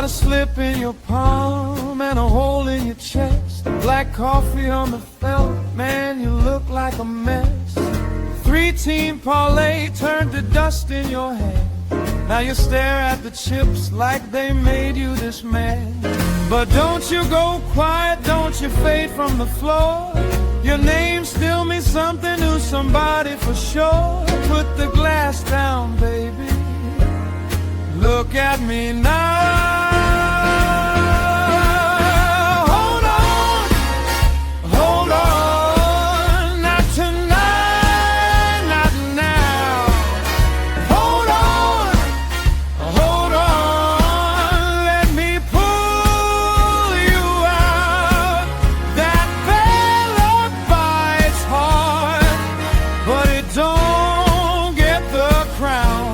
got a slip in your palm and a hole in your chest. Black coffee on the felt, man, you look like a mess. 3-team parlay turned to dust in your head. Now you stare at the chips like they made you this man. But don't you go quiet, don't you fade from the floor. Your name still means something to somebody for sure. Put the glass down, baby. Look at me now. Hold on, hold on. Not tonight, not now. Hold on. Let me pull you out. That bad luck bites hard, but it don't get the crown.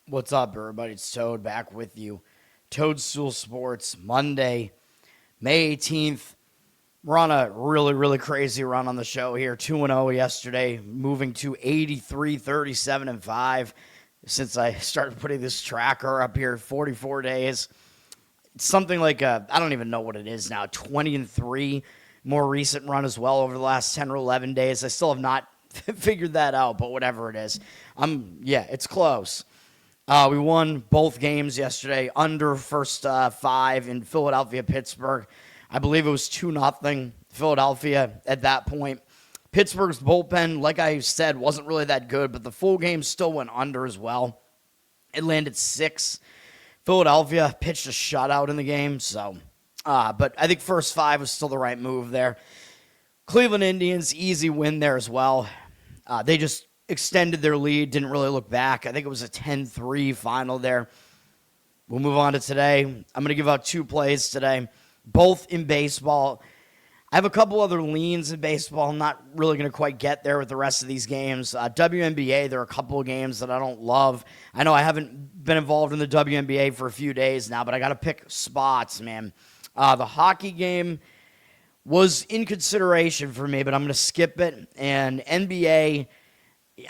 What's up, everybody? It's Toad back with you. Toadstool Sports, Monday, May 18th. We're on a really crazy run on the show here. 2-0 yesterday, moving to 83, 37, and 5 since I started putting this tracker up here, 44 days. It's something like I don't even know what it is now, 20-3. More recent run as well over the last 10 or 11 days. I still have not figured that out, but whatever it is. It's close. We won both games yesterday, under first 5 in Philadelphia, Pittsburgh. I believe it was 2-0 Philadelphia at that point. Pittsburgh's bullpen, like I said, wasn't really that good, but the full game still went under as well. It landed 6. Philadelphia pitched a shutout in the game, but I think first 5 was still the right move there. Cleveland Indians, easy win there as well. They just extended their lead, didn't really look back. I think it was a 10-3 final there. We'll move on to today. I'm going to give out 2 plays today, both in baseball. I have a couple other leans in baseball. I'm not really going to quite get there with the rest of these games. WNBA, there are a couple of games that I don't love. I know I haven't been involved in the WNBA for a few days now, but I got to pick spots, man. The hockey game was in consideration for me, but I'm going to skip it. And NBA,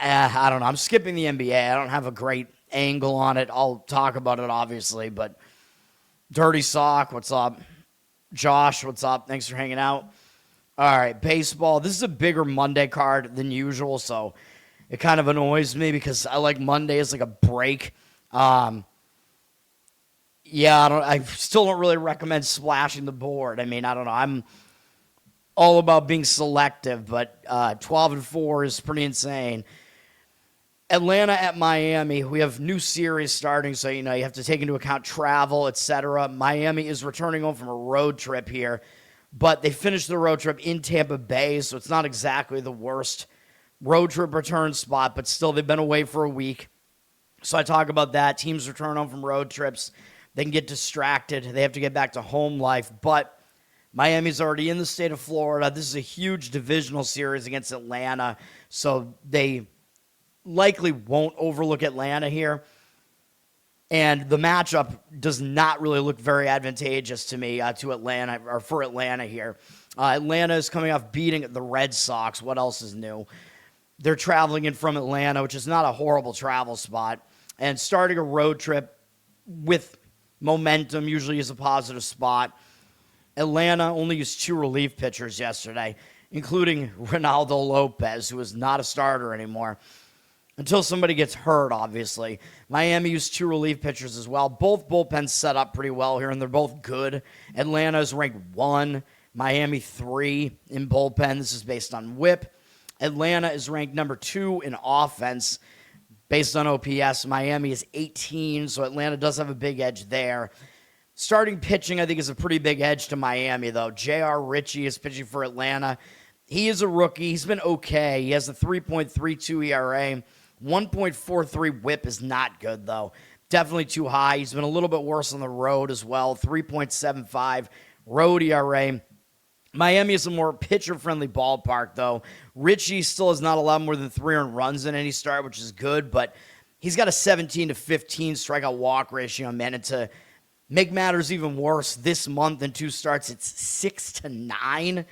I don't know. I'm skipping the NBA. I don't have a great angle on it. I'll talk about it, obviously. But Dirty Sock, what's up? Josh, what's up? Thanks for hanging out. All right, baseball. This is a bigger Monday card than usual, so it kind of annoys me because I like Monday as like a break. I still don't really recommend splashing the board. I mean, I don't know. I'm all about being selective, but 12-4 is pretty insane. Atlanta at Miami. We have new series starting, so you have to take into account travel, etc. Miami is returning home from a road trip here, but they finished the road trip in Tampa Bay, so it's not exactly the worst road trip return spot, but still they've been away for a week. So I talk about that. Teams return home from road trips. They can get distracted. They have to get back to home life, but Miami's already in the state of Florida. This is a huge divisional series against Atlanta, so they likely won't overlook Atlanta here. And the matchup does not really look very advantageous to me, to Atlanta, or for Atlanta here. Atlanta is coming off beating the Red Sox. What else is new? They're traveling in from Atlanta, which is not a horrible travel spot. And starting a road trip with momentum usually is a positive spot. Atlanta only used 2 relief pitchers yesterday, including Ronaldo Lopez, who is not a starter anymore, until somebody gets hurt, obviously. Miami used 2 relief pitchers as well. Both bullpens set up pretty well here, and they're both good. Atlanta is ranked 1, Miami 3 in bullpen. This is based on whip. Atlanta is ranked number 2 in offense based on OPS. Miami is 18, so Atlanta does have a big edge there. Starting pitching, I think, is a pretty big edge to Miami, though. J.R. Ritchie is pitching for Atlanta. He is a rookie. He's been okay. He has a 3.32 ERA. 1.43 whip is not good, though. Definitely too high. He's been a little bit worse on the road as well. 3.75 road ERA. Miami is a more pitcher-friendly ballpark, though. Ritchie still has not allowed more than 3 earned runs in any start, which is good, but he's got a 17-15 strikeout walk ratio, man. And to Make matters even worse, this month in 2 starts, it's 6-9.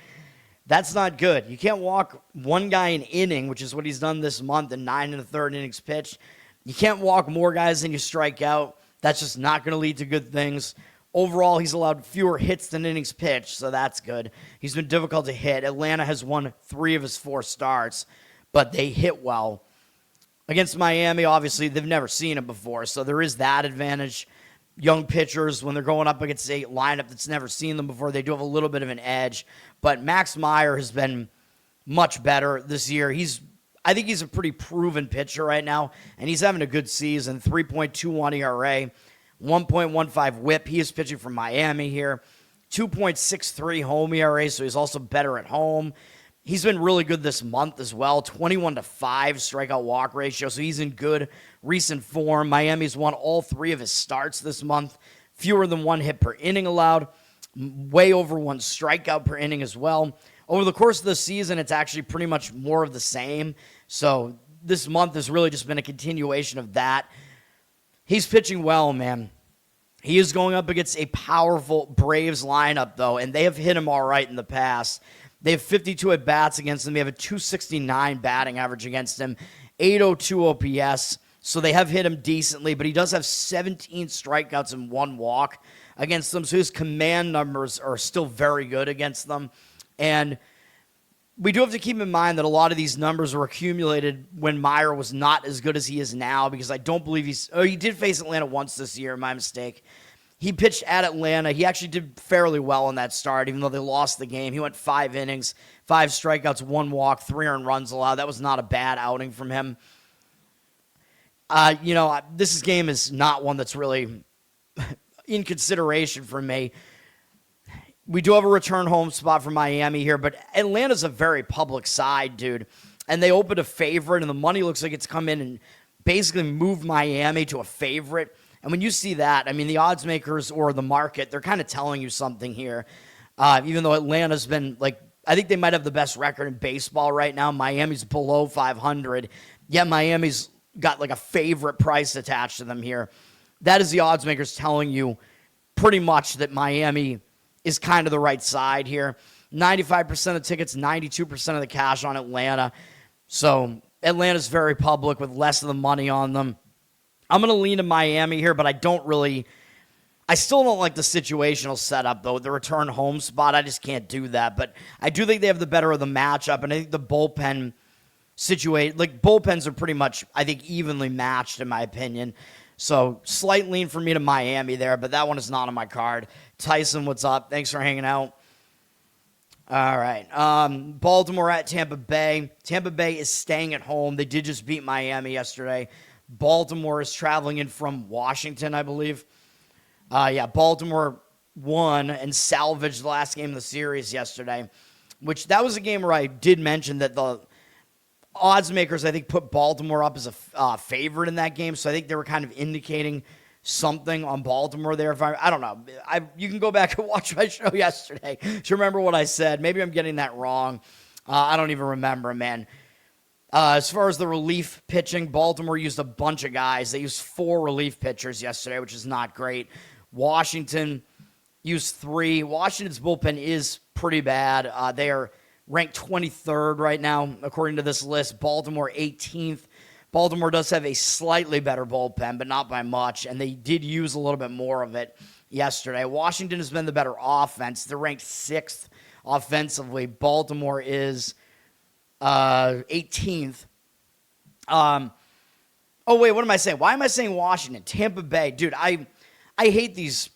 That's not good. You can't walk one guy an inning, which is what he's done this month in 9 1/3 innings pitched. You can't walk more guys than you strike out. That's just not going to lead to good things. Overall, he's allowed fewer hits than innings pitched, so that's good. He's been difficult to hit. Atlanta has won 3 of his 4 starts, but they hit well. Against Miami, obviously, they've never seen it before, so there is that advantage. Young pitchers, when they're going up against a lineup that's never seen them before, they do have a little bit of an edge. But Max Meyer has been much better this year. I think he's a pretty proven pitcher right now, and he's having a good season. 3.21 ERA, 1.15 whip. He is pitching for Miami here. 2.63 home ERA, so he's also better at home. He's been really good this month as well. 21-5 strikeout walk ratio, so he's in good recent form. Miami's won all 3 of his starts this month. Fewer than 1 hit per inning allowed. Way over 1 strikeout per inning as well. Over the course of the season, it's actually pretty much more of the same. So this month has really just been a continuation of that. He's pitching well, man. He is going up against a powerful Braves lineup, though, and they have hit him all right in the past. They have 52 at-bats against him. They have a 269 batting average against him, 802 OPS. So they have hit him decently, but he does have 17 strikeouts and 1 walk against them. So his command numbers are still very good against them. And we do have to keep in mind that a lot of these numbers were accumulated when Meyer was not as good as he is now, because I don't believe he did face Atlanta once this year, my mistake. He pitched at Atlanta. He actually did fairly well in that start, even though they lost the game. He went 5 innings, 5 strikeouts, 1 walk, 3 earned runs allowed. That was not a bad outing from him. This game is not one that's really in consideration for me. We do have a return home spot for Miami here, but Atlanta's a very public side, dude. And they opened a favorite, and the money looks like it's come in and basically moved Miami to a favorite. And when you see that, I mean, the odds makers or the market, they're kind of telling you something here. Even though Atlanta's been, I think they might have the best record in baseball right now. Miami's below 500. Yeah, Miami's got a favorite price attached to them here. That is the odds makers telling you pretty much that Miami is kind of the right side here. 95% of tickets, 92% of the cash on Atlanta. So Atlanta's very public with less of the money on them. I'm going to lean to Miami here, but I still don't like the situational setup, though. The return home spot, I just can't do that. But I do think they have the better of the matchup, and I think the bullpen bullpens are pretty much, I think, evenly matched, in my opinion. So slight lean for me to Miami there, but that one is not on my card. Tyson, what's up? Thanks for hanging out. All right. Baltimore at Tampa Bay. Tampa Bay is staying at home. They did just beat Miami yesterday. Baltimore is traveling in from Washington, I believe. Baltimore won and salvaged the last game of the series yesterday, which that was a game where I did mention that the odds makers, I think, put Baltimore up as a favorite in that game. So I think they were kind of indicating something on Baltimore there. I don't know. You can go back and watch my show yesterday to remember what I said. Maybe I'm getting that wrong. I don't even remember, man. As far as the relief pitching, Baltimore used a bunch of guys. They used 4 relief pitchers yesterday, which is not great. Washington used 3. Washington's bullpen is pretty bad. They are ranked 23rd right now, according to this list. Baltimore 18th. Baltimore does have a slightly better bullpen, but not by much, and they did use a little bit more of it yesterday. Washington has been the better offense. They're ranked 6th offensively. Baltimore is 18th. What am I saying? Why am I saying Washington? Tampa Bay. Dude, I hate these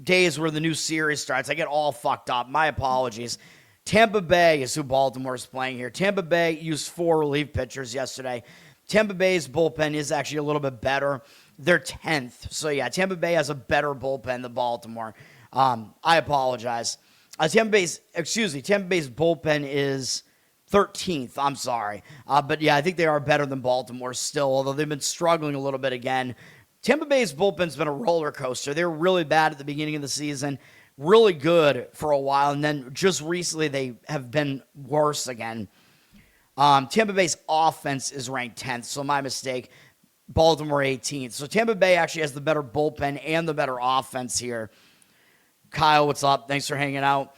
days where the new series starts. I get all fucked up. My apologies. Tampa Bay is who Baltimore is playing here. Tampa Bay used 4 relief pitchers yesterday. Tampa Bay's bullpen is actually a little bit better. They're 10th. So, yeah, Tampa Bay has a better bullpen than Baltimore. I apologize. Tampa Bay's bullpen is 13th. I'm sorry. But, yeah, I think they are better than Baltimore still, although they've been struggling a little bit again. Tampa Bay's bullpen's been a roller coaster. They were really bad at the beginning of the season, really good for a while, and then just recently they have been worse again. Tampa Bay's offense is ranked 10th, so my mistake. Baltimore 18th. So Tampa Bay actually has the better bullpen and the better offense here. Kyle, what's up? Thanks for hanging out.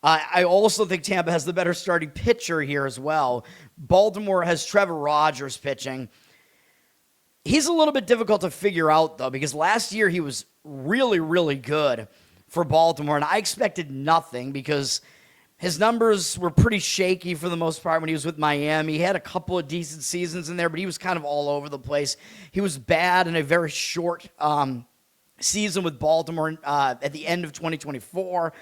I also think Tampa has the better starting pitcher here as well. Baltimore has Trevor Rogers pitching. He's a little bit difficult to figure out, though, because last year he was really, really good for Baltimore, and I expected nothing because his numbers were pretty shaky for the most part when he was with Miami. He had a couple of decent seasons in there, but he was kind of all over the place. He was bad in a very short season with Baltimore at the end of 2024.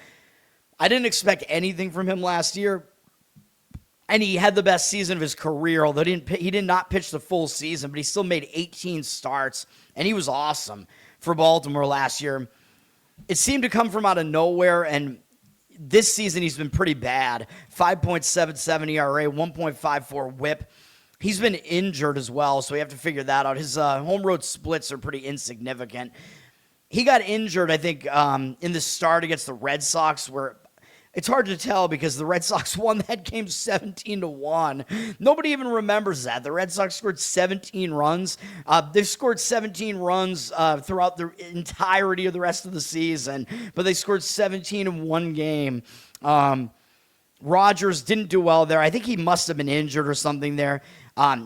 I didn't expect anything from him last year, and he had the best season of his career, although he did not pitch the full season, but he still made 18 starts, and he was awesome for Baltimore last year. It seemed to come from out of nowhere, and this season he's been pretty bad. 5.77 ERA, 1.54 whip. He's been injured as well, so we have to figure that out. His home road splits are pretty insignificant. He got injured, I think, in the start against the Red Sox, where it's hard to tell because the Red Sox won that game 17-1. Nobody even remembers that. The Red Sox scored 17 runs. They've scored 17 runs throughout the entirety of the rest of the season, but they scored 17 in one game. Rogers didn't do well there. I think he must have been injured or something there.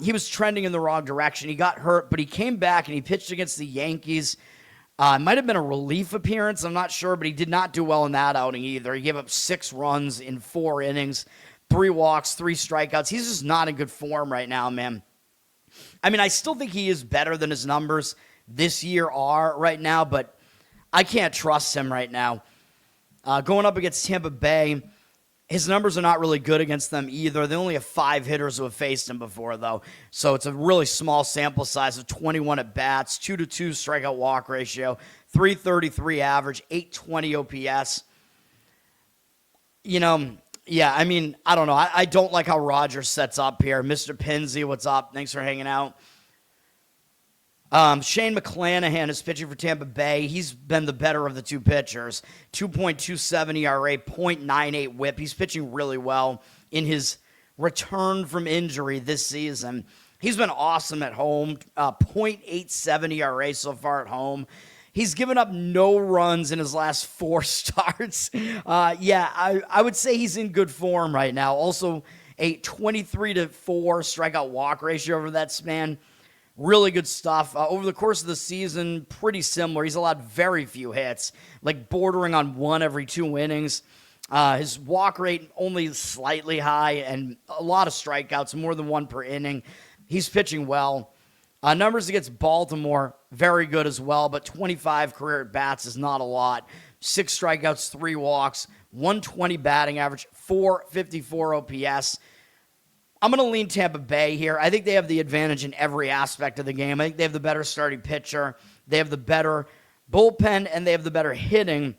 He was trending in the wrong direction. He got hurt, but he came back and he pitched against the Yankees. It might have been a relief appearance, I'm not sure, but he did not do well in that outing either. He gave up 6 runs in 4 innings, 3 walks, 3 strikeouts. He's just not in good form right now, man. I mean, I still think he is better than his numbers this year are right now, but I can't trust him right now. Going up against Tampa Bay, his numbers are not really good against them either. They only have 5 hitters who have faced him before, though. So it's a really small sample size of 21 at-bats, 2-2 strikeout walk ratio, 333 average, 820 OPS. You know, yeah, I mean, I don't know. I don't like how Rogers sets up here. Mr. Pinsey, what's up? Thanks for hanging out. Shane McClanahan is pitching for Tampa Bay. He's been the better of the 2 pitchers. 2.27 ERA, 0.98 whip. He's pitching really well in his return from injury this season. He's been awesome at home. 0.87 ERA so far at home. He's given up no runs in his last 4 starts. I would say he's in good form right now. Also, a 23-4 strikeout walk ratio over that span. Really good stuff. Over the course of the season, pretty similar. He's allowed very few hits, like bordering on 1 every 2 innings. His walk rate only slightly high and a lot of strikeouts, more than 1 per inning. He's pitching well. Numbers against Baltimore, very good as well, but 25 career at-bats is not a lot. 6 strikeouts, 3 walks, 120 batting average, 454 OPS. I'm going to lean Tampa Bay here. I think they have the advantage in every aspect of the game. I think they have the better starting pitcher. They have the better bullpen, and they have the better hitting.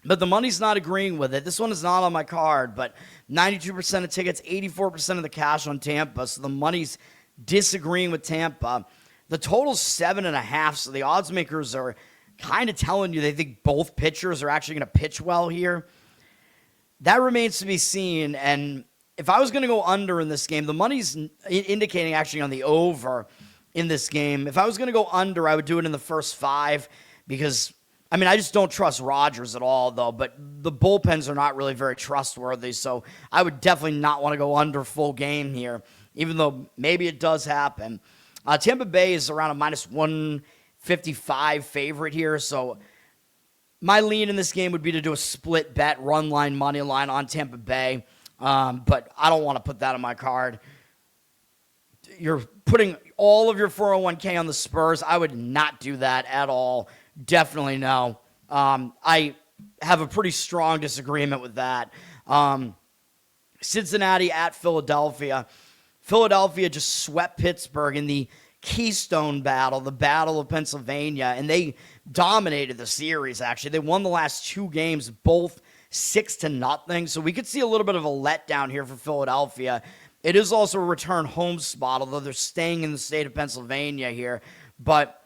But the money's not agreeing with it. This one is not on my card, but 92% of tickets, 84% of the cash on Tampa. So the money's disagreeing with Tampa. The total's 7.5, so the odds makers are kind of telling you they think both pitchers are actually going to pitch well here. That remains to be seen, and if I was going to go under in this game, the money's indicating actually on the over in this game. If I was going to go under, I would do it in the first 5 because, I mean, I just don't trust Rogers at all, though. But the bullpens are not really very trustworthy, so I would definitely not want to go under full game here, even though maybe it does happen. Tampa Bay is around a minus 155 favorite here, so my lean in this game would be to do a split bet, run line, money line on Tampa Bay. But I don't want to put that on my card. You're putting all of your 401k on the Spurs. I would not do that at all. Definitely no. I have a pretty strong disagreement with that. Cincinnati at Philadelphia. Philadelphia just swept Pittsburgh in the Keystone Battle, the Battle of Pennsylvania, and they dominated the series, actually. They won the last 2 games, both 6-0. So we could see a little bit of a letdown here for Philadelphia. It is also a return home spot, although they're staying in the state of Pennsylvania here. But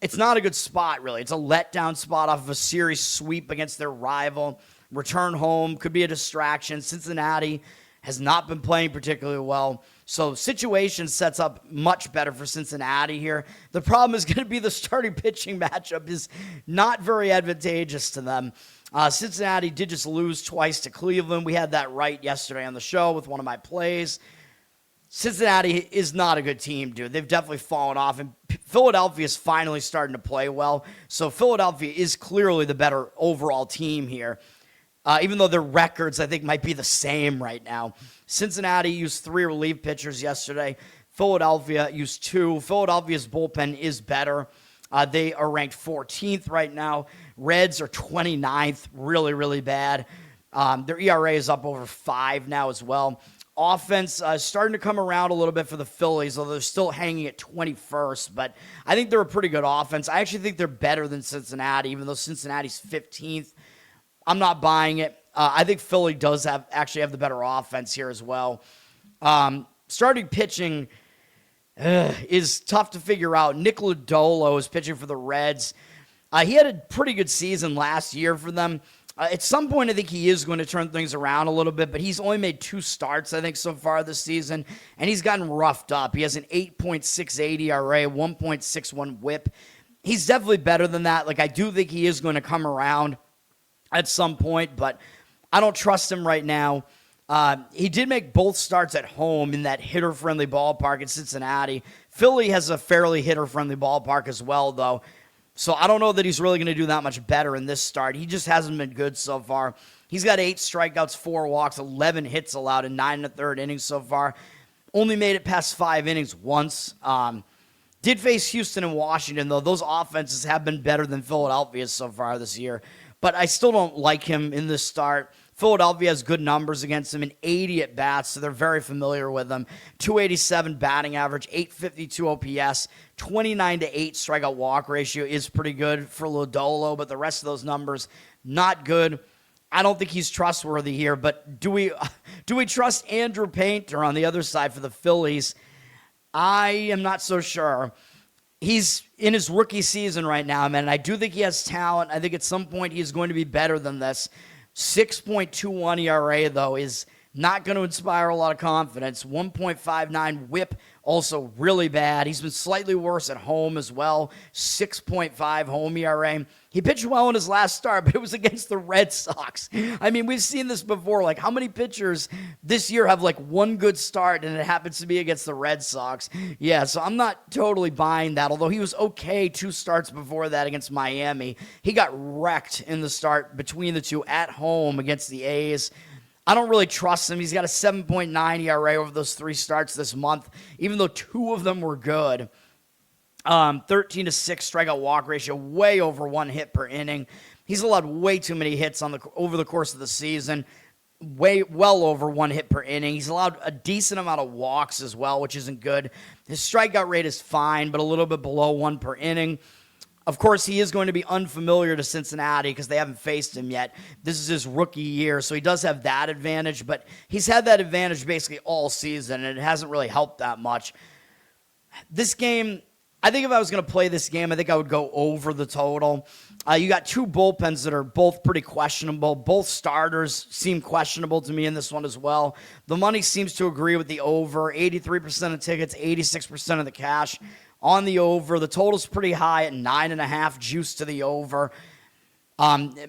it's not a good spot, really. It's a letdown spot off of a series sweep against their rival. Return home could be a distraction. Cincinnati has not been playing particularly well. So situation sets up much better for Cincinnati here. The problem is going to be the starting pitching matchup is not very advantageous to them. Cincinnati did just lose twice to Cleveland. We had that right yesterday on the show with one of my plays. Cincinnati is not a good team, dude. They've definitely fallen off, and Philadelphia is finally starting to play well. So Philadelphia is clearly the better overall team here, even though their records, I think, might be the same right now. Cincinnati used 3 relief pitchers yesterday. Philadelphia used 2. Philadelphia's bullpen is better. They are ranked 14th right now. Reds are 29th, really, really bad. Their ERA is up over 5 now as well. Offense starting to come around a little bit for the Phillies, although they're still hanging at 21st. But I think they're a pretty good offense. I actually think they're better than Cincinnati, even though Cincinnati's 15th. I'm not buying it. I think Philly does actually have the better offense here as well. Starting pitching is tough to figure out. Nick Lodolo is pitching for the Reds. He had a pretty good season last year for them. At some point, I think he is going to turn things around a little bit, but he's only made 2 starts, I think, so far this season, and he's gotten roughed up. He has an 8.68 ERA, 1.61 whip. He's definitely better than that. Like, I do think he is going to come around at some point, but I don't trust him right now. He did make both starts at home in that hitter-friendly ballpark in Cincinnati. Philly has a fairly hitter-friendly ballpark as well, though. So I don't know that he's really going to do that much better in this start. He just hasn't been good so far. He's got 8 strikeouts, 4 walks, 11 hits allowed in 9 1/3 innings so far. Only made it past 5 innings once. Did face Houston and Washington, though. Those offenses have been better than Philadelphia so far this year. But I still don't like him in this start. Philadelphia has good numbers against him, and 80 at bats, so they're very familiar with him. 287 batting average, 852 OPS, 29-8 strikeout walk ratio is pretty good for Lodolo, but the rest of those numbers, not good. I don't think he's trustworthy here, but do we trust Andrew Painter on the other side for the Phillies? I am not so sure. He's in his rookie season right now, man, and I do think he has talent. I think at some point he's going to be better than this. 6.21 ERA, though, is not going to inspire a lot of confidence. 1.59 whip, also really bad. He's been slightly worse at home as well. 6.5 home ERA. He pitched well in his last start, but it was against the Red Sox. I mean, we've seen this before. Like, how many pitchers this year have, like, one good start, and it happens to be against the Red Sox? Yeah, so I'm not totally buying that, although he was okay 2 starts before that against Miami. He got wrecked in the start between the two at home against the A's. I don't really trust him. He's got a 7.9 ERA over those 3 starts this month, even though 2 of them were good. 13-6 strikeout walk ratio, way over 1 hit per inning. He's allowed way too many hits over the course of the season, well over 1 hit per inning. He's allowed a decent amount of walks as well, which isn't good. His strikeout rate is fine, but a little bit below 1 per inning. Of course, he is going to be unfamiliar to Cincinnati because they haven't faced him yet. This is his rookie year, so he does have that advantage, but he's had that advantage basically all season, and it hasn't really helped that much. This game, I think if I was going to play this game, I think I would go over the total. You got 2 bullpens that are both pretty questionable. Both starters seem questionable to me in this one as well. The money seems to agree with the over. 83% of tickets, 86% of the cash on the over. The total's pretty high at 9.5, juice to the over.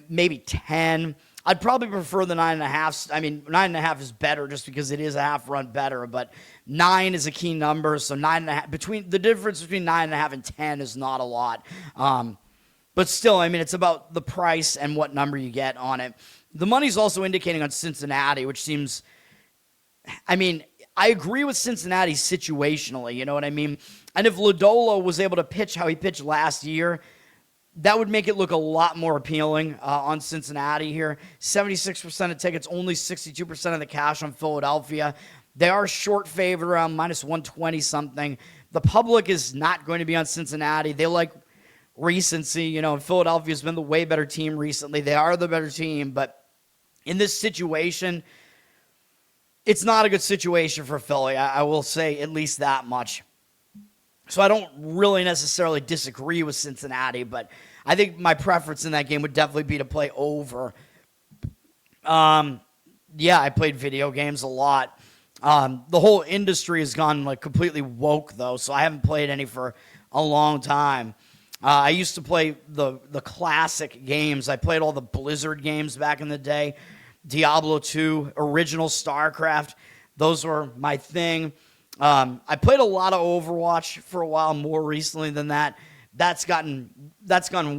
Maybe 10. I'd probably prefer the 9.5. I mean, 9.5 is better just because it is a half run better, but 9 is a key number, so 9.5. The difference between 9.5 and 10 is not a lot. But still, I mean, it's about the price and what number you get on it. The money's also indicating on Cincinnati, which seems, I mean, I agree with Cincinnati situationally, you know what I mean? And if Lodolo was able to pitch how he pitched last year, that would make it look a lot more appealing on Cincinnati here. 76% of tickets, only 62% of the cash on Philadelphia. They are short favorite around minus 120 something. The public is not going to be on Cincinnati. They like recency, you know, and Philadelphia's been the way better team recently. They are the better team, but in this situation, it's not a good situation for Philly. I will say at least that much. So I don't really necessarily disagree with Cincinnati, but I think my preference in that game would definitely be to play over. Yeah, I played video games a lot. The whole industry has gone like completely woke though, so I haven't played any for a long time. I used to play the classic games. I played all the Blizzard games back in the day, Diablo 2, original StarCraft. Those were my thing. I played a lot of Overwatch for a while. More recently than that, that's gone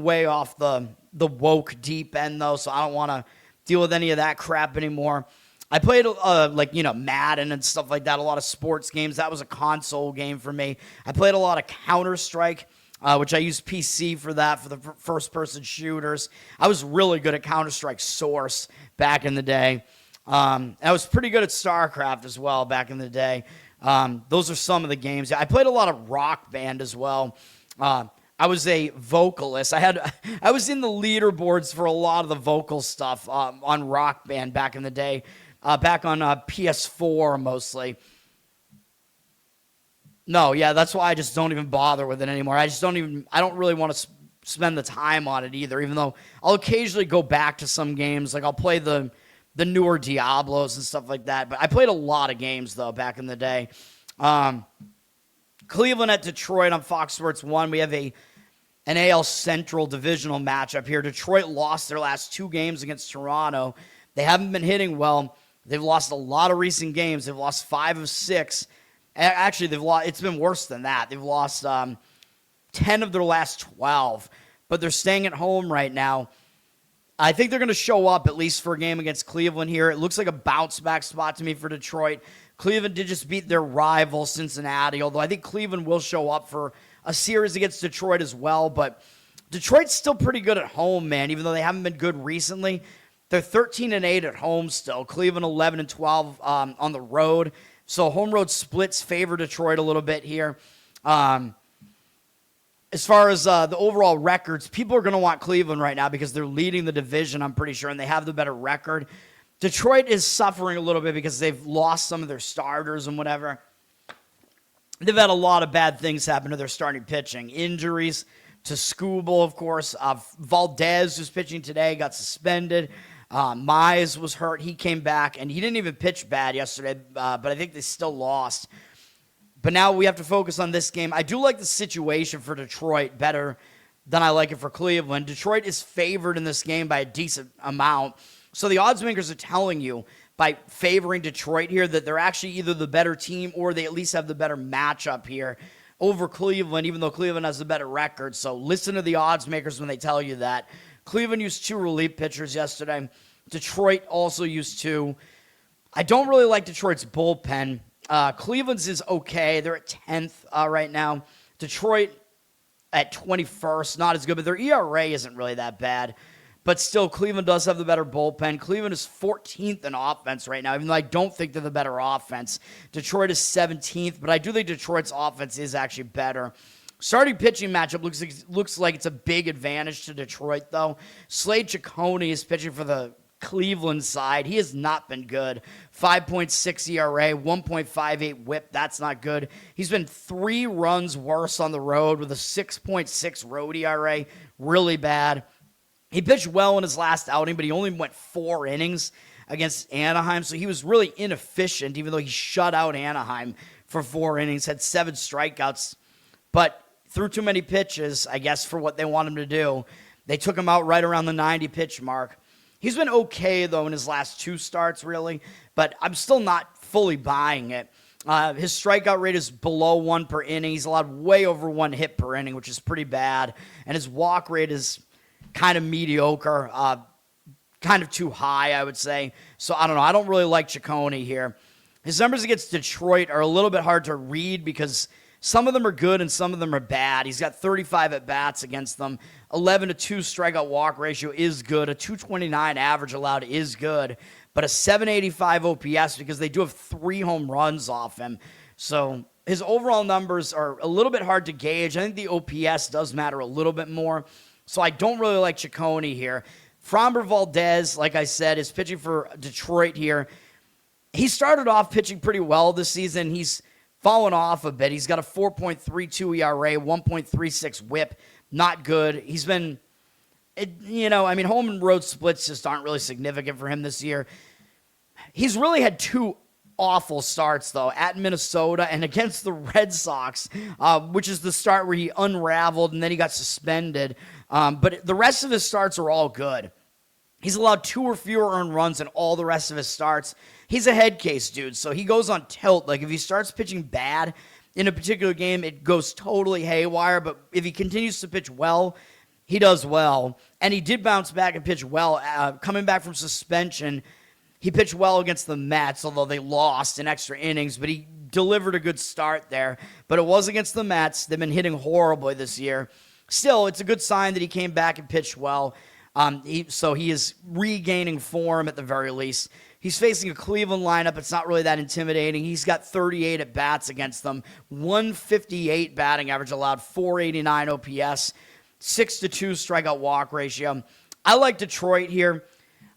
way off the woke deep end though. So I don't want to deal with any of that crap anymore. I played Madden and stuff like that. A lot of sports games. That was a console game for me. I played a lot of Counter-Strike, which I used PC for that, for the first-person shooters. I was really good at Counter-Strike Source back in the day. I was pretty good at StarCraft as well back in the day. Those are some of the games. I played a lot of Rock Band as well. I was a vocalist. I was in the leaderboards for a lot of the vocal stuff on Rock Band back in the day. Back on PS4 mostly. No, yeah, that's why I just don't even bother with it anymore. I don't really want to spend the time on it either, even though I'll occasionally go back to some games. Like I'll play the newer Diablos and stuff like that. But I played a lot of games, though, back in the day. Cleveland at Detroit on Fox Sports 1. We have an AL Central divisional matchup here. Detroit lost their last 2 games against Toronto. They haven't been hitting well. They've lost a lot of recent games. They've lost 5 of 6. Actually, it's been worse than that. They've lost 10 of their last 12. But they're staying at home right now. I think they're going to show up at least for a game against Cleveland here. It looks like a bounce-back spot to me for Detroit. Cleveland did just beat their rival, Cincinnati, although I think Cleveland will show up for a series against Detroit as well. But Detroit's still pretty good at home, man, even though they haven't been good recently. They're 13-8 at home still. Cleveland 11-12 on the road. So home road splits favor Detroit a little bit here. As far as the overall records, people are going to want Cleveland right now because they're leading the division, I'm pretty sure, and they have the better record. Detroit is suffering a little bit because they've lost some of their starters and whatever. They've had a lot of bad things happen to their starting pitching. Injuries to Skubal, of course. Valdez, who's pitching today, got suspended. Mize was hurt. He came back, and he didn't even pitch bad yesterday, but I think they still lost. But now we have to focus on this game. I do like the situation for Detroit better than I like it for Cleveland. Detroit is favored in this game by a decent amount. So the odds makers are telling you by favoring Detroit here that they're actually either the better team or they at least have the better matchup here over Cleveland, even though Cleveland has the better record. So listen to the odds makers when they tell you that. Cleveland used 2 relief pitchers yesterday. Detroit also used 2. I don't really like Detroit's bullpen. Cleveland's is okay. They're at 10th right now. Detroit at 21st, not as good, but their ERA isn't really that bad. But still, Cleveland does have the better bullpen. Cleveland is 14th in offense right now, even though I don't think they're the better offense. Detroit is 17th, but I do think Detroit's offense is actually better. Starting pitching matchup looks like it's a big advantage to Detroit, though. Slade Ciccone is pitching for the Cleveland side. He has not been good. 5.6 ERA, 1.58 whip. That's not good. He's been 3 runs worse on the road with a 6.6 road ERA. Really bad. He pitched well in his last outing, but he only went 4 innings against Anaheim, so he was really inefficient, even though he shut out Anaheim for 4 innings, had 7 strikeouts, but threw too many pitches, I guess, for what they want him to do. They took him out right around the 90-pitch mark. He's been okay, though, in his last 2 starts, really, but I'm still not fully buying it. His strikeout rate is below 1 per inning. He's allowed way over 1 hit per inning, which is pretty bad, and his walk rate is kind of mediocre, kind of too high, I would say. So I don't know. I don't really like Ciccone here. His numbers against Detroit are a little bit hard to read because some of them are good and some of them are bad. He's got 35 at-bats against them. 11-2 strikeout walk ratio is good. A 229 average allowed is good. But a 785 OPS because they do have 3 home runs off him. So his overall numbers are a little bit hard to gauge. I think the OPS does matter a little bit more. So I don't really like Ciccone here. Framber Valdez, like I said, is pitching for Detroit here. He started off pitching pretty well this season. He's fallen off a bit. He's got a 4.32 ERA, 1.36 whip. Not good. He's been, home and road splits just aren't really significant for him this year. He's really had two awful starts, though, at Minnesota and against the Red Sox, which is the start where he unraveled and then he got suspended. But the rest of his starts are all good. He's allowed 2 or fewer earned runs in all the rest of his starts. He's a head case dude, so he goes on tilt. Like, if he starts pitching bad in a particular game, it goes totally haywire. But if he continues to pitch well, he does well. And he did bounce back and pitch well. Coming back from suspension, he pitched well against the Mets, although they lost in extra innings. But he delivered a good start there. But it was against the Mets. They've been hitting horribly this year. Still, it's a good sign that he came back and pitched well. So he is regaining form at the very least. He's facing a Cleveland lineup. It's not really that intimidating. He's got 38 at-bats against them, 158 batting average allowed, 489 OPS, 6-2 strikeout walk ratio. I like Detroit here.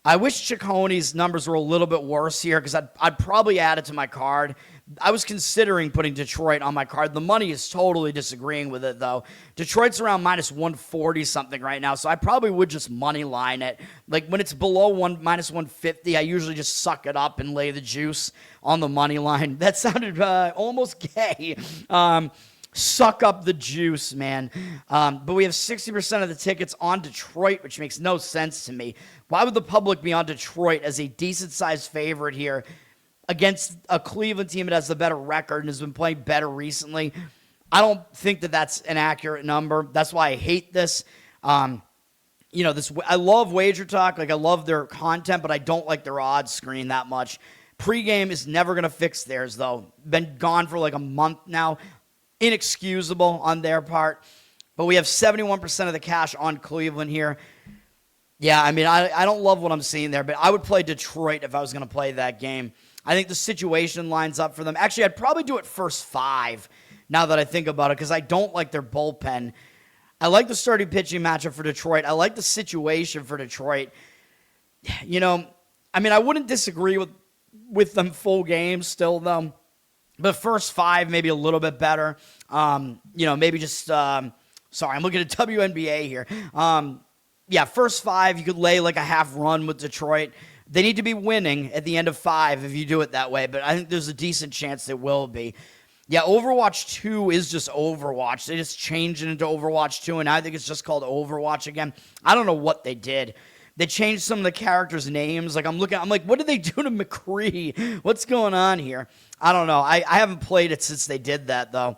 I wish Cicconi's numbers were a little bit worse here because I'd probably add it to my card. I was considering putting Detroit on my card. The money is totally disagreeing with it, though. Detroit's around minus 140 something right now, so I probably would just money line it. Like, when it's below minus 150, I usually just suck it up and lay the juice on the money line. That sounded almost gay. Suck up the juice, man. But we have 60% of the tickets on Detroit, which makes no sense to me. Why would the public be on Detroit as a decent-sized favorite here against a Cleveland team that has the better record and has been playing better recently? I don't think that that's an accurate number. That's why I hate this. I love Wager Talk. Like, I love their content, but I don't like their odds screen that much. Pregame is never going to fix theirs, though. Been gone for like a month now. Inexcusable on their part. But we have 71% of the cash on Cleveland here. Yeah, I mean, I don't love what I'm seeing there, but I would play Detroit if I was going to play that game. I think the situation lines up for them. Actually, I'd probably do it first 5 now that I think about it because I don't like their bullpen. I like the starting pitching matchup for Detroit. I like the situation for Detroit. I wouldn't disagree with them full games still, though. But first 5, maybe a little bit better. Maybe just, sorry, I'm looking at WNBA here. First 5, you could lay like a half run with Detroit. They need to be winning at the end of 5 if you do it that way, but I think there's a decent chance they will be. Yeah, Overwatch 2 is just Overwatch. They just changed it into Overwatch 2, and I think it's just called Overwatch again. I don't know what they did. They changed some of the characters' names. Like, I'm like, what did they do to McCree? What's going on here? I don't know. I haven't played it since they did that, though.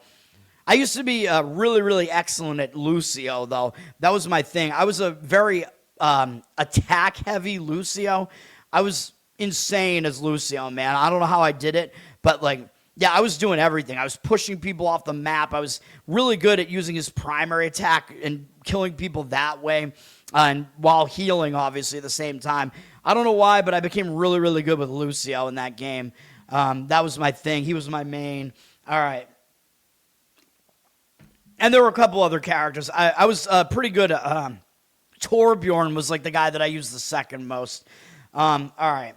I used to be really, really excellent at Lucio, though. That was my thing. I was a very attack-heavy Lucio. I was insane as Lucio, man. I don't know how I did it, but, I was doing everything. I was pushing people off the map. I was really good at using his primary attack and killing people that way, and while healing, obviously, at the same time. I don't know why, but I became really, really good with Lucio in that game. That was my thing. He was my main. All right. And there were a couple other characters. I was pretty good at Torbjorn was like the guy that I used the second most. All right.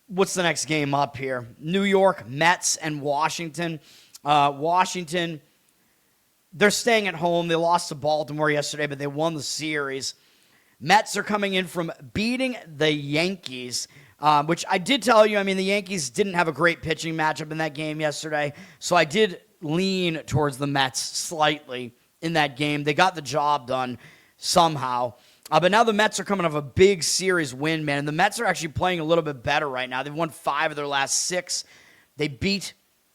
What's the next game up here? New York Mets and Washington. Washington, they're staying at home. They lost to Baltimore yesterday, but they won the series. Mets are coming in from beating the Yankees, which I did tell you. I mean, the Yankees didn't have a great pitching matchup in that game yesterday, so I did lean towards the Mets slightly in that game. They got the job done somehow. But now the Mets are coming off a big series win, man. And the Mets are actually playing a little bit better right now. They've won 5 of their last 6. They beat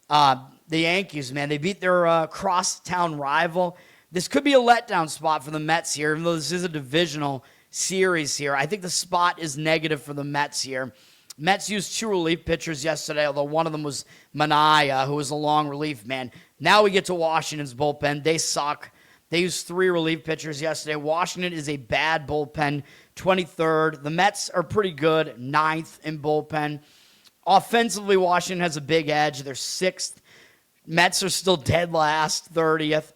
the Yankees, man. They beat their crosstown rival. This could be a letdown spot for the Mets here, even though this is a divisional series here. I think the spot is negative for the Mets here. Mets used 2 relief pitchers yesterday, although one of them was Imai, who was a long relief man. Now we get to Washington's bullpen. They suck. They used 3 relief pitchers yesterday. Washington is a bad bullpen, 23rd. The Mets are pretty good, 9th in bullpen. Offensively, Washington has a big edge. They're 6th. Mets are still dead last, 30th,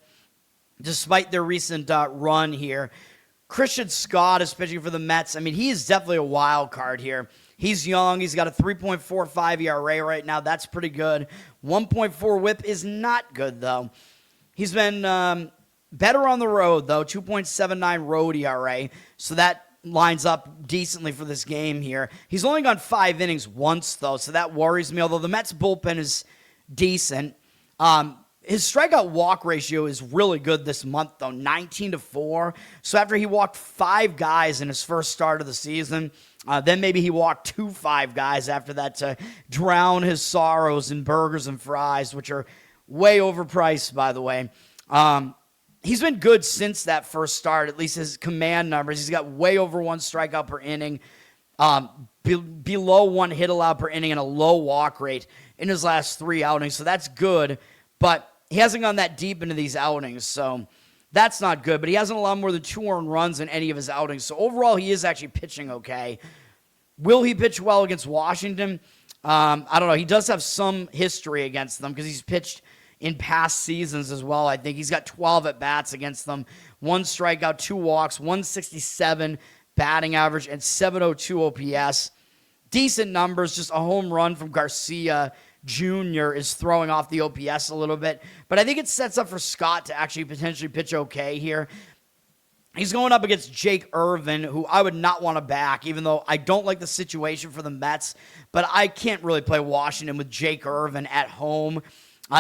despite their recent run here. Christian Scott is pitching for the Mets. I mean, he is definitely a wild card here. He's young. He's got a 3.45 ERA right now. That's pretty good. 1.4 whip is not good, though. He's been better on the road, though, 2.79 road ERA. So that lines up decently for this game here. He's only gone 5 innings once, though, so that worries me, although the Mets bullpen is decent. His strikeout walk ratio is really good this month, though, 19-4. So after he walked 5 guys in his first start of the season, then maybe he walked 5 guys after that to drown his sorrows in burgers and fries, which are way overpriced, by the way. He's been good since that first start, at least his command numbers. He's got way over 1 strikeout per inning, below 1 hit allowed per inning, and a low walk rate in his last 3 outings. So that's good, but he hasn't gone that deep into these outings, so that's not good. But he hasn't allowed more than 2 earned runs in any of his outings. So overall, he is actually pitching okay. Will he pitch well against Washington? I don't know. He does have some history against them because he's pitched in past seasons as well. I think he's got 12 at-bats against them, 1 strikeout, 2 walks, 167 batting average, and 702 OPS. Decent numbers, just a home run from Garcia Jr. is throwing off the OPS a little bit. But I think it sets up for Scott to actually potentially pitch okay here. He's going up against Jake Irvin, who I would not want to back, even though I don't like the situation for the Mets. But I can't really play Washington with Jake Irvin at home.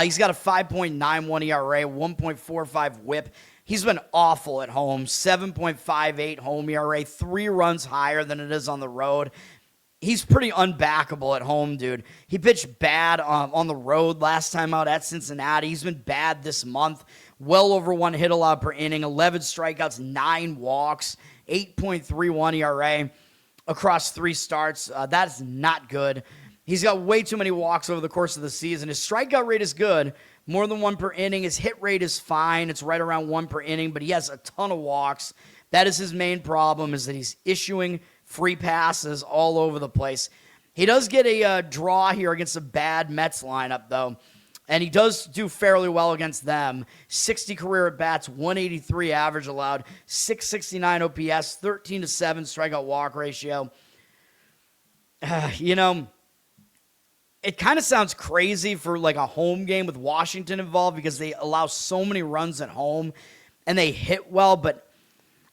He's got a 5.91 ERA, 1.45 whip. He's been awful at home, 7.58 home ERA, 3 runs higher than it is on the road. He's pretty unbackable at home, dude. He pitched bad on the road last time out at Cincinnati. He's been bad this month. Well over 1 hit allowed per inning, 11 strikeouts, 9 walks, 8.31 ERA across 3 starts. That is not good. He's got way too many walks over the course of the season. His strikeout rate is good, more than 1 per inning. His hit rate is fine. It's right around 1 per inning, but he has a ton of walks. That is his main problem, is that he's issuing free passes all over the place. He does get a draw here against a bad Mets lineup, though, and he does do fairly well against them. 60 career at-bats, 183 average allowed, 669 OPS, 13-7 strikeout walk ratio. It kind of sounds crazy for like a home game with Washington involved because they allow so many runs at home and they hit well, but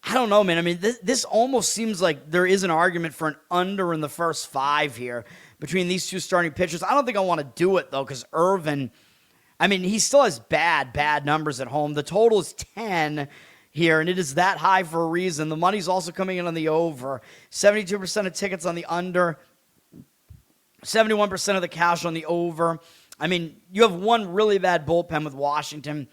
I don't know, man. I mean, this almost seems like there is an argument for an under in the first 5 here between these 2 starting pitchers. I don't think I want to do it, though, because Irvin, I mean, he still has bad numbers at home. The total is 10 here, and it is that high for a reason. The money's also coming in on the over. 72% of tickets on the under, 71% of the cash on the over. I mean, you have one really bad bullpen with Washington.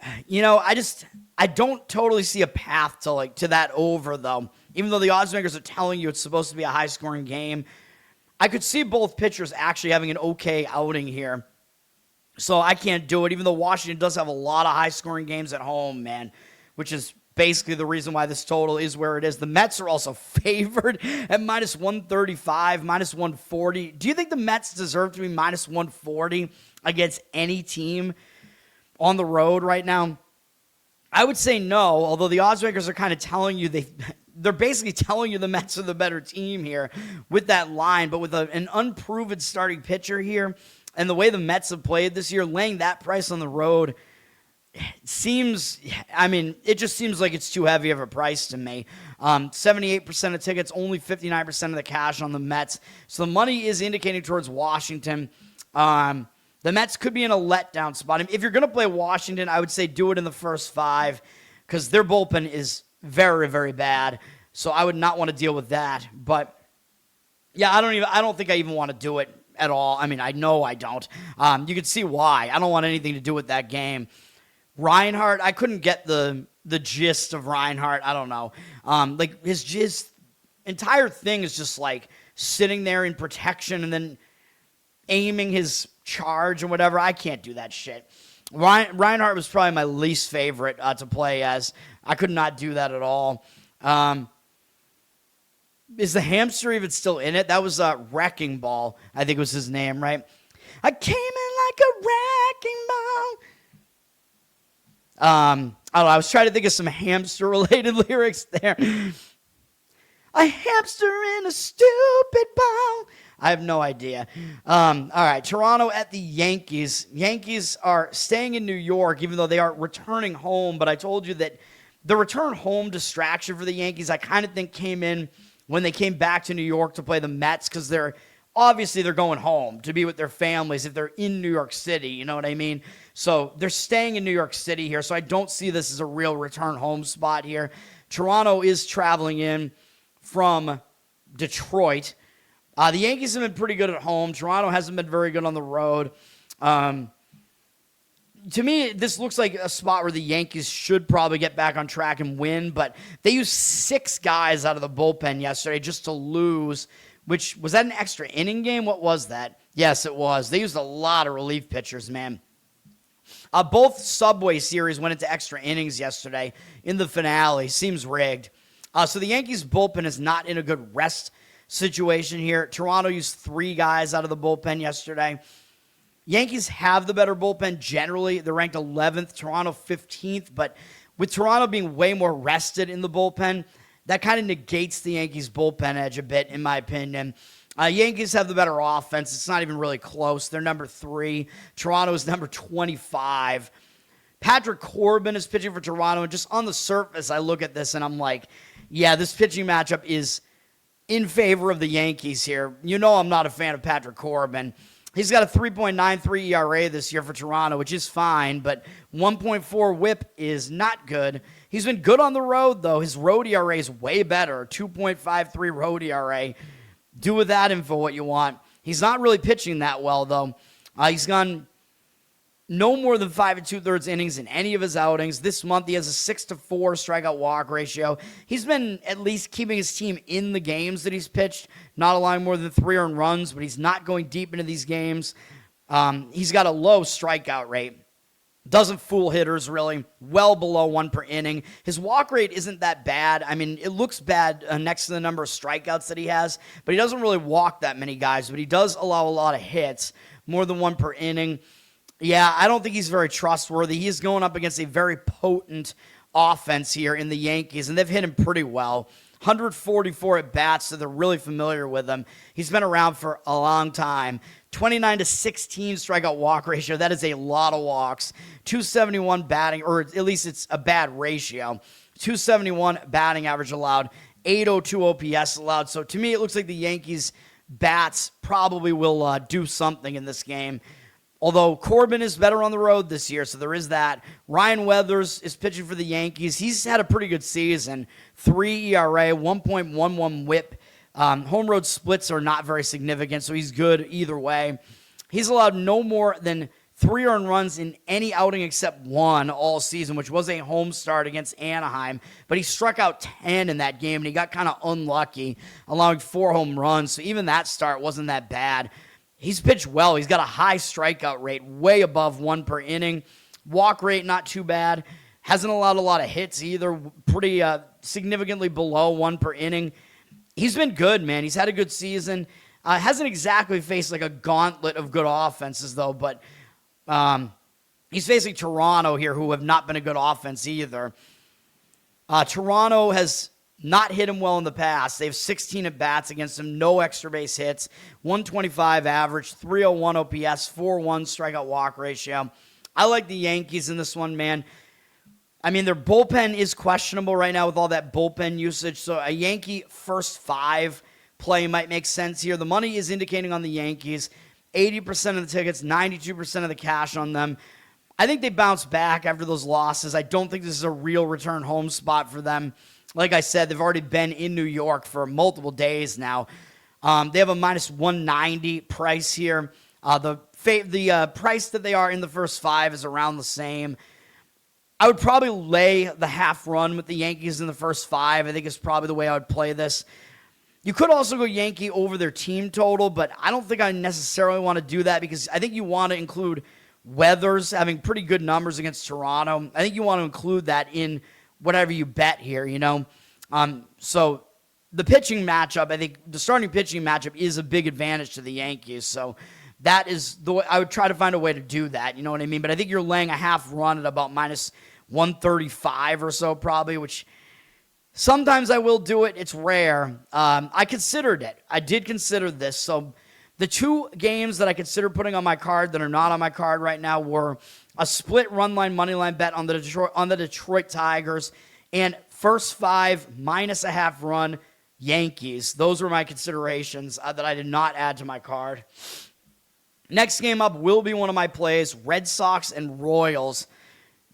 I don't totally see a path to that over, though. Even though the odds makers are telling you it's supposed to be a high-scoring game, I could see both pitchers actually having an okay outing here. So I can't do it, even though Washington does have a lot of high-scoring games at home, man, which is basically the reason why this total is where it is. The Mets are also favored at minus 135, minus 140. Do you think the Mets deserve to be minus 140 against any team on the road right now? I would say no, although the odds makers are kind of telling you they're basically telling you the Mets are the better team here with that line. But with an unproven starting pitcher here and the way the Mets have played this year, laying that price on the road it just seems like it's too heavy of a price to me. 78% of tickets, only 59% of the cash on the Mets. So the money is indicating towards Washington. The Mets could be in a letdown spot. If you're going to play Washington, I would say do it in the first 5 because their bullpen is very, very bad. So I would not want to deal with that. But yeah, I don't think I even want to do it at all. I mean, I know I don't. You can see why. I don't want anything to do with that game. Reinhardt, I couldn't get the gist of Reinhardt. I don't know. His entire thing is just like sitting there in protection and then aiming his charge and whatever. I can't do that shit. Reinhardt was probably my least favorite to play as. I could not do that at all. Is the hamster even still in it? That was Wrecking Ball, I think was his name, right? I came in like a wrecking ball. I don't know. I was trying to think of some hamster-related lyrics there. A hamster in a stupid ball. I have no idea. All right, Toronto at the Yankees. Yankees are staying in New York, even though they are returning home. But I told you that The return home distraction for the Yankees, I kind of think came in when they came back to New York to play the Mets, because they're going home to be with their families if they're in New York City, you know what I mean? So they're staying in New York City here, so I don't see this as a real return home spot here. Toronto is traveling in from Detroit. The Yankees have been pretty good at home. Toronto hasn't been very good on the road. To me, this looks like a spot where the Yankees should probably get back on track and win, but they used 6 guys out of the bullpen yesterday just to lose, which, was that an extra inning game? What was that? Yes, it was. They used a lot of relief pitchers, man. Both Subway series went into extra innings yesterday in the finale. Seems rigged. So the Yankees bullpen is not in a good rest situation here. Toronto used 3 guys out of the bullpen yesterday. Yankees have the better bullpen generally. They're ranked 11th, Toronto 15th, but with Toronto being way more rested in the bullpen, that kind of negates the Yankees' bullpen edge a bit, in my opinion. Yankees have the better offense. It's not even really close. They're number 3. Toronto is number 25. Patrick Corbin is pitching for Toronto, and just on the surface, I look at this and I'm like, yeah, this pitching matchup is in favor of the Yankees here. You know I'm not a fan of Patrick Corbin. He's got a 3.93 ERA this year for Toronto, which is fine, but 1.4 whip is not good. He's been good on the road, though. His road ERA is way better, 2.53 road ERA. Do with that info what you want. He's not really pitching that well, though. He's gone no more than 5 2/3 innings in any of his outings. This month, he has a 6-4 strikeout walk ratio. He's been at least keeping his team in the games that he's pitched, not allowing more than 3 earned runs, but he's not going deep into these games. He's got a low strikeout rate. Doesn't fool hitters, really. Well below 1 per inning. His walk rate isn't that bad. I mean, it looks bad next to the number of strikeouts that he has, but he doesn't really walk that many guys, but he does allow a lot of hits, more than 1 per inning. Yeah, I don't think he's very trustworthy. He's going up against a very potent offense here in the Yankees, and they've hit him pretty well. 144 at bats, so they're really familiar with him. He's been around for a long time. 29-16 strikeout walk ratio. That is a lot of walks. 271 batting, or at least it's a bad ratio. 271 batting average allowed. 802 OPS allowed. So to me, it looks like the Yankees bats probably will do something in this game. Although Corbin is better on the road this year, so there is that. Ryan Weathers is pitching for the Yankees. He's had a pretty good season. 3 ERA, 1.11 whip. Home road splits are not very significant, so he's good either way. He's allowed no more than 3 earned runs in any outing except 1 all season, which was a home start against Anaheim. But he struck out 10 in that game, and he got kind of unlucky, allowing 4 home runs. So even that start wasn't that bad. He's pitched well. He's got a high strikeout rate, way above 1 per inning. Walk rate, not too bad. Hasn't allowed a lot of hits either. Pretty significantly below 1 per inning. He's been good, man. He's had a good season. Hasn't exactly faced like a gauntlet of good offenses, though. But he's facing Toronto here, who have not been a good offense either. Toronto has not hit him well in the past. They have 16 at-bats against him, no extra base hits, 125 average, 301 OPS, 4-1 strikeout walk ratio. I like the Yankees in this one, man. I mean, their bullpen is questionable right now with all that bullpen usage, so a Yankee first 5 play might make sense here. The money is indicating on the Yankees, 80% of the tickets, 92% of the cash on them. I think they bounce back after those losses. I don't think this is a real return home spot for them. Like I said, they've already been in New York for multiple days now. They have a minus 190 price here. The price that they are in the first 5 is around the same. I would probably lay the half run with the Yankees in the first 5. I think it's probably the way I would play this. You could also go Yankee over their team total, but I don't think I necessarily want to do that because I think you want to include Weathers having pretty good numbers against Toronto. I think you want to include that in whatever you bet here, you know. So the pitching matchup, I think the starting pitching matchup is a big advantage to the Yankees. So that is the way I would try to find a way to do that. You know what I mean? But I think you're laying a half run at about minus 135 or so probably, which sometimes I will do it. It's rare. I considered it. I did consider this. So the 2 games that I considered putting on my card that are not on my card right now were a split run line money line bet on the Detroit Tigers And first 5, minus a half run, Yankees. Those were my considerations that I did not add to my card. Next game up will be one of my plays, Red Sox and Royals.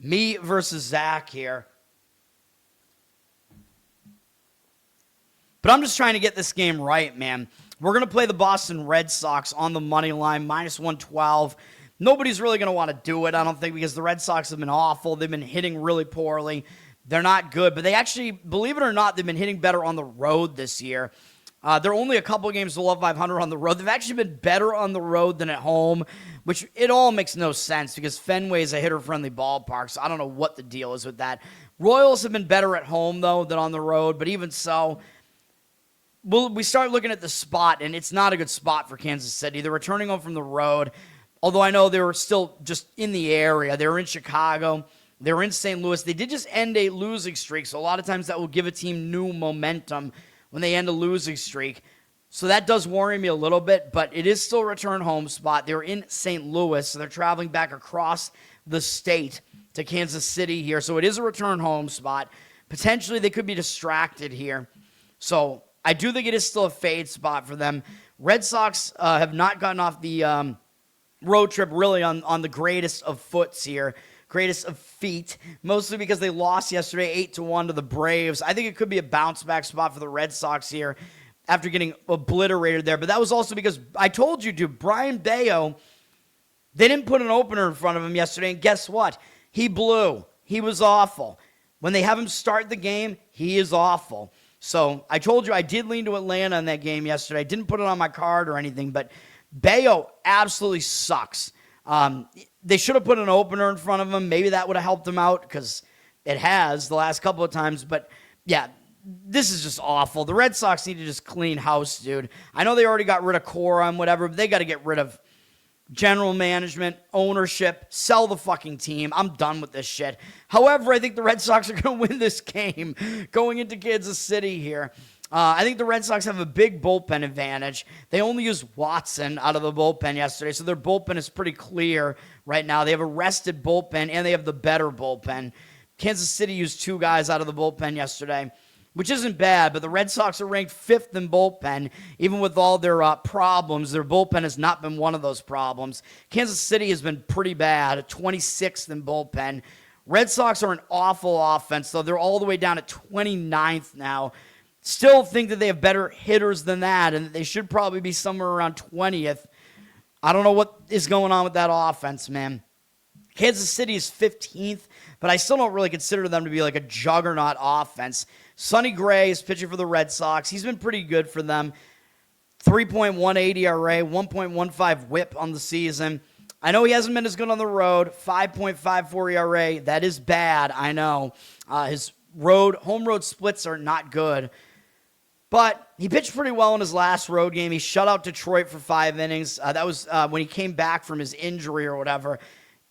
Me versus Zach here. But I'm just trying to get this game right, man. We're going to play the Boston Red Sox on the money line, minus 112. Nobody's really going to want to do it, I don't think, because the Red Sox have been awful. They've been hitting really poorly. They're not good, but they actually, believe it or not, they've been hitting better on the road this year. They're only a couple games below 500 on the road. They've actually been better on the road than at home, which it all makes no sense because Fenway is a hitter-friendly ballpark, so I don't know what the deal is with that. Royals have been better at home, though, than on the road, but even so, we start looking at the spot, and it's not a good spot for Kansas City. They're returning home from the road, although I know they were still just in the area. They were in Chicago. They were in St. Louis. They did just end a losing streak, so a lot of times that will give a team new momentum when they end a losing streak. So that does worry me a little bit, but it is still a return home spot. They're in St. Louis, so they're traveling back across the state to Kansas City here. So it is a return home spot. Potentially they could be distracted here. So I do think it is still a fade spot for them. Red Sox have not gotten off the road trip really on the greatest of foots here. Greatest of feet, mostly because they lost yesterday 8-1 to the Braves. I think it could be a bounce-back spot for the Red Sox here after getting obliterated there. But that was also because I told you, dude, Brian Bayo, they didn't put an opener in front of him yesterday, and guess what? He blew. He was awful. When they have him start the game, he is awful. So I told you I did lean to Atlanta in that game yesterday. I didn't put it on my card or anything, but Bayo absolutely sucks. They should have put an opener in front of him. Maybe that would have helped him out because it has the last couple of times. But, yeah, this is just awful. The Red Sox need to just clean house, dude. I know they already got rid of Cora and whatever, but they got to get rid of general management, ownership, sell the fucking team. I'm done with this shit. However, I think the Red Sox are going to win this game going into Kansas City here. I think the Red Sox have a big bullpen advantage. They only used Watson out of the bullpen yesterday, so their bullpen is pretty clear right now. They have a rested bullpen, and they have the better bullpen. Kansas City used 2 guys out of the bullpen yesterday, which isn't bad, but the Red Sox are ranked 5th in bullpen. Even with all their problems, their bullpen has not been one of those problems. Kansas City has been pretty bad, 26th in bullpen. Red Sox are an awful offense, though. They're all the way down at 29th now. Still think that they have better hitters than that, and they should probably be somewhere around 20th. I don't know what is going on with that offense, man. Kansas City is 15th, but I still don't really consider them to be like a juggernaut offense. Sonny Gray is pitching for the Red Sox. He's been pretty good for them. 3.18 ERA, 1.15 whip on the season. I know he hasn't been as good on the road. 5.54 ERA. That is bad, I know. His home road splits are not good. But he pitched pretty well in his last road game. He shut out Detroit for 5 innings. That was when he came back from his injury or whatever.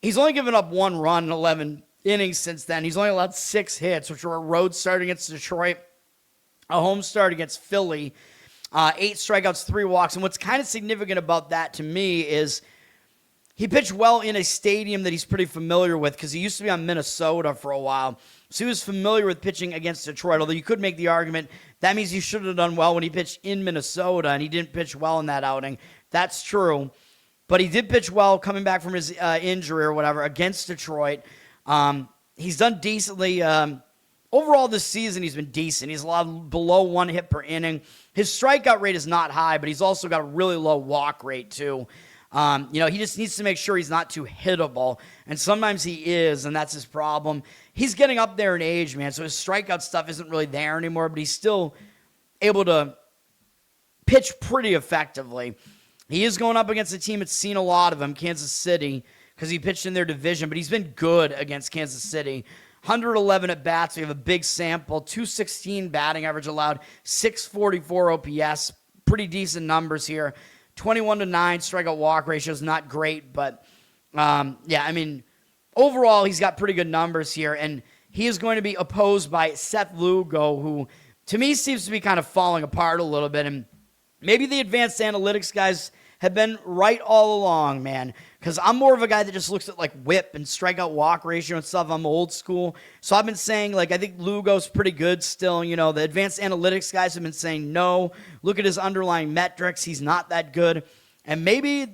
He's only given up 1 run in 11 innings since then. He's only allowed 6 hits, which were a road start against Detroit, a home start against Philly, 8 strikeouts, 3 walks. And what's kind of significant about that to me is he pitched well in a stadium that he's pretty familiar with because he used to be on Minnesota for a while. So he was familiar with pitching against Detroit, although you could make the argument that means he should have done well when he pitched in Minnesota, and he didn't pitch well in that outing. That's true. But he did pitch well coming back from his injury or whatever against Detroit. He's done decently. Overall this season, he's been decent. He's allowed below 1 hit per inning. His strikeout rate is not high, but he's also got a really low walk rate, too. He just needs to make sure he's not too hittable, and sometimes he is, and that's his problem. He's getting up there in age, man, so his strikeout stuff isn't really there anymore, but he's still able to pitch pretty effectively. He is going up against a team that's seen a lot of him, Kansas City, because he pitched in their division, but he's been good against Kansas City. 111 at bats. We have a big sample. 216 batting average allowed. 644 OPS. Pretty decent numbers here. 21-9 strikeout walk ratio is not great, but overall he's got pretty good numbers here, and he is going to be opposed by Seth Lugo, who to me seems to be kind of falling apart a little bit, and maybe the advanced analytics guys have been right all along, man. Because I'm more of a guy that just looks at like whip and strikeout walk ratio and stuff. I'm old school. So I've been saying, like, I think Lugo's pretty good still. You know, the advanced analytics guys have been saying no. Look at his underlying metrics. He's not that good. And maybe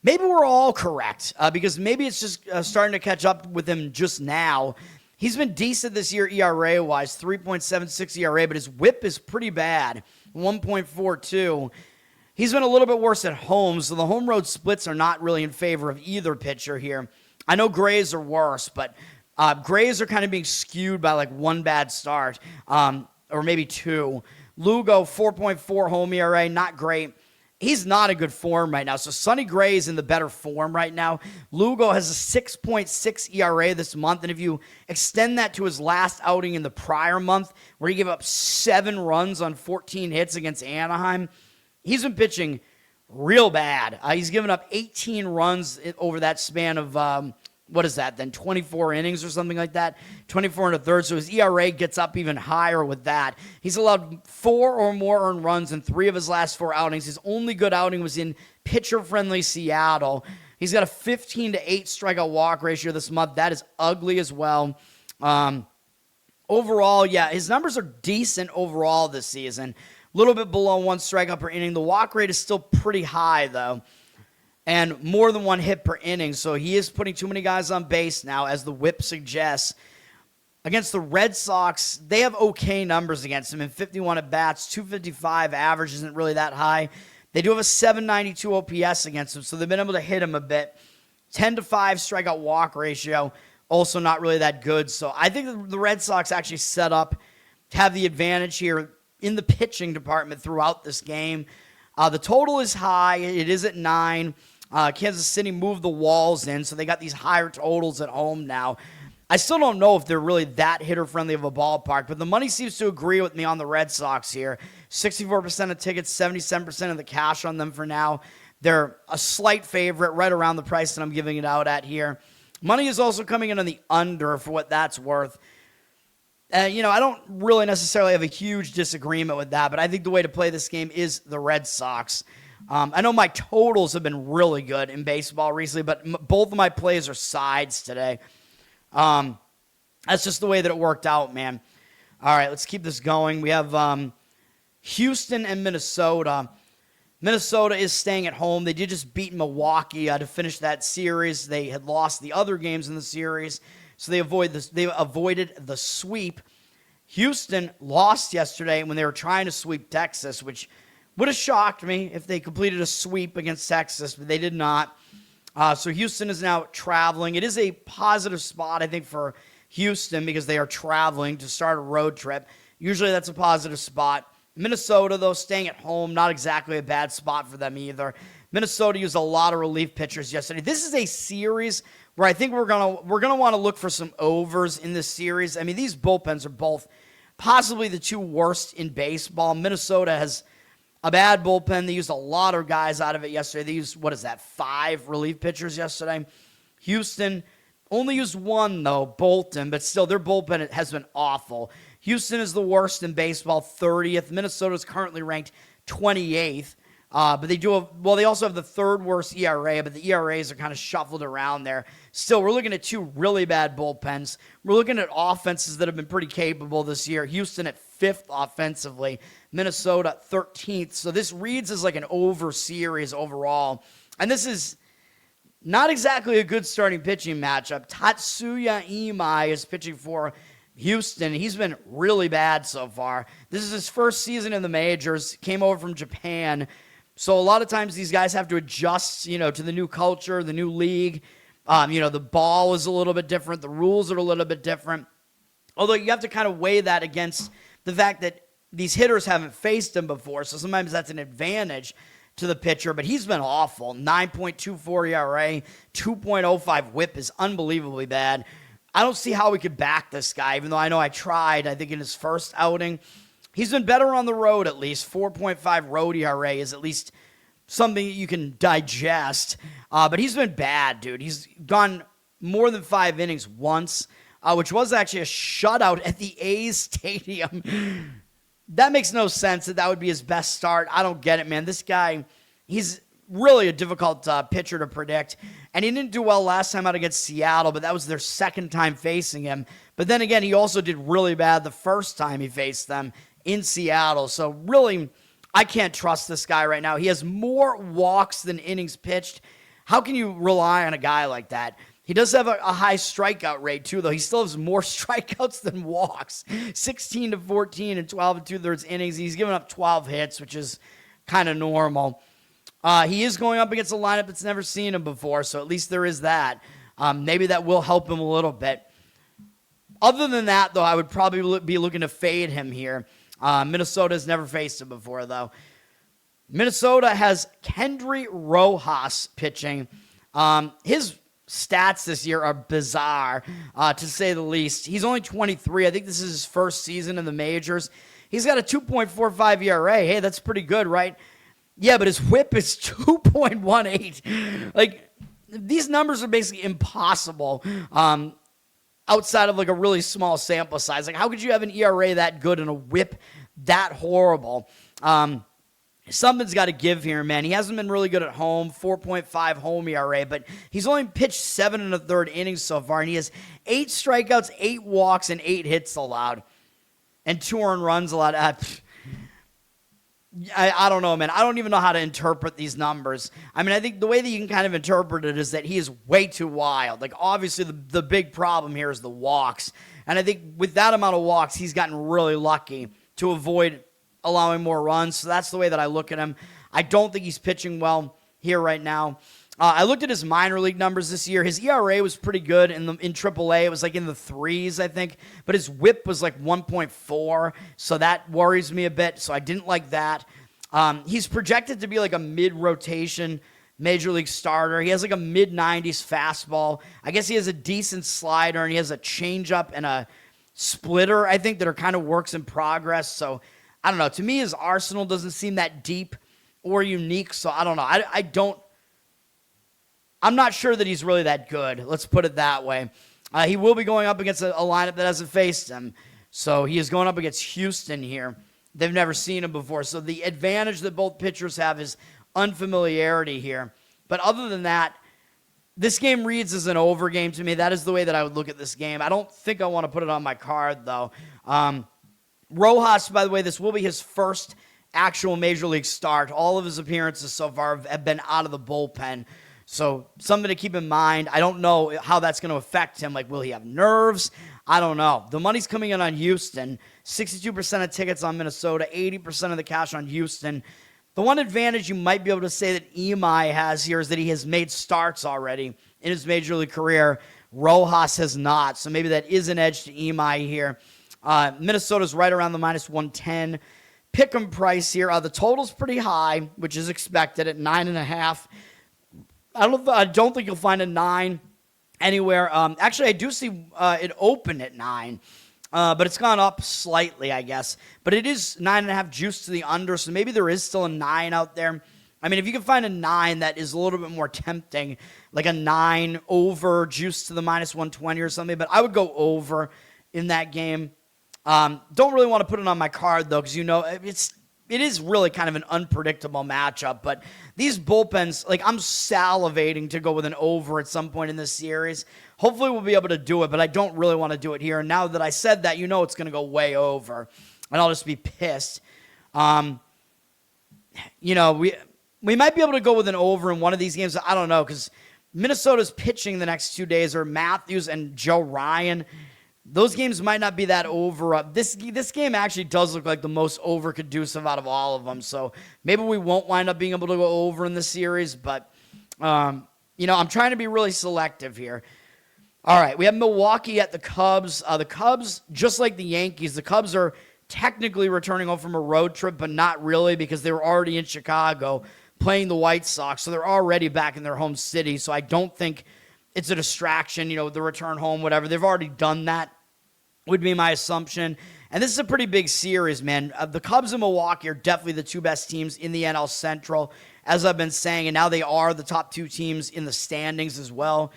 we're all correct because maybe it's just starting to catch up with him just now. He's been decent this year ERA-wise, 3.76 ERA, but his whip is pretty bad, 1.42. He's been a little bit worse at home, so the home road splits are not really in favor of either pitcher here. I know Grays are worse, but Grays are kind of being skewed by like one bad start, or maybe two. Lugo, 4.4 home ERA, not great. He's not in good form right now. So Sonny Gray is in the better form right now. Lugo has a 6.6 ERA this month. And if you extend that to his last outing in the prior month, where he gave up 7 runs on 14 hits against Anaheim, he's been pitching real bad. He's given up 18 runs over that span of, 24 innings or something like that, 24 and a third. So his ERA gets up even higher with that. He's allowed 4 or more earned runs in 3 of his last 4 outings. His only good outing was in pitcher-friendly Seattle. He's got a 15-8 strikeout walk ratio this month. That is ugly as well. Overall, yeah, his numbers are decent overall this season. A little bit below 1 strikeout per inning. The walk rate is still pretty high, though, and more than 1 hit per inning. So he is putting too many guys on base now, as the whip suggests. Against the Red Sox, they have okay numbers against him. In 51 at-bats, 255 average isn't really that high. They do have a 792 OPS against him, so they've been able to hit him a bit. 10-5 strikeout walk ratio, also not really that good. So I think the Red Sox actually set up to have the advantage here in the pitching department throughout this game. The total is high. It is at 9. Kansas City moved the walls in, so they got these higher totals at home now. I still don't know if they're really that hitter-friendly of a ballpark, but the money seems to agree with me on the Red Sox here. 64% of tickets, 77% of the cash on them for now. They're a slight favorite, right around the price that I'm giving it out at here. Money is also coming in on the under for what that's worth. I don't really necessarily have a huge disagreement with that, but I think the way to play this game is the Red Sox. I know my totals have been really good in baseball recently, but both of my plays are sides today. That's just the way that it worked out, man. All right, let's keep this going. We have Houston and Minnesota. Minnesota is staying at home. They did just beat Milwaukee to finish that series. They had lost the other games in the series, so they avoided the sweep. Houston lost yesterday when they were trying to sweep Texas, which would have shocked me if they completed a sweep against Texas, but they did not. So Houston is now traveling. It is a positive spot, I think, for Houston because they are traveling to start a road trip. Usually that's a positive spot. Minnesota, though, staying at home, not exactly a bad spot for them either. Minnesota used a lot of relief pitchers yesterday. This is a series where I think we're gonna want to look for some overs in this series. I mean, these bullpens are both possibly the 2 worst in baseball. Minnesota has a bad bullpen. They used a lot of guys out of it yesterday. They used, 5 relief pitchers yesterday. Houston only used 1, though, Bolton, but still, their bullpen has been awful. Houston is the worst in baseball, 30th. Minnesota is currently ranked 28th. But they also have the 3rd worst ERA, but the ERAs are kind of shuffled around there. Still, we're looking at 2 really bad bullpens. We're looking at offenses that have been pretty capable this year. Houston at 5th offensively, Minnesota 13th. So this reads as like an over series overall. And this is not exactly a good starting pitching matchup. Tatsuya Imai is pitching for Houston. He's been really bad so far. This is his first season in the majors. Came over from Japan. So a lot of times these guys have to adjust, to the new culture, the new league. The ball is a little bit different. The rules are a little bit different. Although you have to kind of weigh that against the fact that these hitters haven't faced him before. So sometimes that's an advantage to the pitcher. But he's been awful. 9.24 ERA, 2.05 whip is unbelievably bad. I don't see how we could back this guy, even though I know I tried, I think, in his first outing. He's been better on the road, at least. 4.5 road ERA is at least something that you can digest. But he's been bad, dude. He's gone more than 5 innings once, which was actually a shutout at the A's stadium. That makes no sense that would be his best start. I don't get it, man. This guy, he's really a difficult pitcher to predict. And he didn't do well last time out against Seattle, but that was their second time facing him. But then again, he also did really bad the first time he faced them in Seattle. So really, I can't trust this guy right now. He has more walks than innings pitched. How can you rely on a guy like that? He does have a high strikeout rate, too, though. He still has more strikeouts than walks. 16-14 and 12 2/3 innings. He's given up 12 hits, which is kind of normal. He is going up against a lineup that's never seen him before, so at least there is that. Maybe that will help him a little bit. Other than that, though, I would probably be looking to fade him here. Minnesota has never faced him before, though. Minnesota has Kendry Rojas pitching. His stats this year are bizarre, to say the least. He's only 23. I think this is his first season in the majors. He's got a 2.45 ERA. Hey, that's pretty good, right? Yeah, but his whip is 2.18. Like, these numbers are basically impossible outside of, like, a really small sample size. Like, how could you have an ERA that good and a whip that horrible? Something's got to give here, man. He hasn't been really good at home, 4.5 home ERA, but he's only pitched 7 1/3 innings so far, and he has 8 strikeouts, 8 walks, and 8 hits allowed, and 2 earned runs allowed. I don't know, man. I don't even know how to interpret these numbers. I mean, I think the way that you can kind of interpret it is that he is way too wild. Like, obviously, the big problem here is the walks, and I think with that amount of walks, he's gotten really lucky to avoid allowing more runs. So that's the way that I look at him. I don't think he's pitching well here right now. I looked at his minor league numbers this year. His ERA was pretty good in AAA. It was like in the 3s, I think. But his whip was like 1.4. So that worries me a bit. So I didn't like that. He's projected to be like a mid-rotation major league starter. He has like a mid-90s fastball. I guess he has a decent slider, and he has a changeup and a splitter, I think, that are kind of works in progress. So I don't know. To me, his arsenal doesn't seem that deep or unique, so I don't know. I'm not sure that he's really that good. Let's put it that way. He will be going up against a lineup that hasn't faced him, so he is going up against Houston here. They've never seen him before, so the advantage that both pitchers have is unfamiliarity here. But other than that, this game reads as an over game to me. That is the way that I would look at this game. I don't think I want to put it on my card, though. Rojas, by the way, this will be his first actual Major League start. All of his appearances so far have been out of the bullpen. So something to keep in mind. I don't know how that's going to affect him. Like, will he have nerves? I don't know. The money's coming in on Houston. 62% of tickets on Minnesota, 80% of the cash on Houston. The one advantage you might be able to say that Imai has here is that he has made starts already in his Major League career. Rojas has not. So maybe that is an edge to Imai here. Minnesota's right around the -110. Pick'em price here. The total's pretty high, which is expected at 9.5. I don't think you'll find a 9 anywhere. Actually, I do see it open at 9, but it's gone up slightly, I guess. But it is 9.5 juice to the under, so maybe there is still a 9 out there. I mean, if you can find a 9 that is a little bit more tempting, like a 9 over juice to the -120 or something, but I would go over in that game. Don't really want to put it on my card, though, because, you know, it is really kind of an unpredictable matchup. But these bullpens, like, I'm salivating to go with an over at some point in this series. Hopefully we'll be able to do it, but I don't really want to do it here. And now that I said that, you know it's going to go way over, and I'll just be pissed. You know, we might be able to go with an over in one of these games. I don't know, because Minnesota's pitching the next 2 days are Matthews and Joe Ryan. Those games might not be that over. This game actually does look like the most over-conducive out of all of them. So maybe we won't wind up being able to go over in this series. But, you know, I'm trying to be really selective here. All right, we have Milwaukee at the Cubs. The Cubs, just like the Yankees, the Cubs are technically returning home from a road trip, but not really because they were already in Chicago playing the White Sox. So they're already back in their home city. So I don't think it's a distraction, you know, the return home, whatever. They've already done that, would be my assumption. And this is a pretty big series, man. The Cubs and Milwaukee are definitely the two best teams in the NL Central, as I've been saying, and now they are the top 2 teams in the standings as well.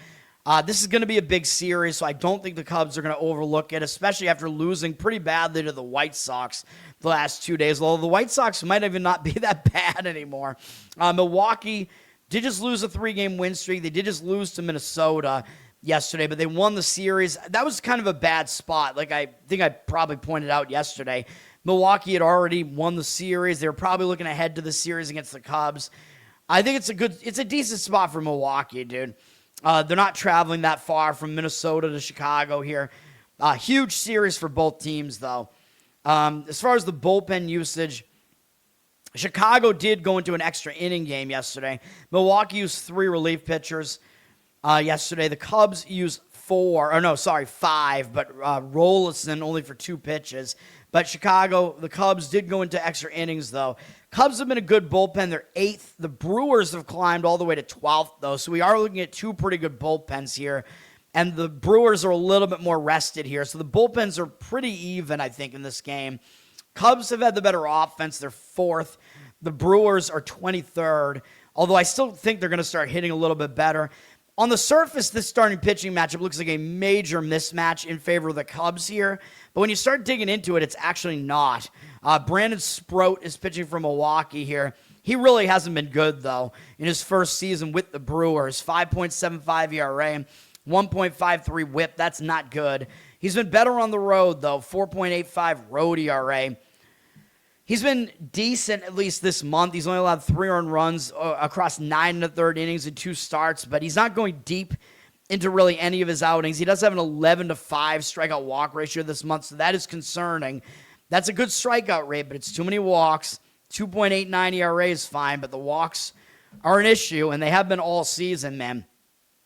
This is going to be a big series, so I don't think the Cubs are going to overlook it, especially after losing pretty badly to the White Sox the last 2 days, although the White Sox might even not be that bad anymore. Milwaukee did just lose a 3-game win streak. They did just lose to Minnesota yesterday, but they won the series. That was kind of a bad spot, like I think I probably pointed out yesterday. Milwaukee had already won the series. They were probably looking ahead to the series against the Cubs. I think it's a decent spot for Milwaukee, dude. They're not traveling that far from Minnesota to Chicago here. Huge series for both teams, though. As far as the bullpen usage, Chicago did go into an extra inning game yesterday. Milwaukee used 3 relief pitchers yesterday. The Cubs used 5, but Rollison only for 2 pitches. But Chicago, the Cubs did go into extra innings, though. Cubs have been a good bullpen. They're 8th. The Brewers have climbed all the way to 12th, though. So we are looking at 2 pretty good bullpens here. And the Brewers are a little bit more rested here. So the bullpens are pretty even, I think, in this game. Cubs have had the better offense. They're 4th. The Brewers are 23rd. Although I still think they're going to start hitting a little bit better. On the surface, this starting pitching matchup looks like a major mismatch in favor of the Cubs here. But when you start digging into it, it's actually not. Brandon Sproat is pitching for Milwaukee here. He really hasn't been good, though, in his first season with the Brewers. 5.75 ERA, 1.53 whip. That's not good. He's been better on the road, though. 4.85 road ERA. He's been decent, at least this month. He's only allowed 3 earned runs across 9 1/3 innings and 2 starts, but he's not going deep into really any of his outings. He does have an 11-5 strikeout walk ratio this month, so that is concerning. That's a good strikeout rate, but it's too many walks. 2.89 ERA is fine, but the walks are an issue, and they have been all season, man.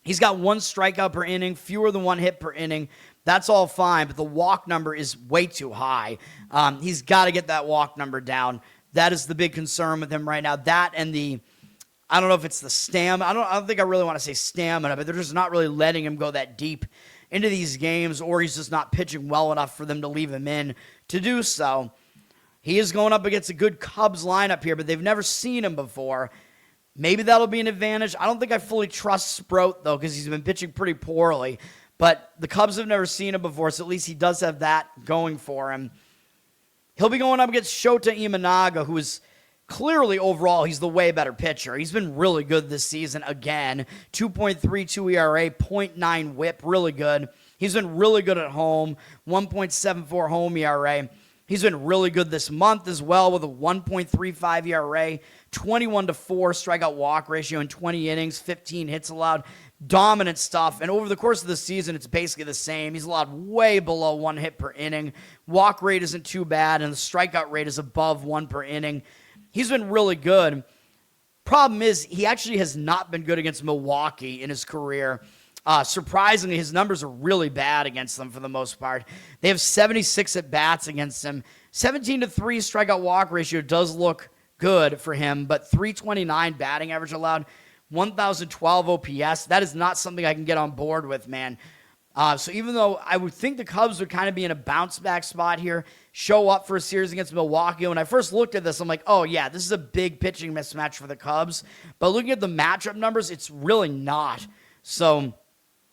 He's got 1 strikeout per inning, fewer than 1 hit per inning. That's all fine, but the walk number is way too high. He's got to get that walk number down. That is the big concern with him right now. That and I don't know if it's the stamina. I don't think I really want to say stamina, but they're just not really letting him go that deep into these games, or he's just not pitching well enough for them to leave him in to do so. He is going up against a good Cubs lineup here, but they've never seen him before. Maybe that'll be an advantage. I don't think I fully trust Sproat, though, because he's been pitching pretty poorly. But the Cubs have never seen him before, so at least he does have that going for him. He'll be going up against Shota Imanaga, who is clearly overall, he's the way better pitcher. He's been really good this season again. 2.32 ERA, 0.9 whip, really good. He's been really good at home, 1.74 home ERA. He's been really good this month as well with a 1.35 ERA, 21-4 strikeout walk ratio in 20 innings, 15 hits allowed. Dominant stuff. And over the course of the season, it's basically the same. He's allowed way below 1 hit per inning. Walk rate isn't too bad, and the strikeout rate is above 1 per inning. He's been really good. Problem is, he actually has not been good against Milwaukee in his career. Surprisingly, his numbers are really bad against them for the most part. They have 76 at-bats against him. 17-3 strikeout walk ratio does look good for him, but 329 batting average allowed, 1,012 OPS. That is not something I can get on board with, man. So even though I would think the Cubs would kind of be in a bounce-back spot here, show up for a series against Milwaukee, when I first looked at this, I'm like, oh, yeah, this is a big pitching mismatch for the Cubs. But looking at the matchup numbers, it's really not. So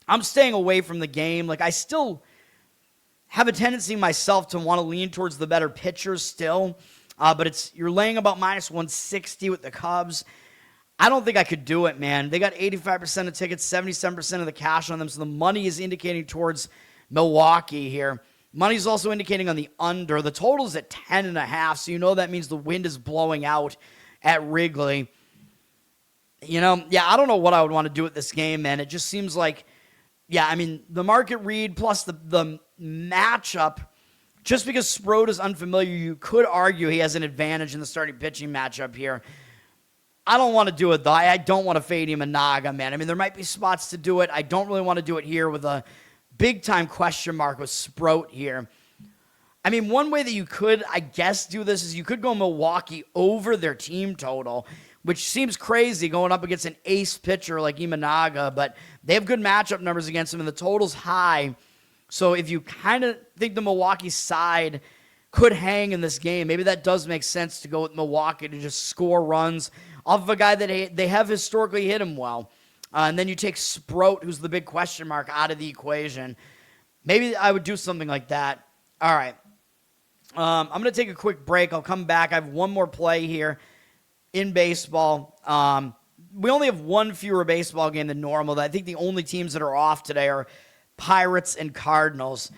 I'm staying away from the game. Like, I still have a tendency myself to want to lean towards the better pitchers still. But you're laying about minus 160 with the Cubs. I don't think I could do it, man. They got 85% of tickets, 77% of the cash on them, so the money is indicating towards Milwaukee here. Money's also indicating on the under. The total is at 10.5, so you know that means the wind is blowing out at Wrigley. I don't know what I would want to do with this game, man. It just seems like, the market read plus the matchup, just because Sproat is unfamiliar, you could argue he has an advantage in the starting pitching matchup here. I don't want to do it, though. I don't want to fade Imanaga, man. There might be spots to do it. I don't really want to do it here with a big-time question mark with Sproat here. One way that you could, I guess, do this is you could go Milwaukee over their team total, which seems crazy going up against an ace pitcher like Imanaga, but they have good matchup numbers against him, and the total's high. So if you kind of think the Milwaukee side could hang in this game, maybe that does make sense to go with Milwaukee to just score runs off of a guy that they have historically hit him well. And then you take Sproat, who's the big question mark, out of the equation. Maybe I would do something like that. All right. I'm going to take a quick break. I'll come back. I have one more play here in baseball. We only have one fewer baseball game than normal. I think the only teams that are off today are Pirates and Cardinals.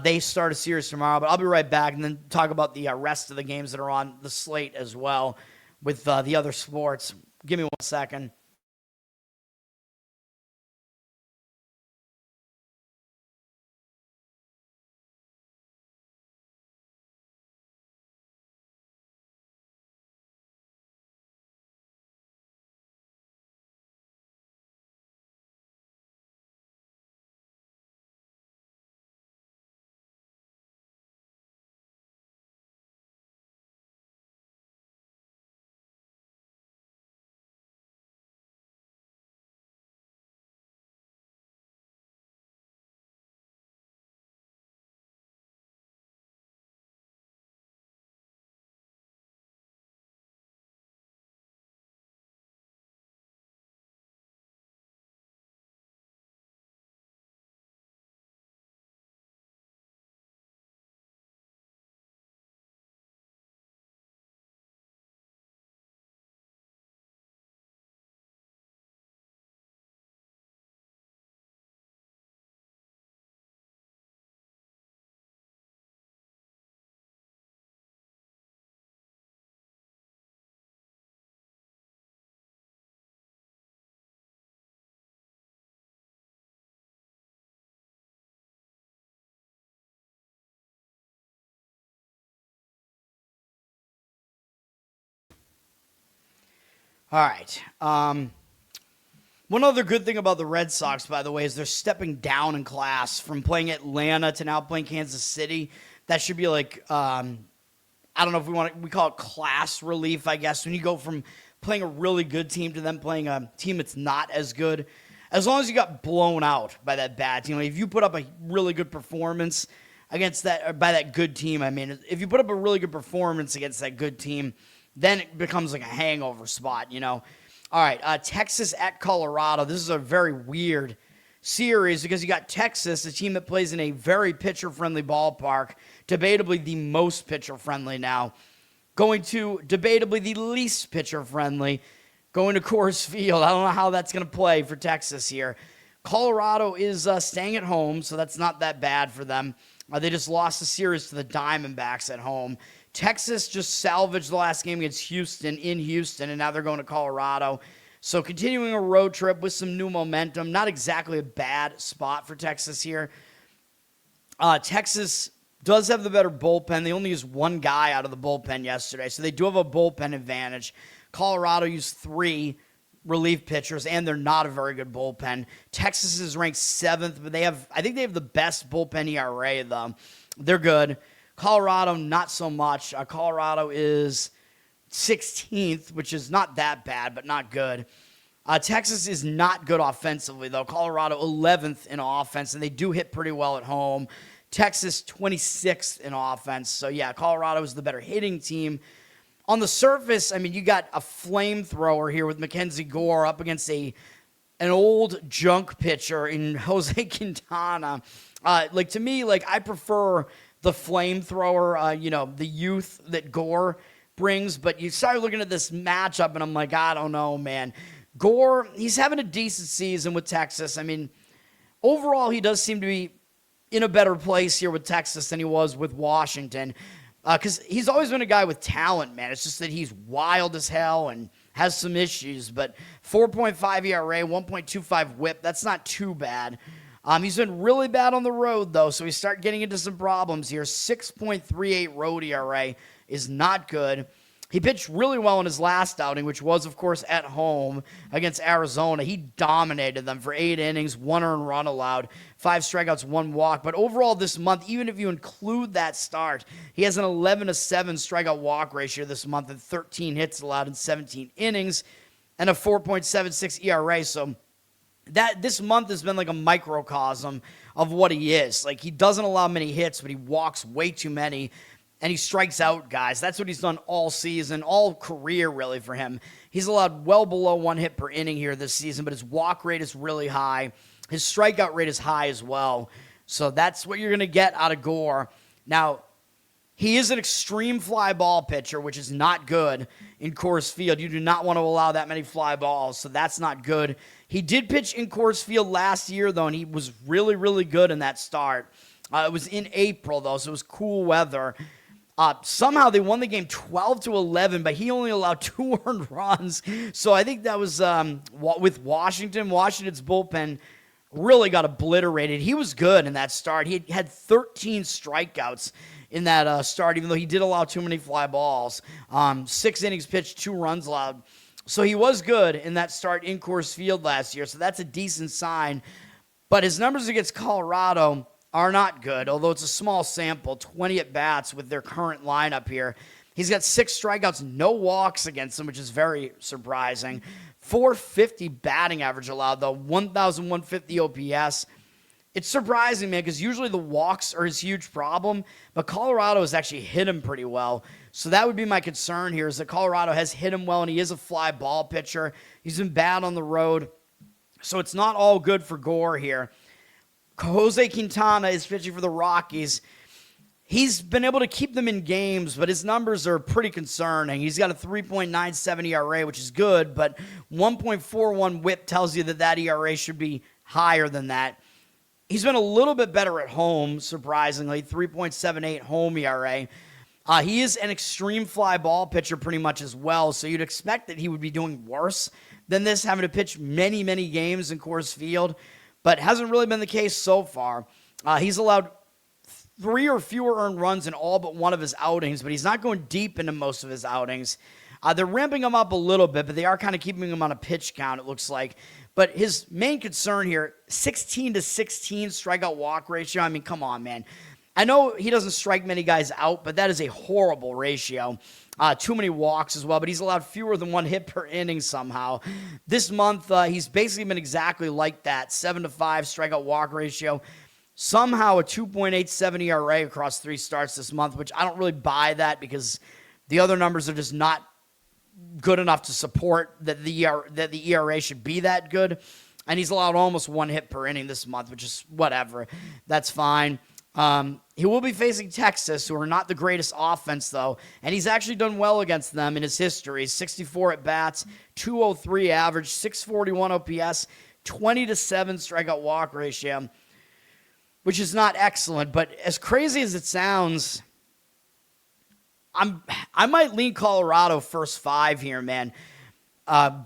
They start a series tomorrow, but I'll be right back and then talk about the rest of the games that are on the slate as well with the other sports. Give me 1 second. All right. One other good thing about the Red Sox, by the way, is they're stepping down in class from playing Atlanta to now playing Kansas City. That should be like, I don't know if we call it class relief, I guess, when you go from playing a really good team to them playing a team that's not as good. As long as you got blown out by that bad team, like if you put up a really good performance against that, or by that good team, I mean, if you put up a really good performance against that good team, then it becomes like a hangover spot, you know. All right, Texas at Colorado. This is a very weird series because you got Texas, a team that plays in a very pitcher-friendly ballpark, debatably the most pitcher-friendly now, going to debatably the least pitcher-friendly, going to Coors Field. I don't know how that's going to play for Texas here. Colorado is staying at home, so that's not that bad for them. They just lost the series to the Diamondbacks at home. Texas just salvaged the last game against Houston in Houston, and now they're going to Colorado. So continuing a road trip with some new momentum. Not exactly a bad spot for Texas here. Texas does have the better bullpen. They only used one guy out of the bullpen yesterday, so they do have a bullpen advantage. Colorado used 3 relief pitchers, and they're not a very good bullpen. Texas is ranked 7th, but I think they have the best bullpen ERA, though. They're good. Colorado, not so much. Colorado is 16th, which is not that bad, but not good. Texas is not good offensively, though. Colorado, 11th in offense, and they do hit pretty well at home. Texas, 26th in offense. So, yeah, Colorado is the better hitting team. On the surface, I mean, you got a flamethrower here with Mackenzie Gore up against an old junk pitcher in Jose Quintana. To me, I prefer the flamethrower, the youth that Gore brings. But you start looking at this matchup, and I'm like, I don't know, man. Gore, he's having a decent season with Texas. I mean, overall, he does seem to be in a better place here with Texas than he was with Washington. Because he's always been a guy with talent, man. It's just that he's wild as hell and has some issues. But 4.5 ERA, 1.25 whip, that's not too bad. He's been really bad on the road, though, so we start getting into some problems here. 6.38 road ERA is not good. He pitched really well in his last outing, which was, of course, at home against Arizona. He dominated them for 8 innings, 1 earned run allowed, 5 strikeouts, 1 walk. But overall this month, even if you include that start, he has an 11-7 strikeout walk ratio this month and 13 hits allowed in 17 innings and a 4.76 ERA. So that this month has been like a microcosm of what he is. Like, he doesn't allow many hits, but he walks way too many. and he strikes out guys. That's what he's done all season, all career really for him. He's allowed well below 1 hit per inning here this season, but his walk rate is really high. His strikeout rate is high as well. So that's what you're going to get out of Gore. Now, he is an extreme fly ball pitcher, which is not good in Coors Field. You do not want to allow that many fly balls, so that's not good. He did pitch in Coors Field last year, though, and he was really, really good in that start. It was in April, though, so it was cool weather. Somehow they won the game 12-11, but he only allowed 2 earned runs. So I think that was with Washington. Washington's bullpen really got obliterated. He was good in that start. He had 13 strikeouts in that start, even though he did allow too many fly balls. 6 innings pitched, 2 runs allowed. So he was good in that start in Coors Field last year, so that's a decent sign. But his numbers against Colorado are not good, although it's a small sample, 20 at-bats with their current lineup here. He's got 6 strikeouts, no walks against them, which is very surprising. 450 batting average allowed, though, 1,150 OPS. It's surprising, man, because usually the walks are his huge problem, but Colorado has actually hit him pretty well. So that would be my concern here, is that Colorado has hit him well, and he is a fly ball pitcher. He's been bad on the road, so it's not all good for Gore here. Jose Quintana is pitching for the Rockies. He's been able to keep them in games, but his numbers are pretty concerning. He's got a 3.97 ERA, which is good, but 1.41 whip tells you that that ERA should be higher than that. He's been a little bit better at home, surprisingly, 3.78 home ERA. He is an extreme fly ball pitcher pretty much as well, so you'd expect that he would be doing worse than this, having to pitch many, many games in Coors Field, but hasn't really been the case so far. He's allowed 3 or fewer earned runs in all but one of his outings, but he's not going deep into most of his outings. They're ramping him up a little bit, but they are kind of keeping him on a pitch count, it looks like. But his main concern here, 16-16 strikeout walk ratio. I mean, come on, man. I know he doesn't strike many guys out, but that is a horrible ratio. Too many walks as well, but he's allowed fewer than 1 hit per inning somehow. This month, he's basically been exactly like that, 7-5 strikeout walk ratio. Somehow a 2.87 ERA across 3 starts this month, which I don't really buy that because the other numbers are just not good enough to support that the ERA should be that good. And he's allowed almost 1 hit per inning this month, which is whatever. That's fine. He will be facing Texas, who are not the greatest offense, though, and he's actually done well against them in his history. 64 at-bats, 203 average, 641 OPS, 20-7 strikeout walk ratio, which is not excellent, but as crazy as it sounds, I might lean Colorado first 5 here, man.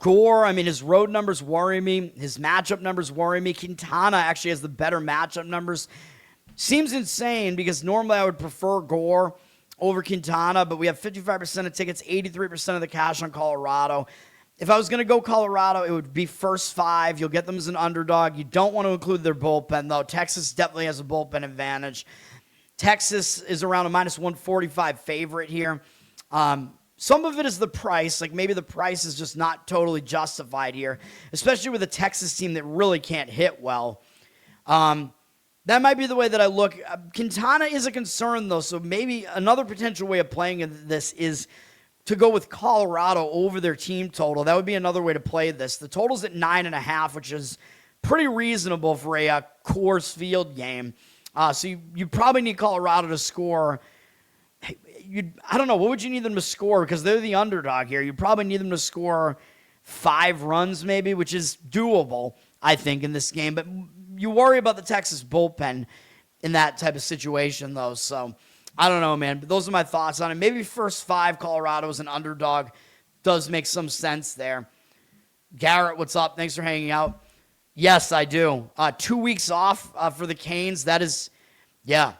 Gore, I mean, his road numbers worry me. His matchup numbers worry me. Quintana actually has the better matchup numbers. Seems insane because normally I would prefer Gore over Quintana, but we have 55% of tickets, 83% of the cash on Colorado. If I was going to go Colorado, it would be first 5. You'll get them as an underdog. You don't want to include their bullpen, though. Texas definitely has a bullpen advantage. Texas is around a minus 145 favorite here. Some of it is the price. Like maybe the price is just not totally justified here, especially with a Texas team that really can't hit well. That might be the way that I look. Quintana is a concern, though, so maybe another potential way of playing this is to go with Colorado over their team total. That would be another way to play this. The total's at 9.5, which is pretty reasonable for a Coors Field game. So you probably need Colorado to score. I don't know. What would you need them to score? Because they're the underdog here. You probably need them to score 5 runs maybe, which is doable, I think, in this game. But you worry about the Texas bullpen in that type of situation, though. So I don't know, man. But those are my thoughts on it. Maybe first 5, Colorado as an underdog does make some sense there. Garrett, what's up? Thanks for hanging out. Yes, I do. 2 weeks off for the Canes. That is, yeah,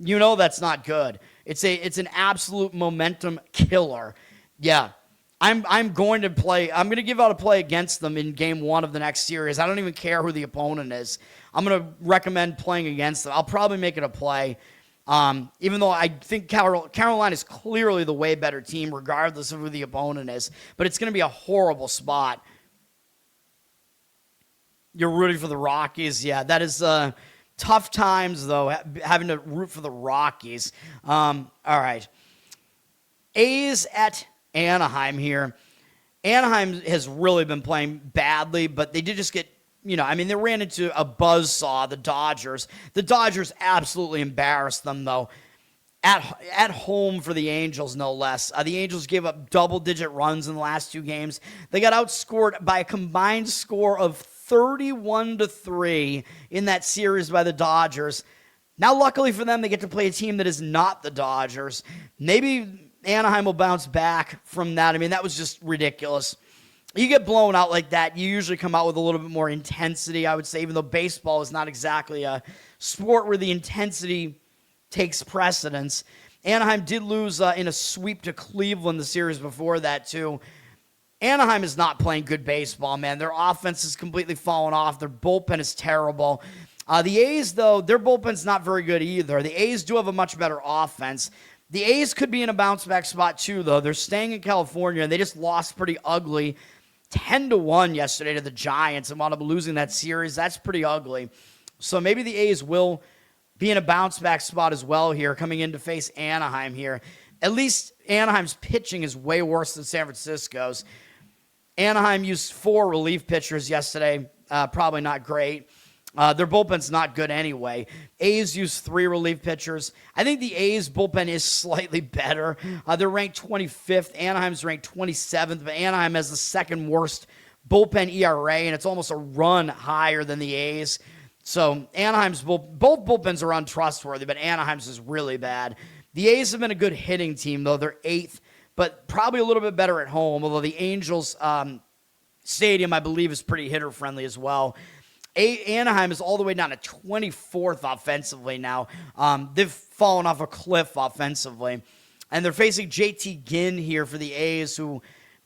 you know that's not good. It's an absolute momentum killer. Yeah, I'm going to play. I'm going to give out a play against them in game 1 of the next series. I don't even care who the opponent is. I'm going to recommend playing against them. I'll probably make it a play, even though I think Carolina is clearly the way better team, regardless of who the opponent is. But it's going to be a horrible spot. You're rooting for the Rockies. Yeah, that is Tough times, though, having to root for the Rockies. All right. A's at Anaheim here. Anaheim has really been playing badly, but they did just get, they ran into a buzzsaw, the Dodgers. The Dodgers absolutely embarrassed them, though. At home for the Angels, no less. The Angels gave up double-digit runs in the last 2 games. They got outscored by a combined score of 31-3 in that series by the Dodgers. Now, luckily for them, they get to play a team that is not the Dodgers. Maybe Anaheim will bounce back from that. I mean, that was just ridiculous. You get blown out like that, you usually come out with a little bit more intensity, I would say, even though baseball is not exactly a sport where the intensity takes precedence. Anaheim did lose in a sweep to Cleveland the series before that, too. Anaheim is not playing good baseball, man. Their offense has completely fallen off. Their bullpen is terrible. The A's, though, their bullpen's not very good either. The A's do have a much better offense. The A's could be in a bounce-back spot, too, though. They're staying in California, and they just lost pretty ugly 10-1 yesterday to the Giants and wound up losing that series. That's pretty ugly. So maybe the A's will be in a bounce-back spot as well here, coming in to face Anaheim here. At least Anaheim's pitching is way worse than San Francisco's. Anaheim used 4 relief pitchers yesterday. Probably not great. Their bullpen's not good anyway. A's used 3 relief pitchers. I think the A's bullpen is slightly better. They're ranked 25th. Anaheim's ranked 27th, but Anaheim has the second worst bullpen ERA, and it's almost a run higher than the A's. So Anaheim's both bullpens are untrustworthy, but Anaheim's is really bad. The A's have been a good hitting team, though. They're 8th, but probably a little bit better at home, although the Angels stadium, I believe, is pretty hitter-friendly as well. Anaheim is all the way down to 24th offensively now. They've fallen off a cliff offensively. And they're facing JT Ginn here for the A's, who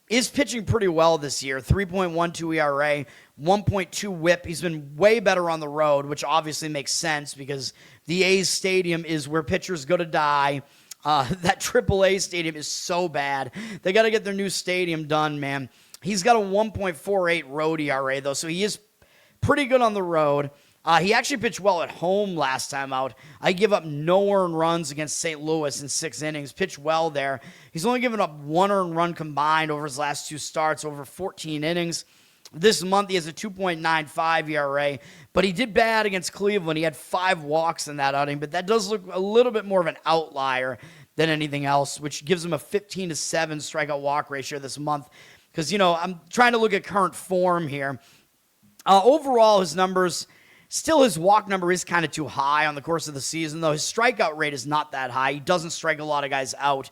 is pitching pretty well this year. 3.12 ERA, 1.2 whip. He's been way better on the road, which obviously makes sense because the A's stadium is where pitchers go to die. That AAA stadium is so bad. They got to get their new stadium done, man. He's got a 1.48 road ERA, though, so he is pretty good on the road. He actually pitched well at home last time out. I give up no earned runs against St. Louis in 6 innings. Pitched well there. He's only given up 1 earned run combined over his last 2 starts, over 14 innings. This month, he has a 2.95 ERA, but he did bad against Cleveland. He had 5 walks in that outing, but that does look a little bit more of an outlier than anything else, which gives him a 15-7 strikeout walk ratio this month. Because, I'm trying to look at current form here. Overall, his numbers, still his walk number is kind of too high on the course of the season, though his strikeout rate is not that high. He doesn't strike a lot of guys out.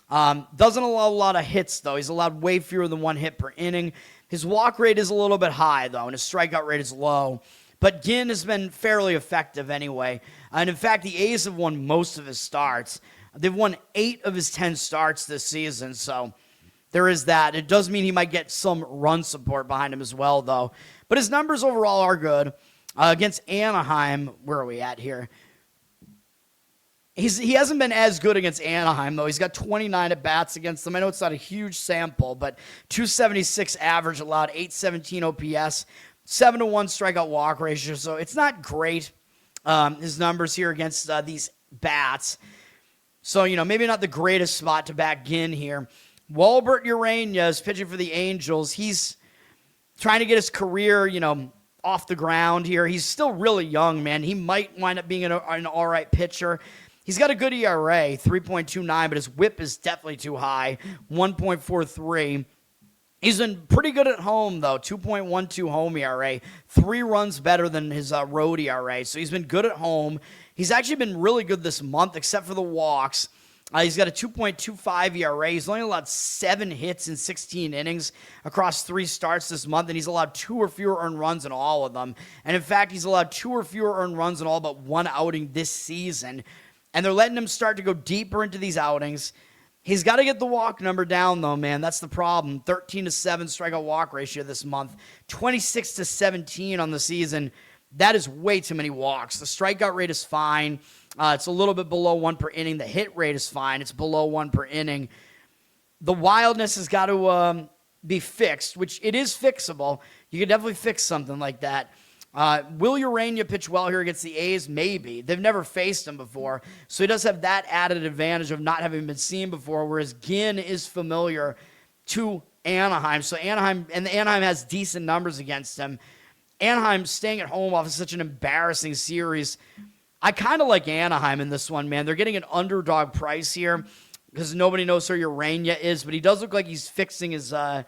Doesn't allow a lot of hits, though. He's allowed way fewer than 1 hit per inning. His walk rate is a little bit high, though, and his strikeout rate is low. But Ginn has been fairly effective anyway. And in fact, the A's have won most of his starts. They've won 8 of his 10 starts this season, so there is that. It does mean he might get some run support behind him as well, though. But his numbers overall are good. Against Anaheim, where are we at here? He hasn't been as good against Anaheim, though. He's got 29 at-bats against them. I know it's not a huge sample, but 276 average allowed, 817 OPS, 7-1 strikeout walk ratio. So it's not great, his numbers here against these bats. So, maybe not the greatest spot to back Ginn here. Walbert Urania is pitching for the Angels. He's trying to get his career, off the ground here. He's still really young, man. He might wind up being an all right pitcher. He's got a good ERA, 3.29, but his whip is definitely too high, 1.43. He's been pretty good at home, though, 2.12 home ERA, 3 runs better than his road ERA. So he's been good at home. He's actually been really good this month, except for the walks. He's got a 2.25 ERA. He's only allowed 7 hits in 16 innings across 3 starts this month, and he's allowed 2 or fewer earned runs in all of them. And in fact, he's allowed 2 or fewer earned runs in all but 1 outing this season. And they're letting him start to go deeper into these outings. He's got to get the walk number down, though, man. That's the problem. 13-7 strikeout walk ratio this month. 26-17 on the season. That is way too many walks. The strikeout rate is fine. It's a little bit below 1 per inning. The hit rate is fine. It's below 1 per inning. The wildness has got to be fixed, which it is fixable. You can definitely fix something like that. Will Urania pitch well here against the A's? Maybe. They've never faced him before, so he does have that added advantage of not having been seen before, whereas Ginn is familiar to Anaheim. So Anaheim has decent numbers against him. Anaheim staying at home off of such an embarrassing series. I kind of like Anaheim in this one, man. They're getting an underdog price here because nobody knows who Urania is, but he does look like he's fixing his... he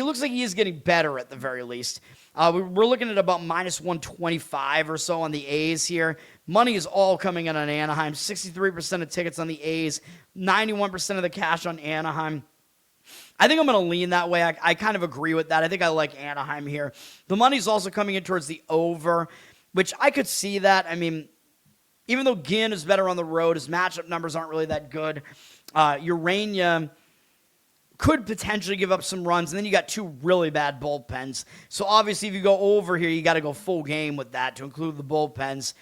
looks like he is getting better at the very least. We're looking at about minus 125 or so on the A's here. Money is all coming in on Anaheim. 63% of tickets on the A's, 91% of the cash on Anaheim. I think I'm going to lean that way. I kind of agree with that. I think I like Anaheim here. The money's also coming in towards the over, which I could see that. I mean, even though Ginn is better on the road, his matchup numbers aren't really that good. Urania could potentially give up some runs, and then you got two really bad bullpens. So obviously, if you go over here, you got to go full game with that to include the bullpens.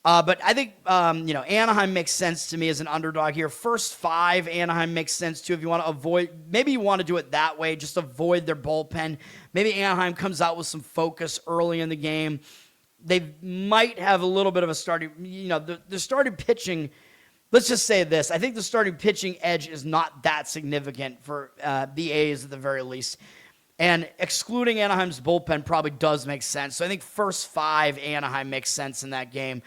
But I think, Anaheim makes sense to me as an underdog here. First five, Anaheim makes sense too. If you want to avoid, maybe you want to do it that way, just avoid their bullpen. Maybe Anaheim comes out with some focus early in the game. They might have a little bit of a starting, the starting pitching. Let's just say this. I think the starting pitching edge is not that significant for the A's at the very least. And excluding Anaheim's bullpen probably does make sense. So I think first five, Anaheim makes sense in that game.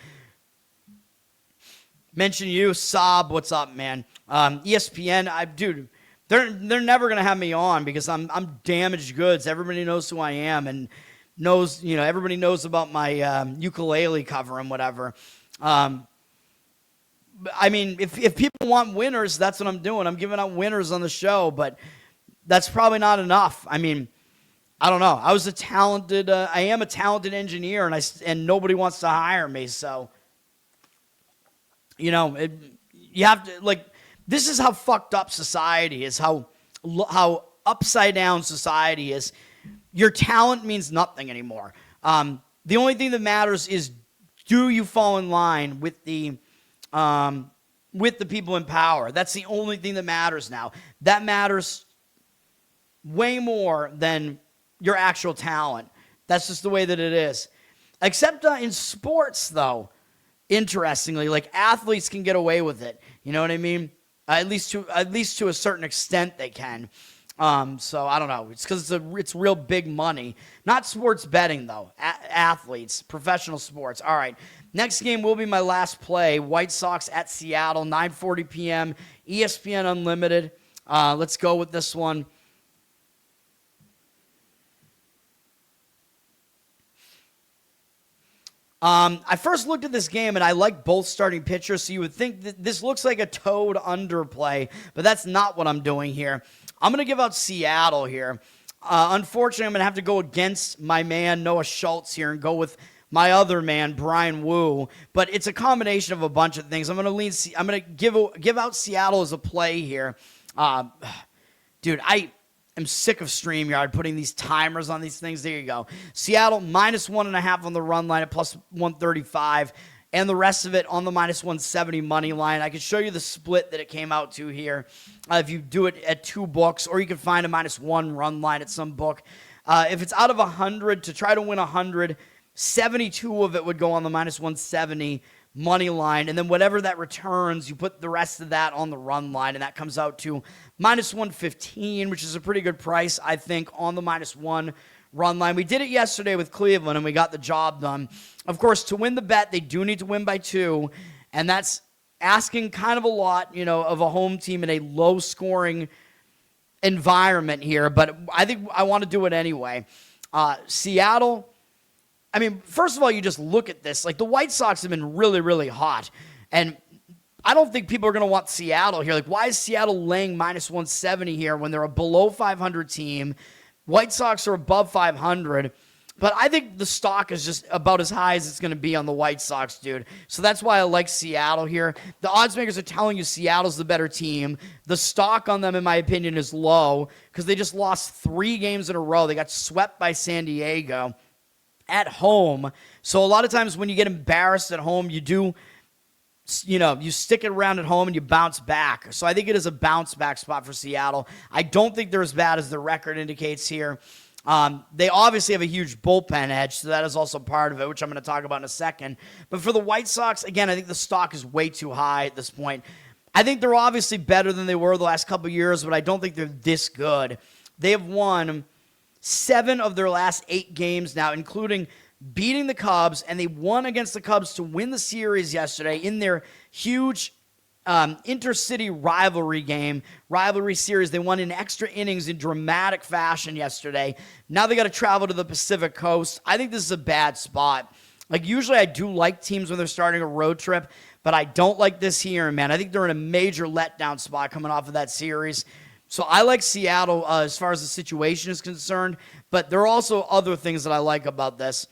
Mention you, Saab. What's up, man? ESPN, dude, they're never gonna have me on because I'm damaged goods. Everybody knows who I am and knows, everybody knows about my ukulele cover and whatever. If people want winners, that's what I'm doing. I'm giving out winners on the show, but that's probably not enough. I don't know. I am a talented engineer, and nobody wants to hire me. So, you have to, this is how fucked up society is, how upside down society is. Your talent means nothing anymore. The only thing that matters is, do you fall in line with the people in power? That's the only thing that matters now. That matters way more than your actual talent. That's just the way that it is. Except in sports, though, interestingly, athletes can get away with it. You know what I mean? At least to a certain extent, they can. So I don't know. It's because it's real big money. Not sports betting, though. Athletes, professional sports. All right. Next game will be my last play. White Sox at Seattle, 9:40 p.m. ESPN Unlimited. Let's go with this one. I first looked at this game, and I like both starting pitchers, so you would think that this looks like a toad underplay, but that's not what I'm doing here. I'm going to give out Seattle here. Unfortunately, I'm going to have to go against my man, Noah Schultz, here and go with my other man, Brian Wu, but it's a combination of a bunch of things. I'm going to give out Seattle as a play here. Dude, I am sick of StreamYard putting these timers on these things. There you go. Seattle, minus 1.5 on the run line at plus 135, and the rest of it on the minus 170 money line. I can show you the split that it came out to here if you do it at two books, or you can find a minus 1 run line at some book. If it's out of 100, to try to win 100, 72 of it would go on the minus 170 money line, and then whatever that returns, you put the rest of that on the run line, and that comes out to minus 115, which is a pretty good price, I think, on the minus 1 run line. We did it yesterday with Cleveland, and we got the job done. Of course, to win the bet, they do need to win by 2, and that's asking kind of a lot, of a home team in a low-scoring environment here, but I think I want to do it anyway. Seattle, first of all, you just look at this. The White Sox have been really, really hot. And I don't think people are going to want Seattle here. Why is Seattle laying minus 170 here when they're a below 500 team? White Sox are above 500. But I think the stock is just about as high as it's going to be on the White Sox, dude. So that's why I like Seattle here. The odds makers are telling you Seattle's the better team. The stock on them, in my opinion, is low because they just lost 3 games in a row. They got swept by San Diego at home. So a lot of times when you get embarrassed at home, you stick it around at home and you bounce back. So I think it is a bounce back spot for Seattle. I don't think they're as bad as the record indicates here. They obviously have a huge bullpen edge, so that is also part of it, which I'm going to talk about in a second. But for the White Sox, again, I think the stock is way too high at this point. I think they're obviously better than they were the last couple of years, but I don't think they're this good. They have won 7 of their last 8 games now, including beating the Cubs, and they won against the Cubs to win the series yesterday in their huge intercity rivalry series. They won in extra innings in dramatic fashion yesterday. Now they got to travel to the Pacific Coast. I think this is a bad spot. Like, usually I do like teams when they're starting a road trip, but I don't like this here, man. I think they're in a major letdown spot coming off of that series. So I like Seattle as far as the situation is concerned, but there are also other things that I like about this.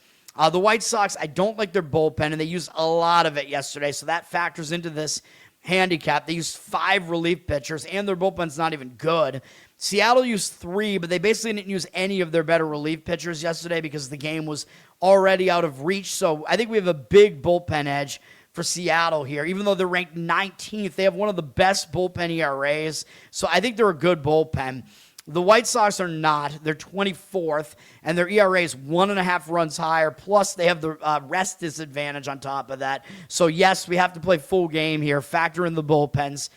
The White Sox, I don't like their bullpen, and they used a lot of it yesterday, so that factors into this handicap. They used 5 relief pitchers, and their bullpen's not even good. Seattle used 3, but they basically didn't use any of their better relief pitchers yesterday because the game was already out of reach. So I think we have a big bullpen edge for Seattle here. Even though they're ranked 19th, they have one of the best bullpen ERAs. So I think they're a good bullpen. The White Sox are not. They're 24th, and their ERA is 1.5 runs higher. Plus, they have the rest disadvantage on top of that. So, yes, we have to play full game here. Factor in the bullpens.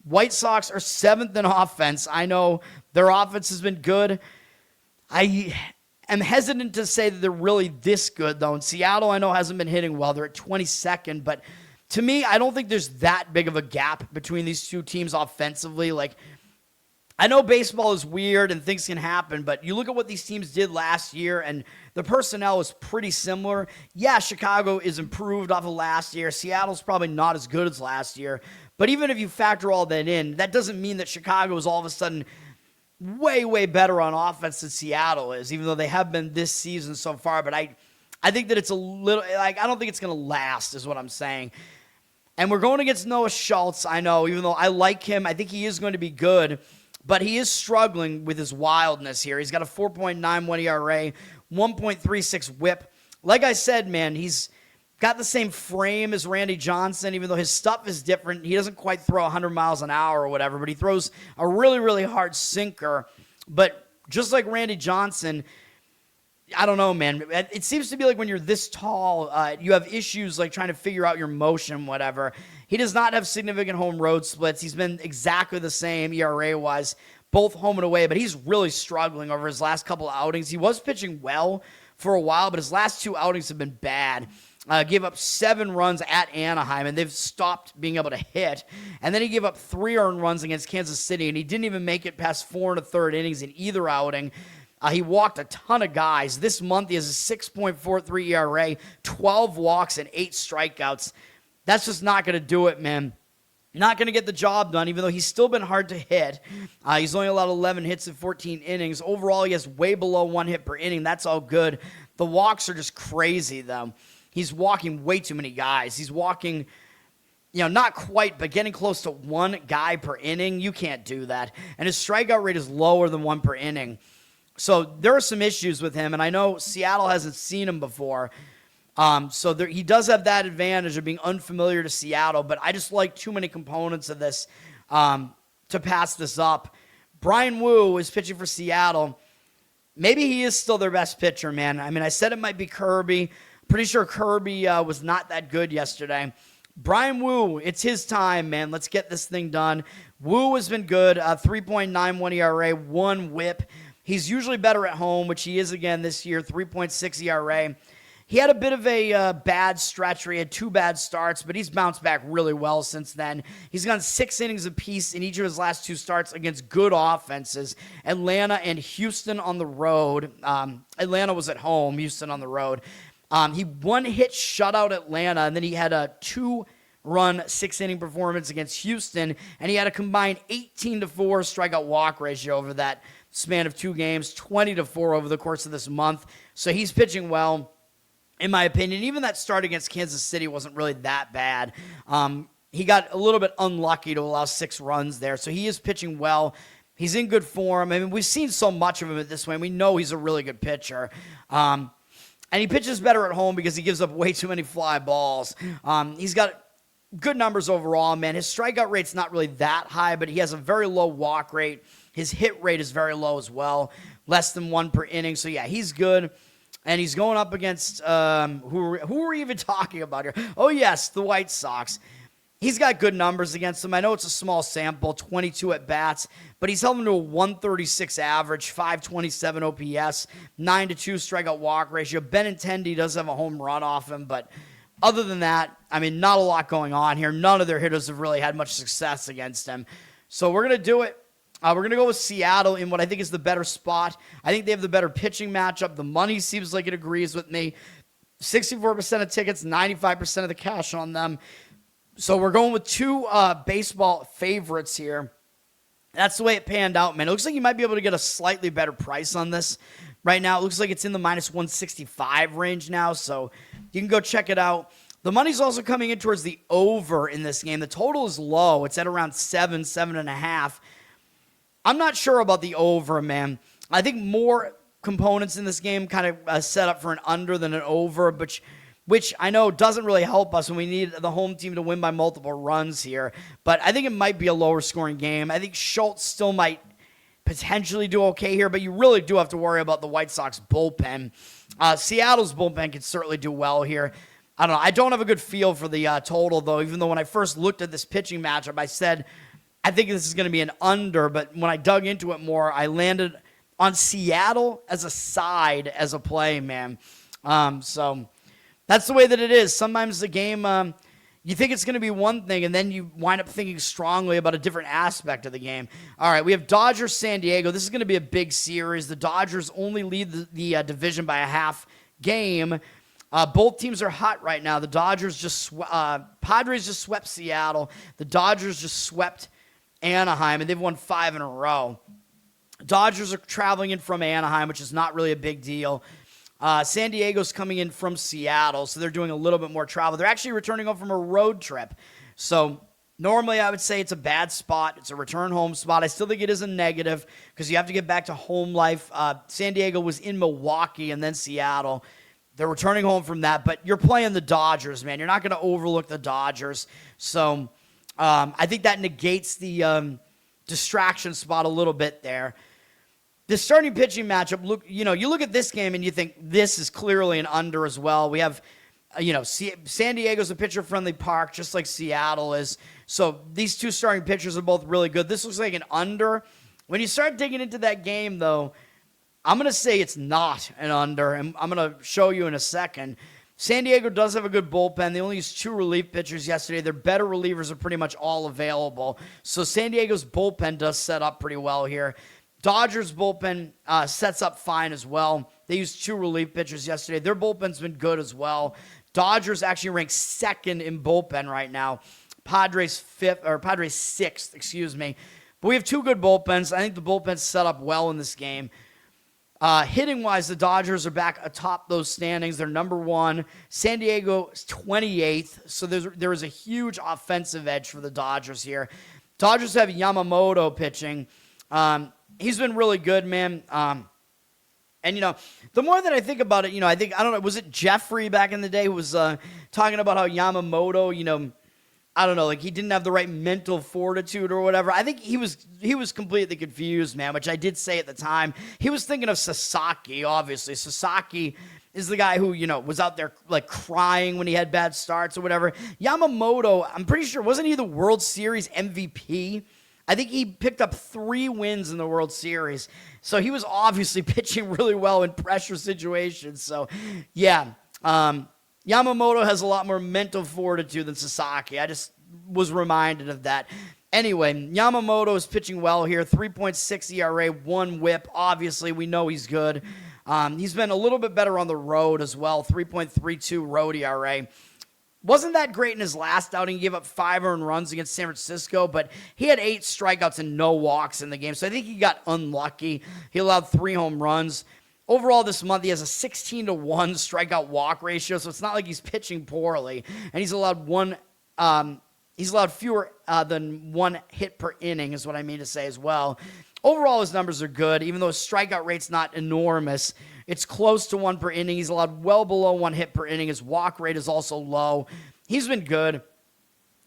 White Sox are 7th in offense. I know their offense has been good. I am hesitant to say that they're really this good, though. And Seattle, I know, hasn't been hitting well. They're at 22nd. But to me, I don't think there's that big of a gap between these two teams offensively. Like, I know baseball is weird and things can happen, but you look at what these teams did last year, and the personnel is pretty similar. Yeah, Chicago is improved off of last year. Seattle's probably not as good as last year. But even if you factor all that in, that doesn't mean that Chicago is all of a sudden way, way better on offense than Seattle is, even though they have been this season so far. But I think that it's a little, like, I don't think it's going to last, is what I'm saying. And we're going against Noah Schultz, I know, even though I like him. I think he is going to be good. But he is struggling with his wildness here. He's got a 4.91 ERA, 1.36 whip. Like I said, man, he's got the same frame as Randy Johnson, even though his stuff is different. He doesn't quite throw 100 miles an hour or whatever, but he throws a really, really hard sinker. But just like Randy Johnson, I don't know, man. It seems to be like when you're this tall, you have issues like trying to figure out your motion, whatever. He does not have significant home road splits. He's been exactly the same ERA-wise, both home and away, but he's really struggling over his last couple of outings. He was pitching well for a while, but his last 2 outings have been bad. Gave up 7 runs at Anaheim, and they've stopped being able to hit. And then he gave up 3 earned runs against Kansas City, and he didn't even make it past 4 1/3 innings in either outing. He walked a ton of guys. This month, he has a 6.43 ERA, 12 walks, and 8 strikeouts. That's just not going to do it, man. Not going to get the job done, even though he's still been hard to hit. He's only allowed 11 hits in 14 innings. Overall, he has way below 1 hit per inning. That's all good. The walks are just crazy, though. He's walking way too many guys. He's walking, not quite, but getting close to 1 guy per inning. You can't do that. And his strikeout rate is lower than 1 per inning. So there are some issues with him, and I know Seattle hasn't seen him before. So he does have that advantage of being unfamiliar to Seattle, but I just like too many components of this to pass this up. Brian Wu is pitching for Seattle. Maybe he is still their best pitcher, man. I mean, I said it might be Kirby. Pretty sure Kirby was not that good yesterday. Brian Wu, it's his time, man. Let's get this thing done. Wu has been good, 3.91 ERA, 1 whip. He's usually better at home, which he is again this year, 3.6 ERA. He had a bit of a bad stretch where he had 2 bad starts, but he's bounced back really well since then. He's gone 6 innings apiece in each of his last 2 starts against good offenses, Atlanta and Houston on the road. Atlanta was at home, Houston on the road. He 1-hit shutout Atlanta, and then he had a 2-run 6-inning performance against Houston, and he had a combined 18-4 strikeout walk ratio over that span of 2 games, 20-4 over the course of this month. So he's pitching well, in my opinion. Even that start against Kansas City wasn't really that bad. He got a little bit unlucky to allow 6 runs there, so he is pitching well. He's in good form. I mean, we've seen so much of him at this point. We know he's a really good pitcher. And he pitches better at home because he gives up way too many fly balls. He's got good numbers overall, man. His strikeout rate's not really that high, but he has a very low walk rate. His hit rate is very low as well, less than 1 per inning. So, yeah, he's good. And he's going up against, who are we even talking about here? Oh, yes, the White Sox. He's got good numbers against them. I know it's a small sample, 22 at-bats, but he's held them to a 136 average, 527 OPS, 9-2 strikeout-walk ratio. Benintendi does have a home run off him, but other than that, I mean, not a lot going on here. None of their hitters have really had much success against him. So we're going to do it. We're going to go with Seattle in what I think is the better spot. I think they have the better pitching matchup. The money seems like it agrees with me. 64% of tickets, 95% of the cash on them. So we're going with two baseball favorites here. That's the way it panned out, man. It looks like you might be able to get a slightly better price on this. Right now, it looks like it's in the minus 165 range now, so you can go check it out. The money's also coming in towards the over in this game. The total is low. It's at around 7.5. I'm not sure about the over, man. I think more components in this game kind of set up for an under than an over, which I know doesn't really help us when we need the home team to win by multiple runs here. But I think it might be a lower scoring game. I think Schultz still might potentially do okay here, but you really do have to worry about the White Sox bullpen. Seattle's bullpen can certainly do well here. I don't know. I don't have a good feel for the total, though, even though when I first looked at this pitching matchup, I said, I think this is going to be an under, but when I dug into it more, I landed on Seattle as a side, as a play, man. So that's the way that it is. Sometimes the game, you think it's going to be one thing, and then you wind up thinking strongly about a different aspect of the game. All right, we have Dodgers-San Diego. This is going to be a big series. The Dodgers only lead the division by a half game. Both teams are hot right now. The Padres just swept Seattle. The Dodgers just swept Anaheim, and they've won 5 in a row. Dodgers are traveling in from Anaheim, which is not really a big deal. San Diego's coming in from Seattle, so they're doing a little bit more travel. They're actually returning home from a road trip. So normally I would say it's a bad spot. It's a return home spot. I still think it is a negative because you have to get back to home life. San Diego was in Milwaukee and then Seattle. They're returning home from that, but you're playing the Dodgers, man. You're not going to overlook the Dodgers. So I think that negates the distraction spot a little bit there. The starting pitching matchup, you look at this game and you think this is clearly an under as well. We have, San Diego's a pitcher-friendly park, just like Seattle is. So these two starting pitchers are both really good. This looks like an under. When you start digging into that game, though, I'm going to say it's not an under, and I'm going to show you in a second. San Diego does have a good bullpen. They only used 2 relief pitchers yesterday. Their better relievers are pretty much all available. So San Diego's bullpen does set up pretty well here. Dodgers bullpen sets up fine as well. They used 2 relief pitchers yesterday. Their bullpen's been good as well. Dodgers actually ranked second in bullpen right now. Padres 6th, excuse me. But we have 2 good bullpens. I think the bullpen's set up well in this game. Hitting-wise, the Dodgers are back atop those standings. They're number 1. San Diego is 28th, so there is a huge offensive edge for the Dodgers here. Dodgers have Yamamoto pitching. He's been really good, man. And, the more that I think about it, I don't know, was it Jeffrey back in the day who was talking about how Yamamoto, I don't know, like he didn't have the right mental fortitude or whatever. I think he was completely confused, man, which I did say at the time. He was thinking of Sasaki, obviously. Sasaki is the guy who, was out there like crying when he had bad starts or whatever. Yamamoto, I'm pretty sure, wasn't he the World Series MVP? I think he picked up 3 wins in the World Series. So he was obviously pitching really well in pressure situations. So, yeah, Yamamoto has a lot more mental fortitude than Sasaki. I just was reminded of that. Anyway, Yamamoto is pitching well here. 3.6 ERA, 1 whip. Obviously, we know he's good. He's been a little bit better on the road as well. 3.32 road ERA. Wasn't that great in his last outing. He gave up 5 earned runs against San Francisco, but he had 8 strikeouts and no walks in the game. So I think he got unlucky. He allowed 3 home runs. Overall this month, he has a 16-1 strikeout walk ratio, so it's not like he's pitching poorly. And he's allowed fewer than 1 hit per inning, is what I mean to say as well. Overall, his numbers are good, even though his strikeout rate's not enormous. It's close to 1 per inning. He's allowed well below 1 hit per inning. His walk rate is also low. He's been good.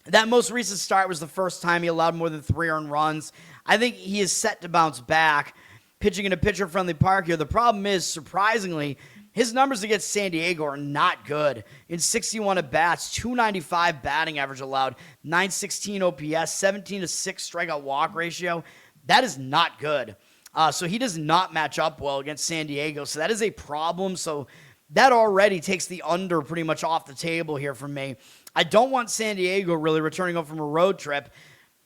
That most recent start was the first time he allowed more than 3 earned runs. I think he is set to bounce back, pitching in a pitcher-friendly park here. The problem is, surprisingly, his numbers against San Diego are not good. In 61 at-bats, 295 batting average allowed, 916 OPS, 17-6 strikeout walk ratio. That is not good. So he does not match up well against San Diego. So that is a problem. So that already takes the under pretty much off the table here for me. I don't want San Diego really returning home from a road trip.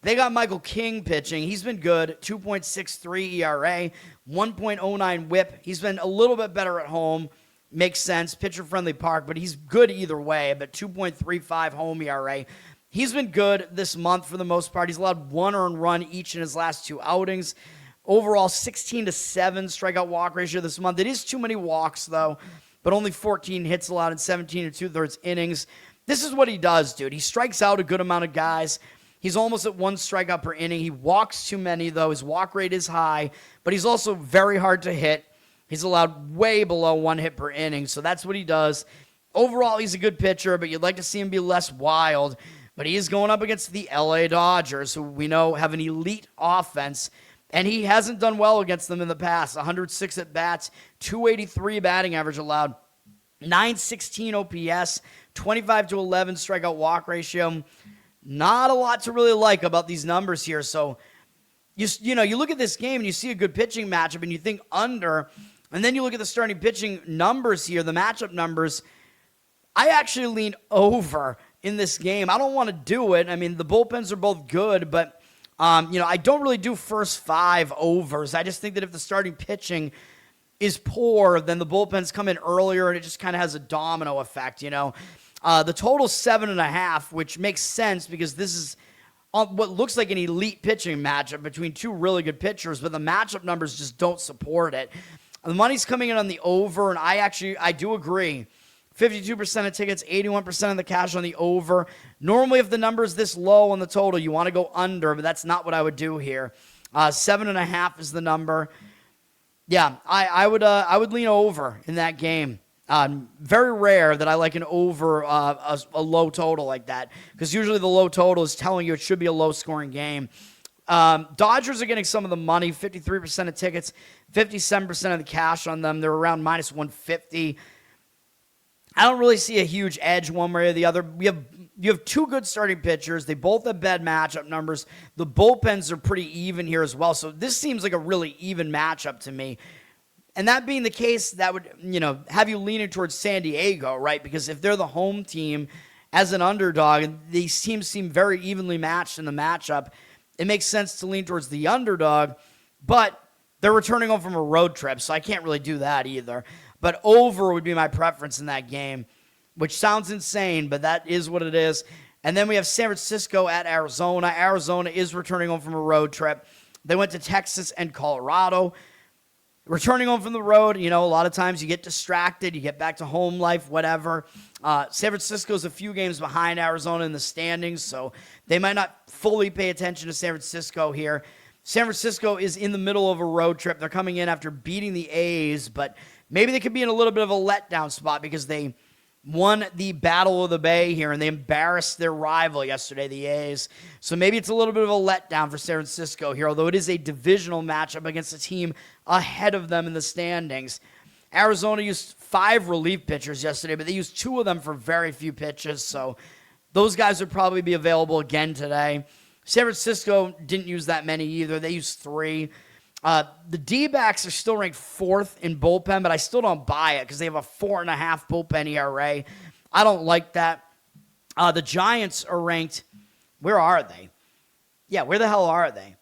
They got Michael King pitching. He's been good, 2.63 ERA, 1.09 whip. He's been a little bit better at home. Makes sense, pitcher-friendly park, but he's good either way, but 2.35 home ERA. He's been good this month for the most part. He's allowed 1 earned run each in his last 2 outings. Overall, 16-7 strikeout walk ratio this month. It is too many walks, though, but only 14 hits allowed in 17 2/3 innings. This is what he does, dude. He strikes out a good amount of guys. He's almost at 1 strikeout per inning. He walks too many, though. His walk rate is high, but he's also very hard to hit. He's allowed way below 1 hit per inning, so that's what he does. Overall, he's a good pitcher, but you'd like to see him be less wild. But he is going up against the LA Dodgers, who we know have an elite offense, and he hasn't done well against them in the past. 106 at-bats, 283 batting average allowed, 916 OPS, 25-11 strikeout walk ratio. Not a lot to really like about these numbers here. So, you know, you look at this game and you see a good pitching matchup and you think under, and then you look at the starting pitching numbers here, the matchup numbers. I actually lean over in this game. I don't want to do it. I mean, the bullpens are both good, but, I don't really do first 5 overs. I just think that if the starting pitching is poor, then the bullpens come in earlier and it just kind of has a domino effect, The total's 7.5, which makes sense because this is what looks like an elite pitching matchup between 2 really good pitchers, but the matchup numbers just don't support it. The money's coming in on the over, and I do agree. 52% of tickets, 81% of the cash on the over. Normally, if the number is this low on the total, you want to go under, but that's not what I would do here. 7.5 is the number. Yeah, I would lean over in that game. Very rare that I like an over a low total like that, because usually the low total is telling you it should be a low-scoring game. Dodgers are getting some of the money, 53% of tickets, 57% of the cash on them. They're around minus 150. I don't really see a huge edge one way or the other. You have 2 good starting pitchers. They both have bad matchup numbers. The bullpens are pretty even here as well, so this seems like a really even matchup to me. And that being the case, that would, have you leaning towards San Diego, right? Because if they're the home team as an underdog, these teams seem very evenly matched in the matchup, it makes sense to lean towards the underdog, but they're returning home from a road trip, so I can't really do that either. But over would be my preference in that game, which sounds insane, but that is what it is. And then we have San Francisco at Arizona. Arizona is returning home from a road trip. They went to Texas and Colorado. Returning home from the road, a lot of times you get distracted, you get back to home life, whatever. San Francisco's a few games behind Arizona in the standings, so they might not fully pay attention to San Francisco here. San Francisco is in the middle of a road trip. They're coming in after beating the A's, but maybe they could be in a little bit of a letdown spot because they won the Battle of the Bay here, and they embarrassed their rival yesterday, the A's. So maybe it's a little bit of a letdown for San Francisco here, although it is a divisional matchup against a team ahead of them in the standings. Arizona used 5 relief pitchers yesterday, but they used 2 of them for very few pitches, so those guys would probably be available again today. San Francisco didn't use that many either. They used 3. The D-backs are still ranked 4th in bullpen, but I still don't buy it because they have a 4.5 bullpen ERA. I don't like that. The Giants are ranked, where are they? Yeah, where the hell are they?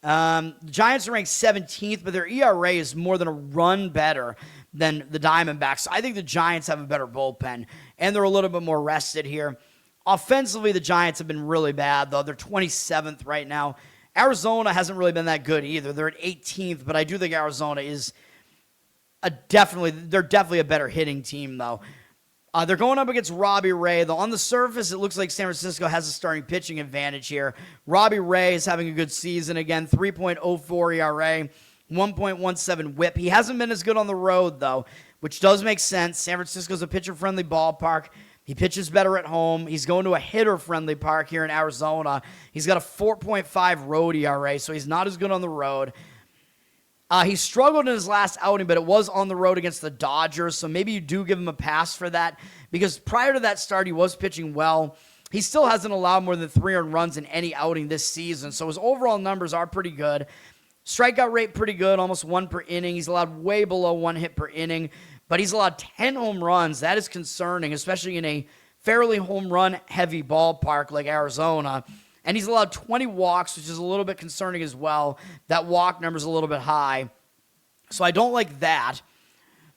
The Giants are ranked 17th, but their ERA is more than a run better than the Diamondbacks. So I think the Giants have a better bullpen, and they're a little bit more rested here. Offensively, the Giants have been really bad, though. They're 27th right now. Arizona hasn't really been that good either. They're at 18th, but I do think Arizona is definitely a better hitting team, though. They're going up against Robbie Ray, though. On the surface, it looks like San Francisco has a starting pitching advantage here. Robbie Ray is having a good season again, 3.04 ERA, 1.17 whip. He hasn't been as good on the road, though, which does make sense. San Francisco's a pitcher-friendly ballpark. He pitches better at home. He's going to a hitter-friendly park here in Arizona. He's got a 4.5 road ERA, so he's not as good on the road. He struggled in his last outing, but it was on the road against the Dodgers, so maybe you do give him a pass for that, because prior to that start, he was pitching well. He still hasn't allowed more than 3 earned runs in any outing this season, so his overall numbers are pretty good. Strikeout rate pretty good, almost 1 per inning. He's allowed way below 1 hit per inning, but he's allowed 10 home runs. That is concerning, especially in a fairly home run-heavy ballpark like Arizona. And he's allowed 20 walks, which is a little bit concerning as well. That walk number is a little bit high. So I don't like that.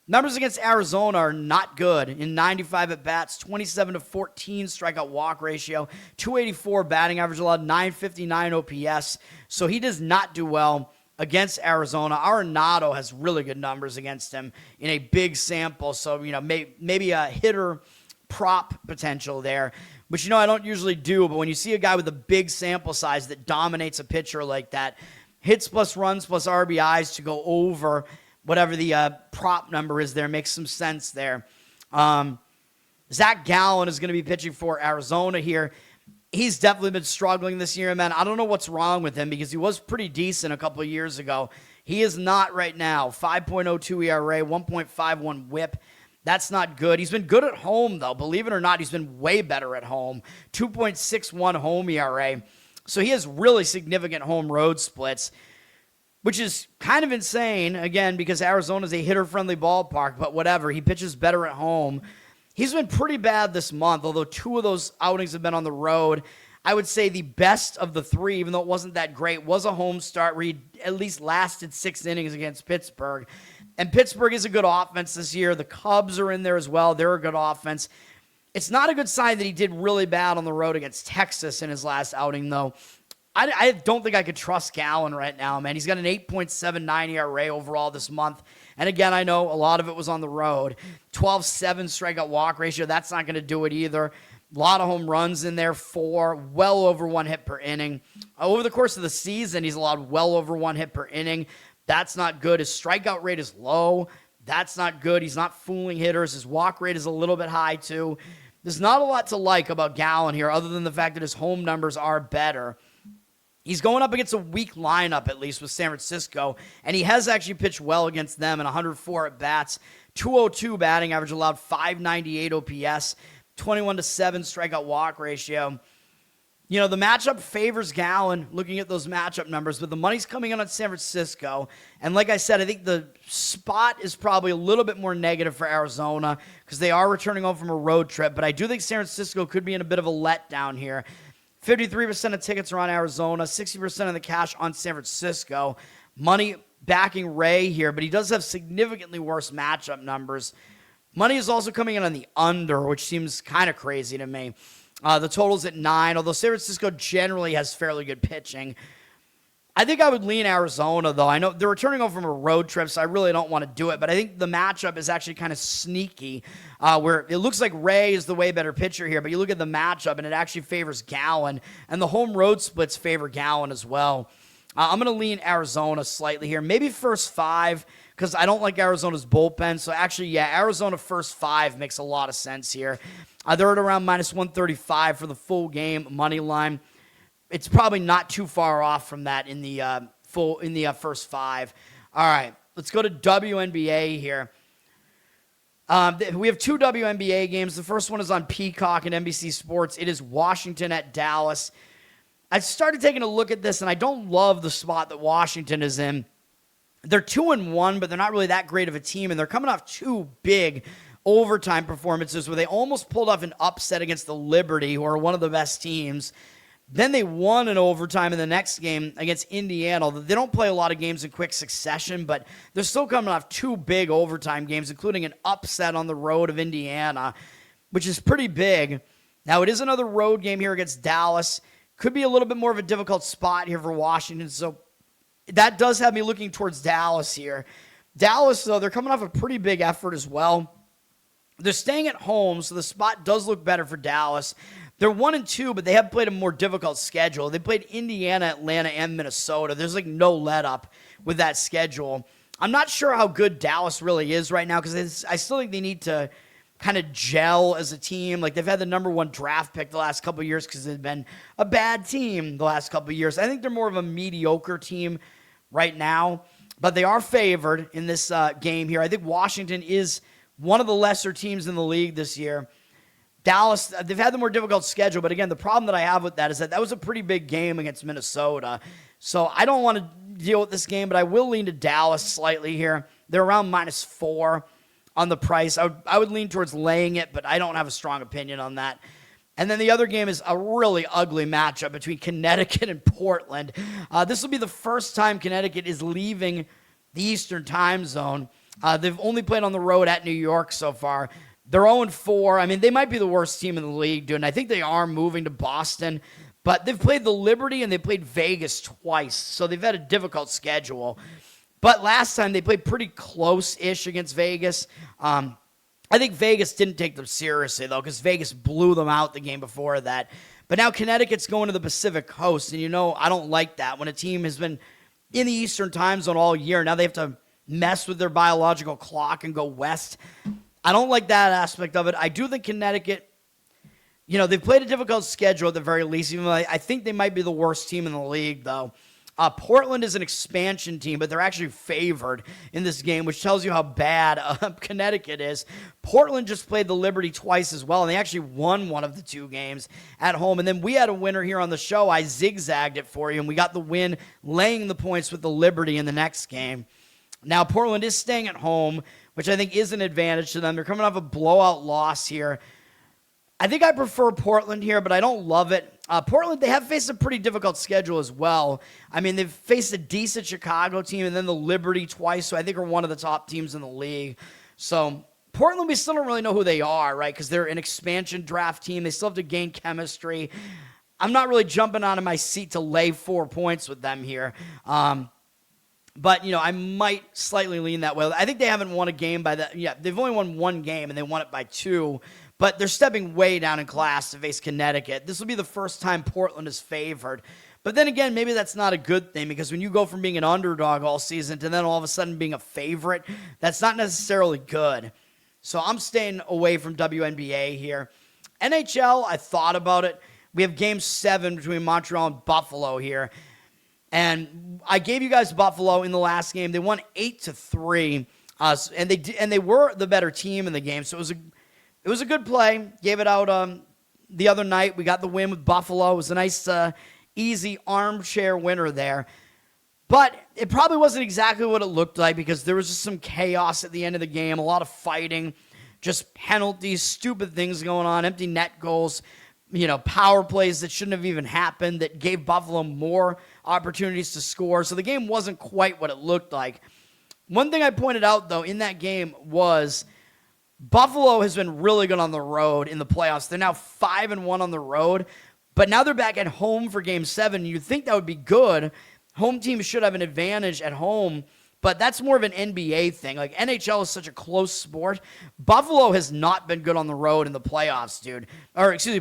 Numbers against Arizona are not good. In 95 at-bats, 27-14 strikeout walk ratio, 284 batting average allowed, 959 OPS. So he does not do well against Arizona. Arenado has really good numbers against him in a big sample. So, maybe a hitter prop potential there, which, I don't usually do. But when you see a guy with a big sample size that dominates a pitcher like that, hits plus runs plus RBIs to go over whatever the prop number is there, makes some sense there. Zach Gallen is going to be pitching for Arizona here. He's definitely been struggling this year, man. I don't know what's wrong with him, because he was pretty decent a couple of years ago. He is not right now. 5.02 ERA, 1.51 whip. That's not good. He's been good at home, though. Believe it or not, he's been way better at home. 2.61 home ERA. So he has really significant home road splits, which is kind of insane, again, because Arizona's a hitter-friendly ballpark, but whatever. He pitches better at home. He's been pretty bad this month, although 2 of those outings have been on the road. I would say the best of the 3, even though it wasn't that great, was a home start where he at least lasted 6 innings against Pittsburgh. And Pittsburgh is a good offense this year. The Cubs are in there as well. They're a good offense. It's not a good sign that he did really bad on the road against Texas in his last outing, though. I don't think I could trust Gallen right now, man. He's got an 8.79 ERA overall this month. And again, I know a lot of it was on the road. 12-7 strikeout walk ratio. That's not going to do it either. A lot of home runs in there, 4, well over 1 hit per inning. Over the course of the season, he's allowed well over 1 hit per inning. That's not good. His strikeout rate is low. That's not good. He's not fooling hitters. His walk rate is a little bit high, too. There's not a lot to like about Gallen here, other than the fact that his home numbers are better. He's going up against a weak lineup, at least, with San Francisco, and he has actually pitched well against them in 104 at-bats, 202 batting average allowed, 598 OPS, 21-7 strikeout walk ratio. The matchup favors Gallen, looking at those matchup numbers, but the money's coming in on San Francisco, and like I said, I think the spot is probably a little bit more negative for Arizona, because they are returning home from a road trip, but I do think San Francisco could be in a bit of a letdown here. 53% of tickets are on Arizona, 60% of the cash on San Francisco. Money backing Ray here, but he does have significantly worse matchup numbers. Money is also coming in on the under, which seems kind of crazy to me. The total's at 9, although San Francisco generally has fairly good pitching. I think I would lean Arizona, though. I know they're returning home from a road trip, so I really don't want to do it. But I think the matchup is actually kind of sneaky, where it looks like Ray is the way better pitcher here, but you look at the matchup, and it actually favors Gallen, and the home road splits favor Gallen as well. I'm going to lean Arizona slightly here, maybe first 5, because I don't like Arizona's bullpen. So actually, yeah, Arizona first 5 makes a lot of sense here. They're at around minus 135 for the full game money line. It's probably not too far off from that in the first 5. All right, let's go to WNBA here. We have 2 WNBA games. The first one is on Peacock and NBC Sports. It is Washington at Dallas. I started taking a look at this, and I don't love the spot that Washington is in. They're 2-1, but they're not really that great of a team, and they're coming off 2 big overtime performances where they almost pulled off an upset against the Liberty, who are one of the best teams. Then they won in overtime in the next game against Indiana. They don't play a lot of games in quick succession, but they're still coming off 2 big overtime games, including an upset on the road of Indiana, which is pretty big. Now, it is another road game here against Dallas. Could be a little bit more of a difficult spot here for Washington, so that does have me looking towards Dallas here. Dallas, though, they're coming off a pretty big effort as well. They're staying at home, so the spot does look better for Dallas. They're 1-2, but they have played a more difficult schedule. They played Indiana, Atlanta, and Minnesota. There's like no let-up with that schedule. I'm not sure how good Dallas really is right now, because I still think they need to kind of gel as a team. Like, they've had the number 1 draft pick the last couple of years because they've been a bad team the last couple of years. I think they're more of a mediocre team right now, but they are favored in this game here. I think Washington is one of the lesser teams in the league this year. Dallas, they've had the more difficult schedule, but again, the problem that I have with that is that was a pretty big game against Minnesota. So I don't want to deal with this game, but I will lean to Dallas slightly here. They're around -4 on the price. I would lean towards laying it, but I don't have a strong opinion on that. And then the other game is a really ugly matchup between Connecticut and Portland. This will be the first time Connecticut is leaving the Eastern time zone. They've only played on the road at New York so far. They're 0-4. I mean, they might be the worst team in the league, dude, and I think they are moving to Boston. But they've played the Liberty and they played Vegas twice, so they've had a difficult schedule. But last time they played pretty close-ish against Vegas. I think Vegas didn't take them seriously, though, because Vegas blew them out the game before that. But now Connecticut's going to the Pacific Coast, and I don't like that. When a team has been in the Eastern time zone all year, now they have to mess with their biological clock and go west. I don't like that aspect of it. I do think Connecticut, they've played a difficult schedule at the very least. Even though I think they might be the worst team in the league, though. Portland is an expansion team, but they're actually favored in this game, which tells you how bad Connecticut is. Portland just played the Liberty twice as well, and they actually won one of the 2 games at home. And then we had a winner here on the show. I zigzagged it for you, and we got the win laying the points with the Liberty in the next game. Now, Portland is staying at home, which I think is an advantage to them. They're coming off a blowout loss here. I think I prefer Portland here, but I don't love it. Portland, they have faced a pretty difficult schedule as well. I mean, they've faced a decent Chicago team and then the Liberty twice, so I think are one of the top teams in the league. So Portland, we still don't really know who they are, right? Because they're an expansion draft team. They still have to gain chemistry. I'm not really jumping out of my seat to lay 4 points with them here. But, I might slightly lean that way. I think they haven't won a game by that. Yeah, they've only won 1 game, and they won it by 2. But they're stepping way down in class to face Connecticut. This will be the first time Portland is favored. But then again, maybe that's not a good thing, because when you go from being an underdog all season to then all of a sudden being a favorite, that's not necessarily good. So I'm staying away from WNBA here. NHL, I thought about it. We have Game 7 between Montreal and Buffalo here. And I gave you guys Buffalo in the last game. They won 8-3, and they were the better team in the game. So it was a good play. Gave it out the other night. We got the win with Buffalo. It was a nice, easy armchair winner there. But it probably wasn't exactly what it looked like, because there was just some chaos at the end of the game, a lot of fighting, just penalties, stupid things going on, empty net goals, power plays that shouldn't have even happened that gave Buffalo more opportunities to score. So the game wasn't quite what it looked like. One thing I pointed out, though, in that game was Buffalo has been really good on the road in the playoffs. They're now 5-1 on the road, but now they're back at home for Game 7. You'd think that would be good. Home teams should have an advantage at home, but that's more of an NBA thing. Like, NHL is such a close sport. Buffalo has not been good on the road in the playoffs, dude.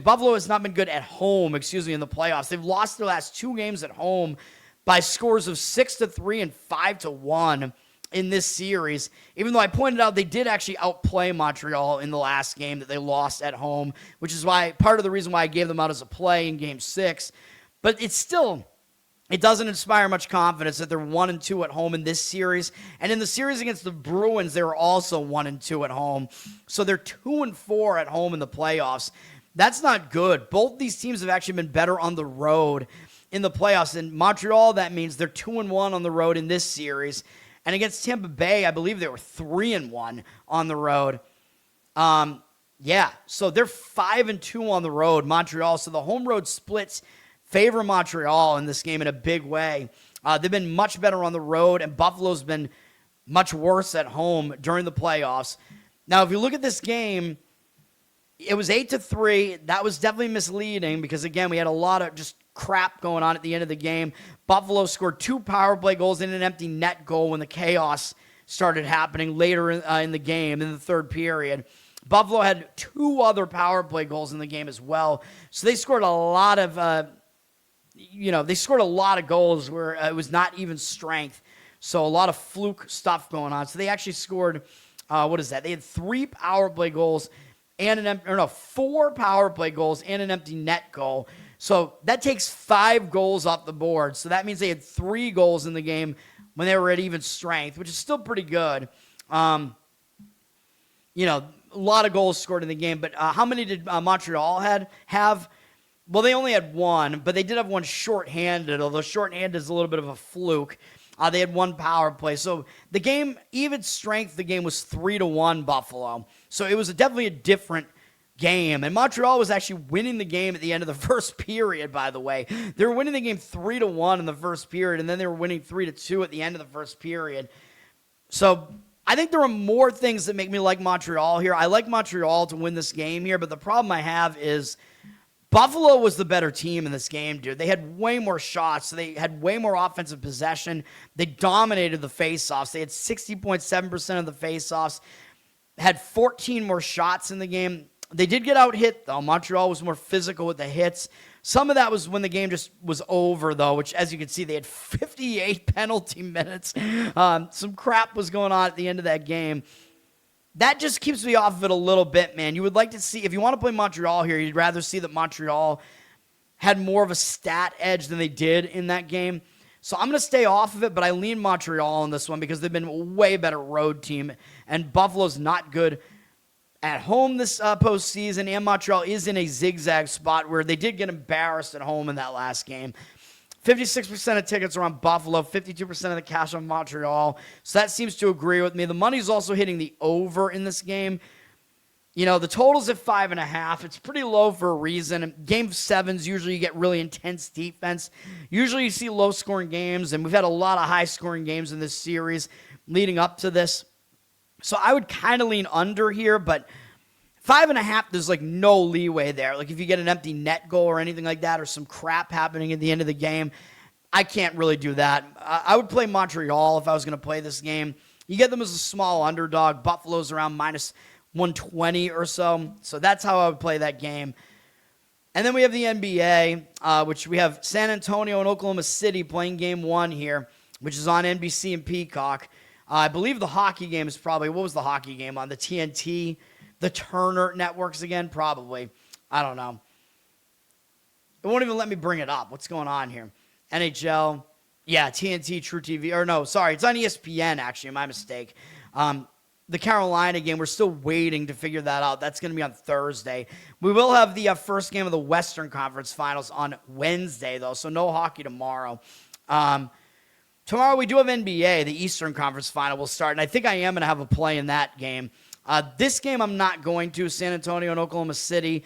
Buffalo has not been good at home, in the playoffs. They've lost their last 2 games at home by scores of 6-3 and 5-1 in this series. Even though I pointed out they did actually outplay Montreal in the last game that they lost at home, which is why part of the reason why I gave them out as a play in Game 6. But it doesn't inspire much confidence that they're 1-2 at home in this series. And in the series against the Bruins, they were also 1-2 at home. So they're 2-4 at home in the playoffs. That's not good. Both these teams have actually been better on the road in the playoffs. In Montreal, that means they're 2-1 on the road in this series. And against Tampa Bay, I believe they were 3-1 on the road. So they're 5-2 on the road, Montreal. So the home road splits favor Montreal in this game in a big way. They've been much better on the road, and Buffalo's been much worse at home during the playoffs. Now, if you look at this game, it was 8-3. That was definitely misleading because, again, we had a lot of just crap going on at the end of the game. Buffalo scored 2 power play goals and an empty net goal when the chaos started happening later in the game in the third period. Buffalo had 2 other power play goals in the game as well. So they scored a lot of goals where it was not even strength. So a lot of fluke stuff going on. So they actually scored what is that? They had 3 power play goals and 4 power play goals and an empty net goal. So that takes 5 goals off the board. So that means they had 3 goals in the game when they were at even strength, which is still pretty good. A lot of goals scored in the game. But how many did Montreal have? Well, they only had 1, but they did have 1 shorthanded, although shorthanded is a little bit of a fluke. They had 1 power play. So the game, even strength, the game was 3-1 Buffalo. So it was definitely a different game. And Montreal was actually winning the game at the end of the first period, by the way. They were winning the game 3-1 in the first period, and then they were winning 3-2 at the end of the first period. So I think there are more things that make me like Montreal here. I like Montreal to win this game here, but the problem I have is Buffalo was the better team in this game, dude. They had way more shots. So they had way more offensive possession. They dominated the faceoffs. They had 60.7% of the faceoffs, had 14 more shots in the game. They did get out hit, though. Montreal was more physical with the hits. Some of that was when the game just was over, though, which, as you can see, they had 58 penalty minutes. Some crap was going on at the end of that game. That just keeps me off of it a little bit, man. You would like to see, if you want to play Montreal here, you'd rather see that Montreal had more of a stat edge than they did in that game. So I'm going to stay off of it, but I lean Montreal on this one because they've been a way better road team, and Buffalo's not good at home this postseason, and Montreal is in a zigzag spot where they did get embarrassed at home in that last game. 56% of tickets are on Buffalo, 52% of the cash on Montreal. So that seems to agree with me. The money's also hitting the over in this game. The total's at 5.5. It's pretty low for a reason. Game 7s, usually you get really intense defense. Usually you see low-scoring games, and we've had a lot of high-scoring games in this series leading up to this. So I would kind of lean under here, but 5.5, there's no leeway there. If you get an empty net goal or anything like that, or some crap happening at the end of the game, I can't really do that. I would play Montreal if I was going to play this game. You get them as a small underdog. Buffalo's around minus 120 or so. So that's how I would play that game. And then we have the NBA, which we have San Antonio and Oklahoma City playing game 1 here, which is on NBC and Peacock. I believe the hockey game is probably, what was the hockey game on? The TNT, the Turner networks again? Probably. I don't know. It won't even let me bring it up. What's going on here? NHL. Yeah, TNT, True TV. Or no, sorry. It's on ESPN, actually. My mistake. The Carolina game, we're still waiting to figure that out. That's going to be on Thursday. We will have the first game of the Western Conference Finals on Wednesday, though, so no hockey tomorrow. Tomorrow we do have NBA. The Eastern Conference Final will start, and I think I am going to have a play in that game. This game I'm not going to, San Antonio and Oklahoma City.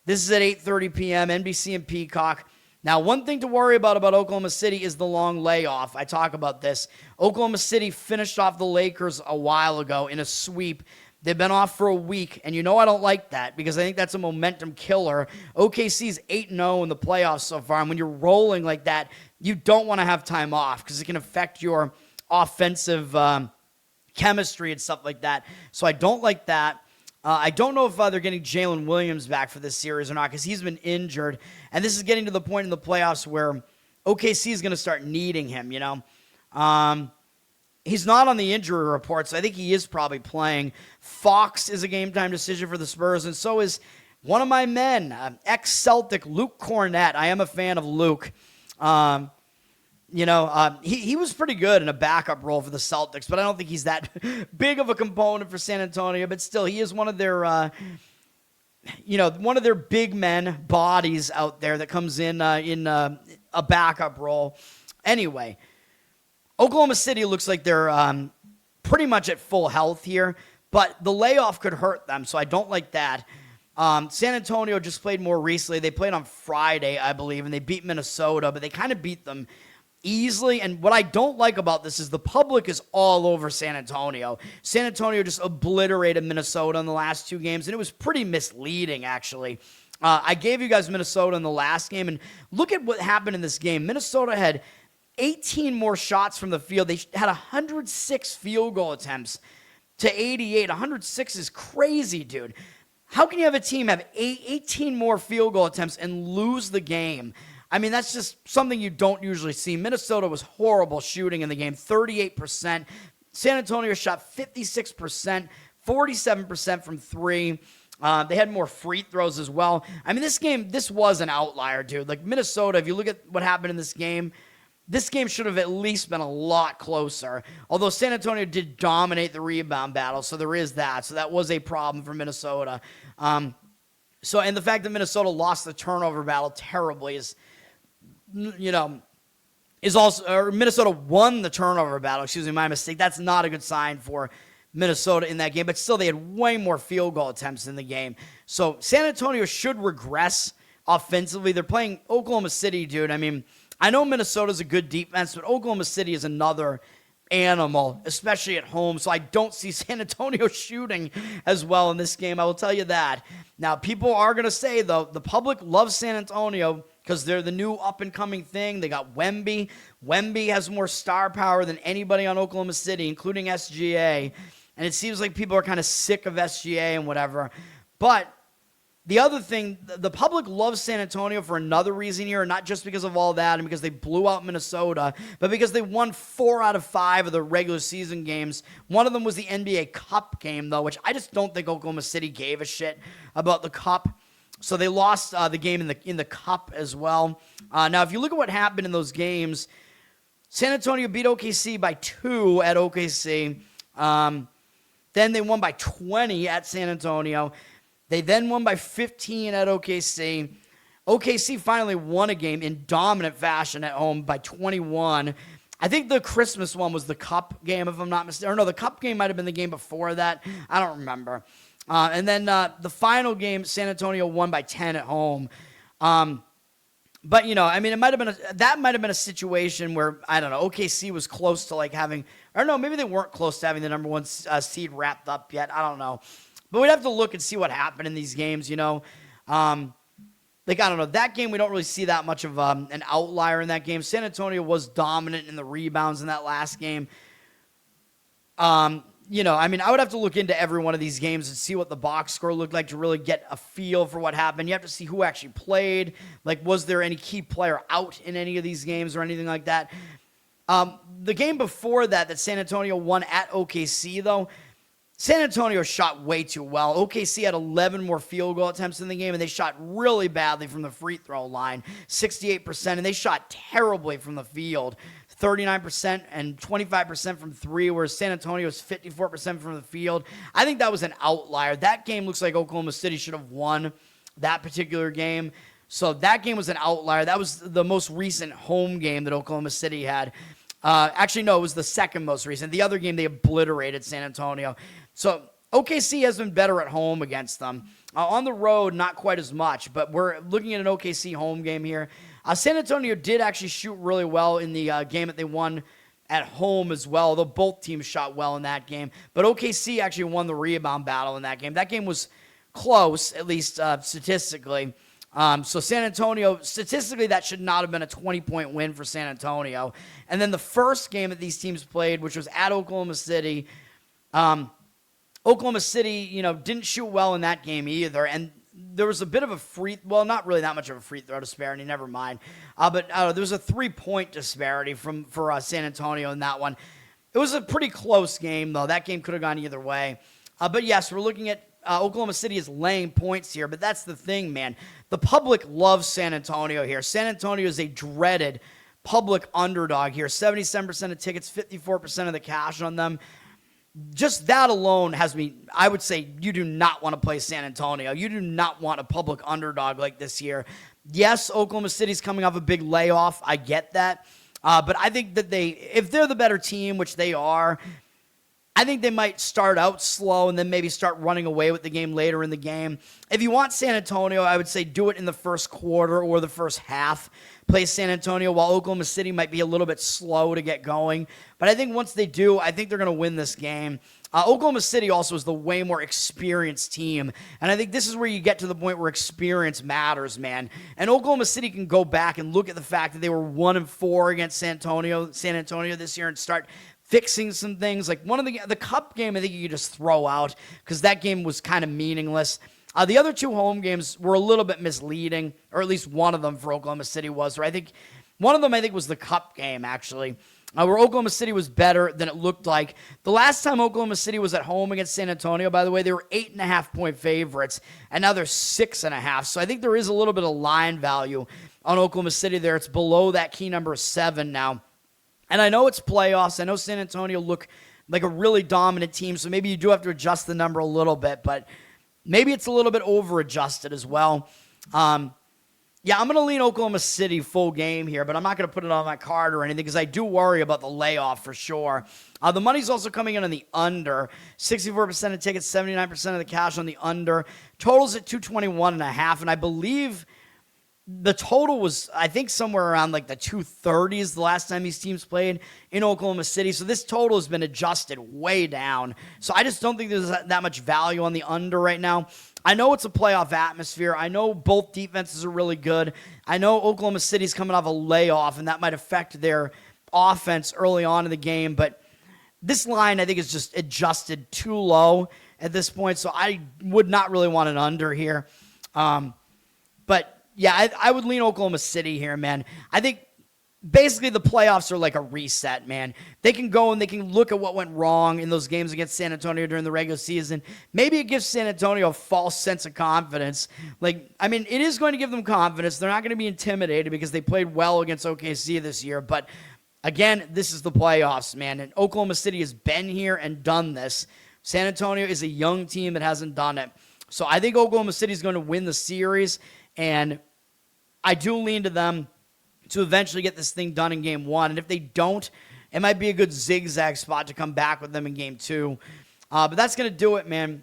This is at 8:30 p.m., NBC and Peacock. Now, one thing to worry about Oklahoma City is the long layoff. I talk about this. Oklahoma City finished off the Lakers a while ago in a sweep. They've been off for a week, and I don't like that because I think that's a momentum killer. OKC's 8-0 in the playoffs so far, and when you're rolling like that, you don't want to have time off because it can affect your offensive chemistry and stuff like that. So I don't like that. I don't know if they're getting Jalen Williams back for this series or not because he's been injured, and this is getting to the point in the playoffs where OKC is going to start needing him, He's not on the injury report, so I think he is probably playing. Fox is a game-time decision for the Spurs, and so is one of my men, ex-Celtic Luke Cornett. I am a fan of Luke. He was pretty good in a backup role for the Celtics, but I don't think he's that big of a component for San Antonio. But still, he is one of their, one of their big men bodies out there that comes in a backup role. Anyway, Oklahoma City looks like they're pretty much at full health here, but the layoff could hurt them, so I don't like that. San Antonio just played more recently. They played on Friday, I believe, and they beat Minnesota, but they kind of beat them easily. And what I don't like about this is the public is all over San Antonio. San Antonio just obliterated Minnesota in the last 2 games, and it was pretty misleading, actually. I gave you guys Minnesota in the last game, and look at what happened in this game. Minnesota had 18 more shots from the field. They had 106 field goal attempts to 88. 106 is crazy, dude. How can you have a team have 18 more field goal attempts and lose the game? I mean, that's just something you don't usually see. Minnesota was horrible shooting in the game, 38%. San Antonio shot 56%, 47% from three. They had more free throws as well. I mean, this was an outlier, dude. Like Minnesota, if you look at what happened in this game should have at least been a lot closer. Although San Antonio did dominate the rebound battle, so there is that. So that was a problem for Minnesota. And the fact that Minnesota lost the turnover battle terribly is also, or Minnesota won the turnover battle. Excuse me, my mistake. That's not a good sign for Minnesota in that game. But still, they had way more field goal attempts in the game. So San Antonio should regress offensively. They're playing Oklahoma City, dude. I mean, I know Minnesota's a good defense, but Oklahoma City is another animal, especially at home. So I don't see San Antonio shooting as well in this game. I will tell you that. Now, people are going to say, though, the public loves San Antonio because they're the new up-and-coming thing. They got Wemby. Wemby has more star power than anybody on Oklahoma City, including SGA. And it seems like people are kind of sick of SGA and whatever. But the other thing, the public loves San Antonio for another reason here, not just because of all that and because they blew out Minnesota, but because they won 4 out of 5 of the regular season games. One of them was the NBA Cup game, though, which I just don't think Oklahoma City gave a shit about the Cup. So they lost the game in the Cup as well. Now, if you look at what happened in those games, San Antonio beat OKC by 2 at OKC. Then they won by 20 at San Antonio. They then won by 15 at OKC. OKC finally won a game in dominant fashion at home by 21. I think the Christmas one was the Cup game, if I'm not mistaken. Or no, the Cup game might have been the game before that. I don't remember. And then the final game, San Antonio won by 10 at home. But, I mean, that might have been a situation where, I don't know, OKC was close to like having, or no, maybe they weren't close to having the number 1 seed wrapped up yet. I don't know. But we'd have to look and see what happened in these games, I don't know. That game, we don't really see that much of an outlier in that game. San Antonio was dominant in the rebounds in that last game. I would have to look into every one of these games and see what the box score looked like to really get a feel for what happened. You have to see who actually played. Like, was there any key player out in any of these games or anything like that? The game before that San Antonio won at OKC, though, San Antonio shot way too well. OKC had 11 more field goal attempts in the game, and they shot really badly from the free throw line, 68%, and they shot terribly from the field, 39% and 25% from three, whereas San Antonio was 54% from the field. I think that was an outlier. That game looks like Oklahoma City should have won that particular game. So that game was an outlier. That was the most recent home game that Oklahoma City had. Actually, no, it was the second most recent. The other game, they obliterated San Antonio. So OKC has been better at home against them. On the road, not quite as much, but we're looking at an OKC home game here. San Antonio did actually shoot really well in the game that they won at home as well, although both teams shot well in that game. But OKC actually won the rebound battle in that game. That game was close, at least statistically. So San Antonio, statistically, that should not have been a 20-point win for San Antonio. And then the first game that these teams played, which was at Oklahoma City, Oklahoma City, didn't shoot well in that game either. And there was a bit of a not really that much of a free throw disparity, never mind. But there was a 3-point disparity for San Antonio in that one. It was a pretty close game, though. That game could have gone either way. But yes, we're looking at Oklahoma City is laying points here, but that's the thing, man. The public loves San Antonio here. San Antonio is a dreaded public underdog here. 77% of tickets, 54% of the cash on them. Just that alone has me, I would say, you do not want to play San Antonio. You do not want a public underdog like this year. Yes, Oklahoma City's coming off a big layoff. I get that. But I think that if they're the better team, which they are, I think they might start out slow and then maybe start running away with the game later in the game. If you want San Antonio, I would say do it in the first quarter or the first half. Play San Antonio while Oklahoma City might be a little bit slow to get going. But I think once they do, I think they're going to win this game. Oklahoma City also is the way more experienced team. And I think this is where you get to the point where experience matters, man. And Oklahoma City can go back and look at the fact that they were 1-4 against San Antonio this year and start fixing some things. Like one of the Cup game, I think you could just throw out because that game was kind of meaningless. The other two home games were a little bit misleading, or at least one of them for Oklahoma City was. Or one of them was the Cup game, actually. where Oklahoma City was better than it looked like. The last time Oklahoma City was at home against San Antonio, by the way, they were 8.5-point favorites, and now they're 6.5. So I think there is a little bit of line value on Oklahoma City there. It's below that key number 7 now. And I know it's playoffs. I know San Antonio look like a really dominant team, so maybe you do have to adjust the number a little bit, but maybe it's a little bit over-adjusted as well. Yeah, I'm going to lean Oklahoma City full game here, but I'm not going to put it on my card or anything because I do worry about the layoff for sure. The money's also coming in on the under. 64% of tickets, 79% of the cash on the under. Total's at 221.5, and I believe the total was, I think, somewhere around like the 230s the last time these teams played in Oklahoma City. So this total has been adjusted way down. So I just don't think there's that much value on the under right now. I know it's a playoff atmosphere. I know both defenses are really good. I know Oklahoma City's coming off a layoff, and that might affect their offense early on in the game. But this line, I think, is just adjusted too low at this point, so I would not really want an under here. But yeah, I would lean Oklahoma City here, man. I think basically the playoffs are like a reset, man. They can go and they can look at what went wrong in those games against San Antonio during the regular season. Maybe it gives San Antonio a false sense of confidence. Like, I mean, it is going to give them confidence. They're not going to be intimidated because they played well against OKC this year. But again, this is the playoffs, man. And Oklahoma City has been here and done this. San Antonio is a young team that hasn't done it. So I think Oklahoma City is going to win the series. And I do lean to them to eventually get this thing done in game 1. And if they don't, it might be a good zigzag spot to come back with them in game 2. But that's going to do it, man.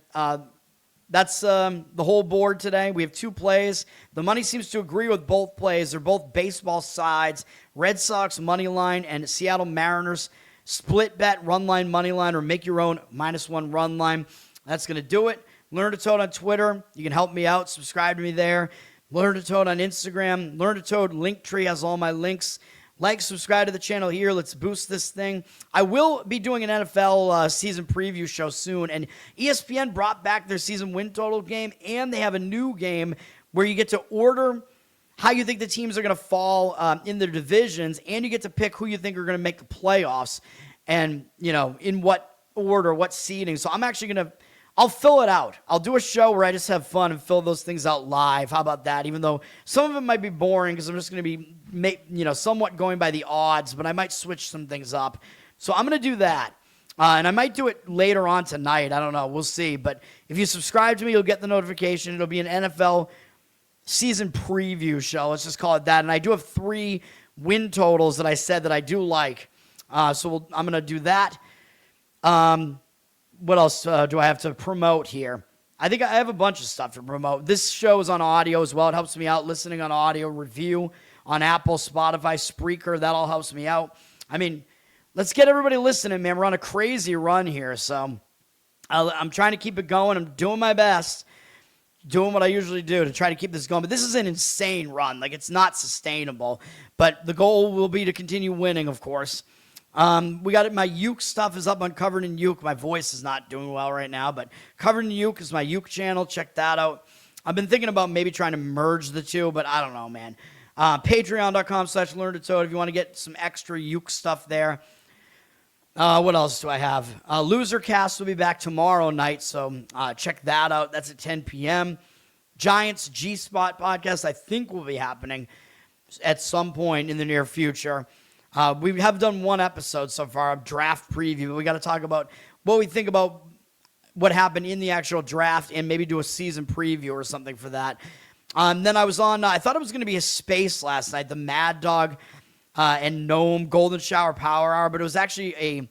That's the whole board today. We have 2 plays. The money seems to agree with both plays. They're both baseball sides. Red Sox money line and Seattle Mariners split bet run line money line, or make your own -1 run line. That's going to do it. Learn to Toad on Twitter. You can help me out. Subscribe to me there. Learn to Toad on Instagram. Learn to Toad Linktree has all my links. Like, subscribe to the channel here. Let's boost this thing. I will be doing an NFL season preview show soon, and ESPN brought back their season win total game, and they have a new game where you get to order how you think the teams are going to fall in their divisions, and you get to pick who you think are going to make the playoffs, and, you know, in what order, what seeding. So I'm actually going to I'll fill it out. I'll do a show where I just have fun and fill those things out live. How about that? Even though some of it might be boring because I'm just going to be, somewhat going by the odds, but I might switch some things up. So I'm going to do that. And I might do it later on tonight. I don't know. We'll see. But if you subscribe to me, you'll get the notification. It'll be an NFL season preview show. Let's just call it that. And I do have 3 win totals that I said that I do like. So I'm going to do that. What else do I have to promote here? I think I have a bunch of stuff to promote. This show is on audio as well. It helps me out listening on audio, review on Apple, Spotify, Spreaker. That all helps me out. I mean, let's get everybody listening, man. We're on a crazy run here, so I'm trying to keep it going. I'm doing my best, doing what I usually do to try to keep this going. But this is an insane run. Like, it's not sustainable. But the goal will be to continue winning, of course. We got it. My uke stuff is up on Covered in Uke. My voice is not doing well right now, but Covered in Uke is my uke channel. Check that out. I've been thinking about maybe trying to merge the two, but I don't know, man. Patreon.com/LearnToToad if you want to get some extra uke stuff there. What else do I have? Losercast will be back tomorrow night, so check that out. That's at 10 p.m. Giants G-Spot podcast, I think, will be happening at some point in the near future. We have done 1 episode so far, a draft preview. We got to talk about what we think about what happened in the actual draft and maybe do a season preview or something for that. Then I was on, I thought it was going to be a space last night, the Mad Dog and Gnome Golden Shower Power Hour, but it was actually a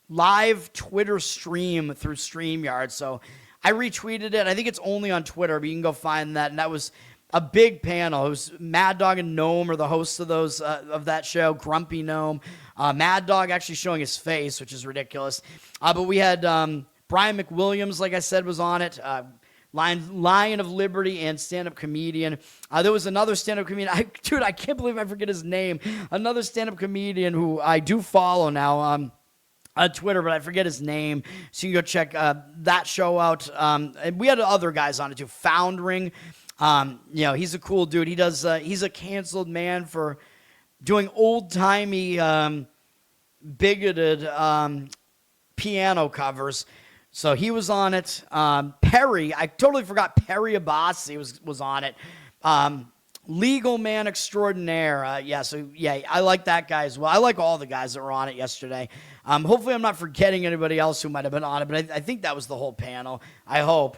live Twitter stream through StreamYard. So I retweeted it. I think it's only on Twitter, but you can go find that. And that was a big panel. It was Mad Dog and Gnome are the hosts of those of that show. Grumpy Gnome, Mad Dog actually showing his face, which is ridiculous. But we had Brian McWilliams, like I said, was on it. Lion of Liberty and stand-up comedian. There was another stand-up comedian. I can't believe I forget his name. Another stand-up comedian who I do follow now on Twitter, but I forget his name. So you can go check that show out. And we had other guys on it too. Foundering. He's a cool dude. He's a canceled man for doing old-timey bigoted piano covers. So he was on it. Perry, I totally forgot Perry Abbasi was on it. Legal man extraordinaire. I like that guy as well. I like all the guys that were on it yesterday. Hopefully I'm not forgetting anybody else who might have been on it, but I think that was the whole panel. I hope.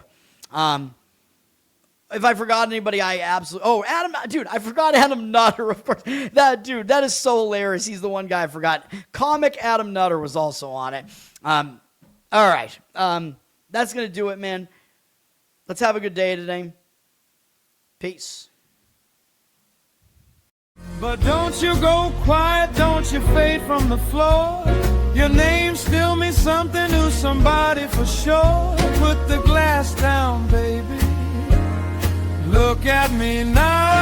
If I forgot anybody, I absolutely... Oh, Adam... Dude, I forgot Adam Nutter, of course. That is so hilarious. He's the one guy I forgot. Comic Adam Nutter was also on it. All right. That's going to do it, man. Let's have a good day today. Peace. But don't you go quiet, don't you fade from the floor. Your name still means something to somebody for sure. Put the glass down, baby. Look at me now.